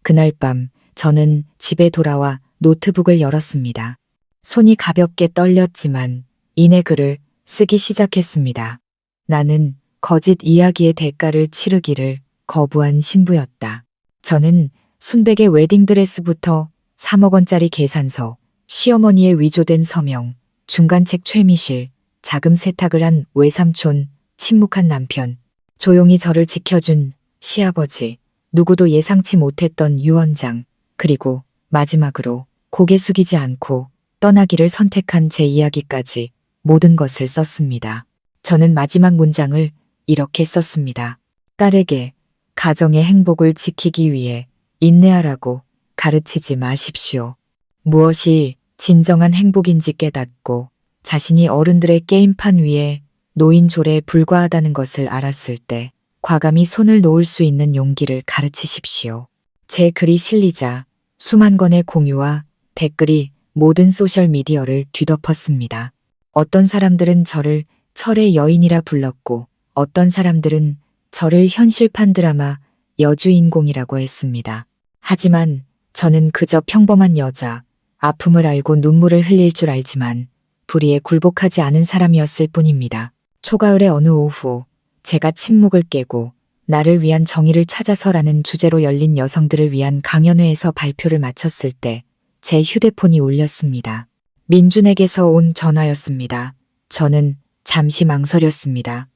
그날 밤 저는 집에 돌아와 노트북을 열었습니다. 손이 가볍게 떨렸지만 이내 글을 쓰기 시작했습니다. 나는 거짓 이야기의 대가를 치르기를 거부한 신부였다. 저는 순백의 웨딩드레스부터 3억 원짜리 계산서, 시어머니의 위조된 서명, 중간책 최미실, 자금 세탁을 한 외삼촌, 침묵한 남편, 조용히 저를 지켜준 시아버지, 누구도 예상치 못했던 유언장, 그리고 마지막으로 고개 숙이지 않고 떠나기를 선택한 제 이야기까지 모든 것을 썼습니다. 저는 마지막 문장을 이렇게 썼습니다. 딸에게 가정의 행복을 지키기 위해 인내하라고 가르치지 마십시오. 무엇이 진정한 행복인지 깨닫고 자신이 어른들의 게임판 위에 노인 졸에 불과하다는 것을 알았을 때 과감히 손을 놓을 수 있는 용기를 가르치십시오. 제 글이 실리자 수만 건의 공유와 댓글이 모든 소셜미디어를 뒤덮었습니다. 어떤 사람들은 저를 철의 여인이라 불렀고 어떤 사람들은 저를 현실판 드라마 여주인공이라고 했습니다. 하지만 저는 그저 평범한 여자, 아픔을 알고 눈물을 흘릴 줄 알지만 불의에 굴복하지 않은 사람이었을 뿐입니다. 초가을의 어느 오후 제가 침묵을 깨고 나를 위한 정의를 찾아서라는 주제로 열린 여성들을 위한 강연회에서 발표를 마쳤을 때 제 휴대폰이 울렸습니다. 민준에게서 온 전화였습니다. 저는 잠시 망설였습니다.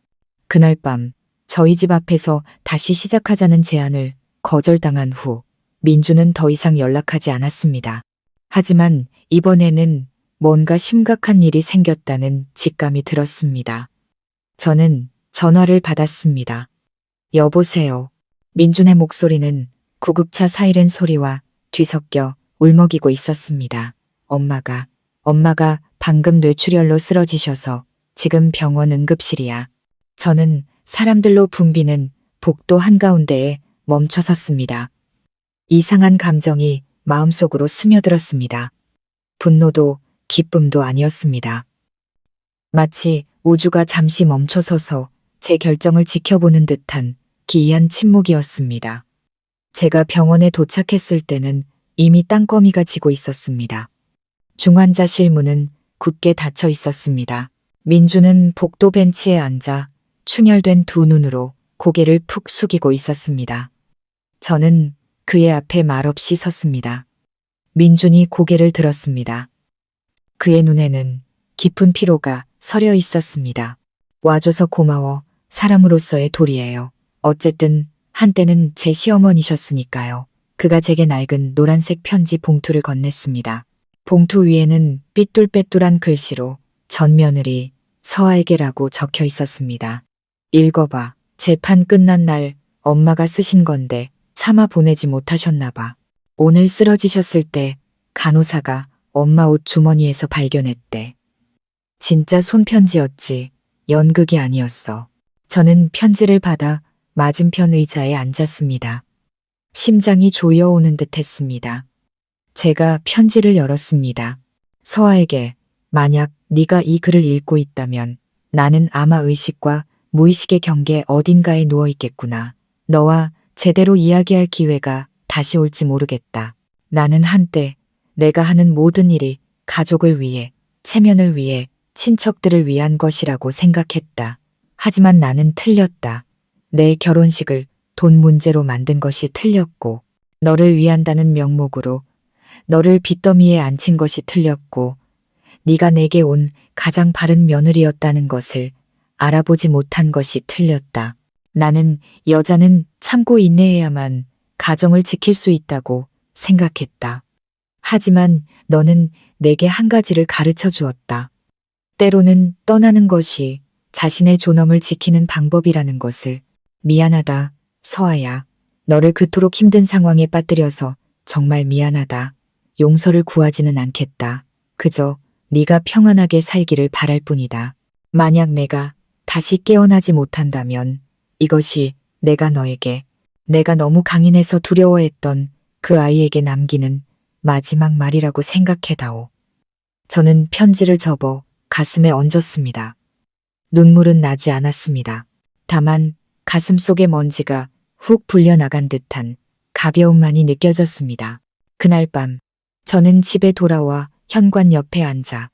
그날 밤 저희 집 앞에서 다시 시작하자는 제안을 거절당한 후 민준은 더 이상 연락하지 않았습니다. 하지만 이번에는 뭔가 심각한 일이 생겼다는 직감이 들었습니다. 저는 전화를 받았습니다. 여보세요. 민준의 목소리는 구급차 사이렌 소리와 뒤섞여 울먹이고 있었습니다. 엄마가 방금 뇌출혈로 쓰러지셔서 지금 병원 응급실이야. 저는 사람들로 붐비는 복도 한가운데에 멈춰 섰습니다. 이상한 감정이 마음속으로 스며들었습니다. 분노도 기쁨도 아니었습니다. 마치 우주가 잠시 멈춰서서 제 결정을 지켜보는 듯한 기이한 침묵이었습니다. 제가 병원에 도착했을 때는 이미 땅거미가 지고 있었습니다. 중환자실 문은 굳게 닫혀 있었습니다. 민주는 복도 벤치에 앉아 충혈된 두 눈으로 고개를 푹 숙이고 있었습니다. 저는 그의 앞에 말없이 섰습니다. 민준이 고개를 들었습니다. 그의 눈에는 깊은 피로가 서려 있었습니다. 와줘서 고마워. 사람으로서의 도리예요. 어쨌든 한때는 제 시어머니셨으니까요. 그가 제게 낡은 노란색 편지 봉투를 건넸습니다. 봉투 위에는 삐뚤빼뚤한 글씨로 전며느리 서아에게라고 적혀 있었습니다. 읽어봐. 재판 끝난 날 엄마가 쓰신 건데 차마 보내지 못하셨나 봐. 오늘 쓰러지셨을 때 간호사가 엄마 옷 주머니에서 발견했대. 진짜 손편지였지. 연극이 아니었어. 저는 편지를 받아 맞은편 의자에 앉았습니다. 심장이 조여오는 듯 했습니다. 제가 편지를 열었습니다. 서아에게 만약 네가 이 글을 읽고 있다면 나는 아마 의식과 무의식의 경계 어딘가에 누워 있겠구나. 너와 제대로 이야기할 기회가 다시 올지 모르겠다. 나는 한때 내가 하는 모든 일이 가족을 위해, 체면을 위해, 친척들을 위한 것이라고 생각했다. 하지만 나는 틀렸다. 내 결혼식을 돈 문제로 만든 것이 틀렸고, 너를 위한다는 명목으로 너를 빚더미에 앉힌 것이 틀렸고, 네가 내게 온 가장 바른 며느리였다는 것을 알아보지 못한 것이 틀렸다. 나는 여자는 참고 인내해야만 가정을 지킬 수 있다고 생각했다. 하지만 너는 내게 한 가지를 가르쳐 주었다. 때로는 떠나는 것이 자신의 존엄을 지키는 방법이라는 것을. 미안하다, 서아야. 너를 그토록 힘든 상황에 빠뜨려서 정말 미안하다. 용서를 구하지는 않겠다. 그저 네가 평안하게 살기를 바랄 뿐이다. 만약 내가 다시 깨어나지 못한다면 이것이 내가 너에게, 내가 너무 강인해서 두려워했던 그 아이에게 남기는 마지막 말이라고 생각해다오. 저는 편지를 접어 가슴에 얹었습니다. 눈물은 나지 않았습니다. 다만 가슴 속의 먼지가 훅 불려나간 듯한 가벼움만이 느껴졌습니다. 그날 밤 저는 집에 돌아와 현관 옆에 앉아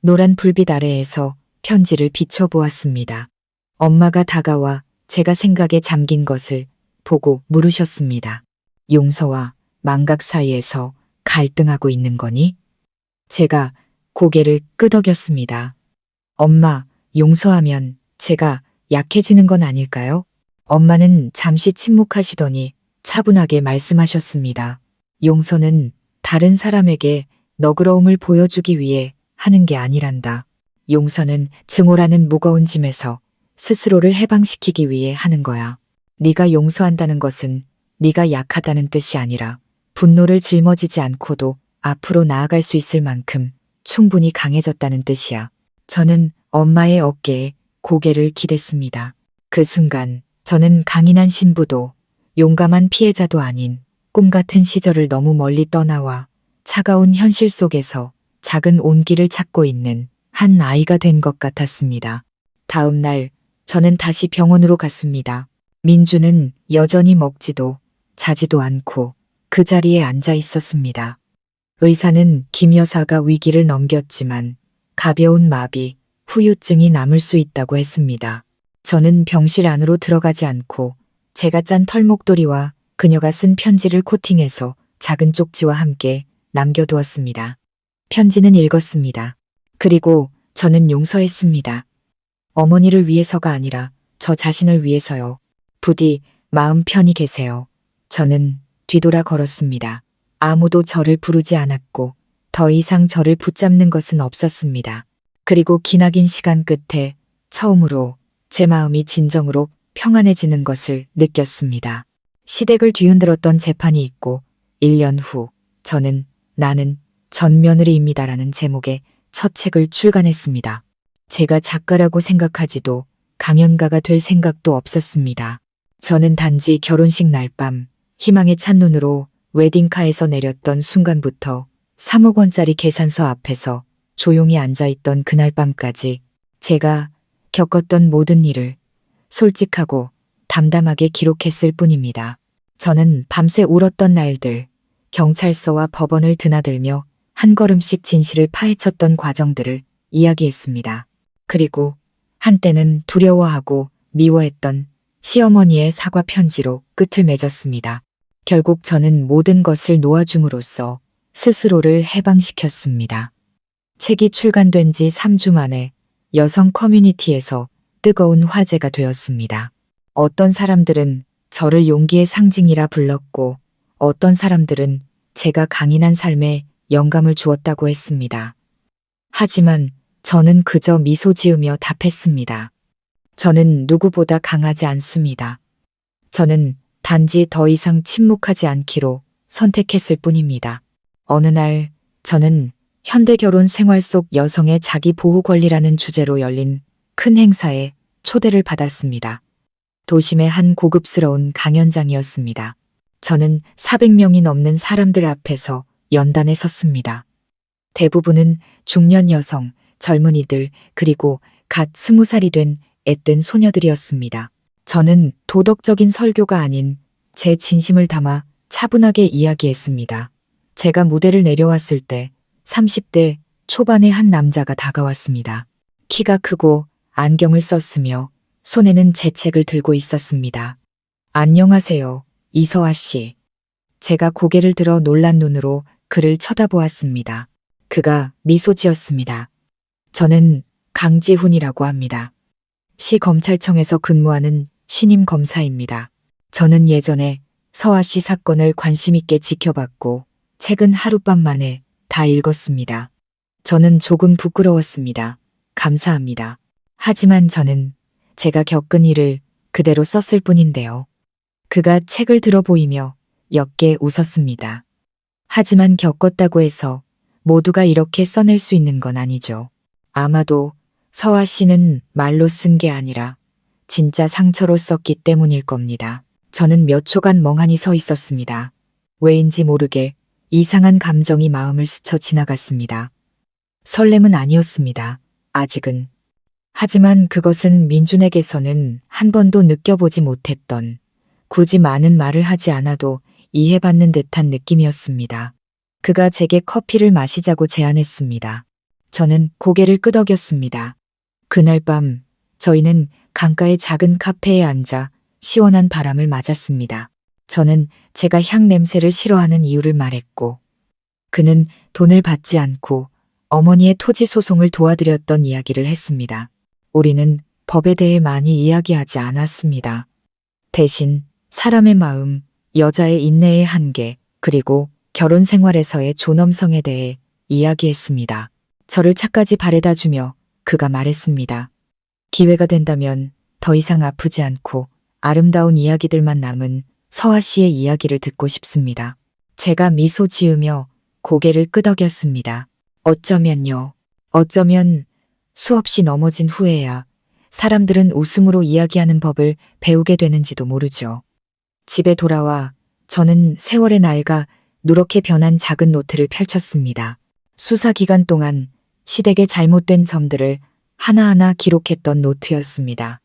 노란 불빛 아래에서 편지를 비춰보았습니다. 엄마가 다가와 제가 생각에 잠긴 것을 보고 물으셨습니다. 용서와 망각 사이에서 갈등하고 있는 거니? 제가 고개를 끄덕였습니다. 엄마, 용서하면 제가 약해지는 건 아닐까요? 엄마는 잠시 침묵하시더니 차분하게 말씀하셨습니다. 용서는 다른 사람에게 너그러움을 보여주기 위해 하는 게 아니란다. 용서는 증오라는 무거운 짐에서 스스로를 해방시키기 위해 하는 거야. 네가 용서한다는 것은 네가 약하다는 뜻이 아니라 분노를 짊어지지 않고도 앞으로 나아갈 수 있을 만큼 충분히 강해졌다는 뜻이야. 저는 엄마의 어깨에 고개를 기댔습니다. 그 순간 저는 강인한 신부도 용감한 피해자도 아닌 꿈 같은 시절을 너무 멀리 떠나와 차가운 현실 속에서 작은 온기를 찾고 있는 한 아이가 된 것 같았습니다. 다음 날 저는 다시 병원으로 갔습니다. 민주는 여전히 먹지도 자지도 않고 그 자리에 앉아 있었습니다. 의사는 김 여사가 위기를 넘겼지만 가벼운 마비, 후유증이 남을 수 있다고 했습니다. 저는 병실 안으로 들어가지 않고 제가 짠 털목도리와 그녀가 쓴 편지를 코팅해서 작은 쪽지와 함께 남겨두었습니다. 편지는 읽었습니다. 그리고 저는 용서했습니다. 어머니를 위해서가 아니라 저 자신을 위해서요. 부디 마음 편히 계세요. 저는 뒤돌아 걸었습니다. 아무도 저를 부르지 않았고 더 이상 저를 붙잡는 것은 없었습니다. 그리고 기나긴 시간 끝에 처음으로 제 마음이 진정으로 평안해지는 것을 느꼈습니다. 시댁을 뒤흔들었던 재판이 있고 1년 후 저는 나는 전 며느리입니다라는 제목의 첫 책을 출간했습니다. 제가 작가라고 생각하지도 강연가가 될 생각도 없었습니다. 저는 단지 결혼식 날 밤 희망에 찬 눈으로 웨딩카에서 내렸던 순간부터 3억 원짜리 계산서 앞에서 조용히 앉아있던 그날 밤까지 제가 겪었던 모든 일을 솔직하고 담담하게 기록했을 뿐입니다. 저는 밤새 울었던 날들, 경찰서와 법원을 드나들며 한 걸음씩 진실을 파헤쳤던 과정들을 이야기했습니다. 그리고 한때는 두려워하고 미워했던 시어머니의 사과 편지로 끝을 맺었습니다. 결국 저는 모든 것을 놓아줌으로써 스스로를 해방시켰습니다. 책이 출간된 지 3주 만에 여성 커뮤니티에서 뜨거운 화제가 되었습니다. 어떤 사람들은 저를 용기의 상징이라 불렀고 어떤 사람들은 제가 강인한 삶에 영감을 주었다고 했습니다. 하지만 저는 그저 미소 지으며 답했습니다. 저는 누구보다 강하지 않습니다. 저는 단지 더 이상 침묵하지 않기로 선택했을 뿐입니다. 어느 날 저는 현대 결혼 생활 속 여성의 자기 보호 권리라는 주제로 열린 큰 행사에 초대를 받았습니다. 도심의 한 고급스러운 강연장이었습니다. 저는 400명이 넘는 사람들 앞에서 연단에 섰습니다. 대부분은 중년 여성, 젊은이들, 그리고 갓 20살이 된 앳된 소녀들이었습니다. 저는 도덕적인 설교가 아닌 제 진심을 담아 차분하게 이야기했습니다. 제가 무대를 내려왔을 때 30대 초반의 한 남자가 다가왔습니다. 키가 크고 안경을 썼으며 손에는 제 책을 들고 있었습니다. 안녕하세요, 이서아 씨. 제가 고개를 들어 놀란 눈으로 그를 쳐다보았습니다. 그가 미소 지었습니다. 저는 강지훈이라고 합니다. 시 검찰청에서 근무하는 신임 검사입니다. 저는 예전에 서아 씨 사건을 관심 있게 지켜봤고 책은 하룻밤 만에 다 읽었습니다. 저는 조금 부끄러웠습니다. 감사합니다. 하지만 저는 제가 겪은 일을 그대로 썼을 뿐인데요. 그가 책을 들어 보이며 옅게 웃었습니다. 하지만 겪었다고 해서 모두가 이렇게 써낼 수 있는 건 아니죠. 아마도 서아 씨는 말로 쓴 게 아니라 진짜 상처로 썼기 때문일 겁니다. 저는 몇 초간 멍하니 서 있었습니다. 왜인지 모르게 이상한 감정이 마음을 스쳐 지나갔습니다. 설렘은 아니었습니다. 아직은. 하지만 그것은 민준에게서는 한 번도 느껴보지 못했던 굳이 많은 말을 하지 않아도 이해받는 듯한 느낌이었습니다. 그가 제게 커피를 마시자고 제안했습니다. 저는 고개를 끄덕였습니다. 그날 밤 저희는 강가의 작은 카페에 앉아 시원한 바람을 맞았습니다. 저는 제가 향 냄새를 싫어하는 이유를 말했고 그는 돈을 받지 않고 어머니의 토지 소송을 도와드렸던 이야기를 했습니다. 우리는 법에 대해 많이 이야기하지 않았습니다. 대신 사람의 마음, 여자의 인내의 한계, 그리고 결혼 생활에서의 존엄성에 대해 이야기했습니다. 저를 차까지 바래다 주며 그가 말했습니다. 기회가 된다면 더 이상 아프지 않고 아름다운 이야기들만 남은 서아 씨의 이야기를 듣고 싶습니다. 제가 미소 지으며 고개를 끄덕였습니다. 어쩌면요. 어쩌면 수없이 넘어진 후에야 사람들은 웃음으로 이야기하는 법을 배우게 되는지도 모르죠. 집에 돌아와 저는 세월의 낡아 누렇게 변한 작은 노트를 펼쳤습니다. 수사 기간 동안 시댁의 잘못된 점들을 하나하나 기록했던 노트였습니다.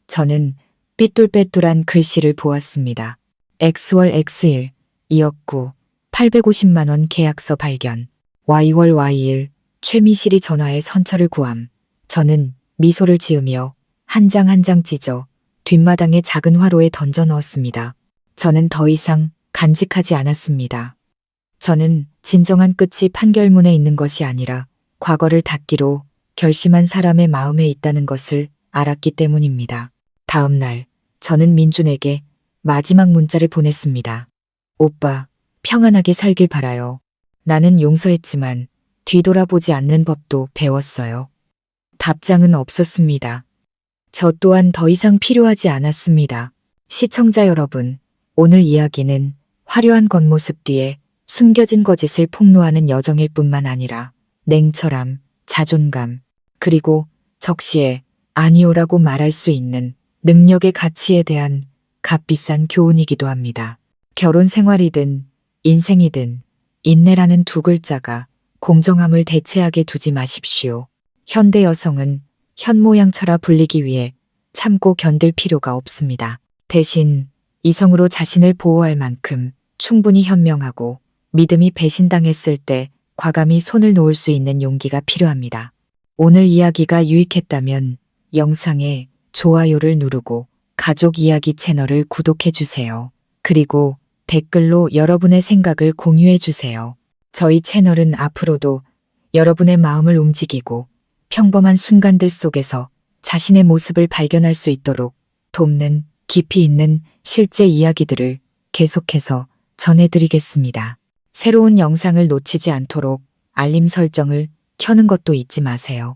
저는 삐뚤빼뚤한 글씨를 보았습니다. X월 X일, 2억 9, 850만 원 계약서 발견. Y월 Y일, 최미실이 전화해 선처를 구함. 저는 미소를 지으며 한 장 한 장 찢어 뒷마당의 작은 화로에 던져 넣었습니다. 저는 더 이상 간직하지 않았습니다. 저는 진정한 끝이 판결문에 있는 것이 아니라 과거를 닫기로 결심한 사람의 마음에 있다는 것을 알았기 때문입니다. 다음 날 저는 민준에게 마지막 문자를 보냈습니다. 오빠, 평안하게 살길 바라요. 나는 용서했지만 뒤돌아보지 않는 법도 배웠어요. 답장은 없었습니다. 저 또한 더 이상 필요하지 않았습니다. 시청자 여러분, 오늘 이야기는 화려한 겉모습 뒤에 숨겨진 거짓을 폭로하는 여정일 뿐만 아니라 냉철함, 자존감, 그리고 적시에 아니오라고 말할 수 있는 능력의 가치에 대한 값비싼 교훈이기도 합니다. 결혼 생활이든 인생이든 인내라는 두 글자가 공정함을 대체하게 두지 마십시오. 현대 여성은 현모양처라 불리기 위해 참고 견딜 필요가 없습니다. 대신 이성으로 자신을 보호할 만큼 충분히 현명하고 믿음이 배신당했을 때 과감히 손을 놓을 수 있는 용기가 필요합니다. 오늘 이야기가 유익했다면 영상에 좋아요를 누르고 가족 이야기 채널을 구독해 주세요. 그리고 댓글로 여러분의 생각을 공유해 주세요. 저희 채널은 앞으로도 여러분의 마음을 움직이고 평범한 순간들 속에서 자신의 모습을 발견할 수 있도록 돕는 깊이 있는 실제 이야기들을 계속해서 전해드리겠습니다. 새로운 영상을 놓치지 않도록 알림 설정을 켜는 것도 잊지 마세요.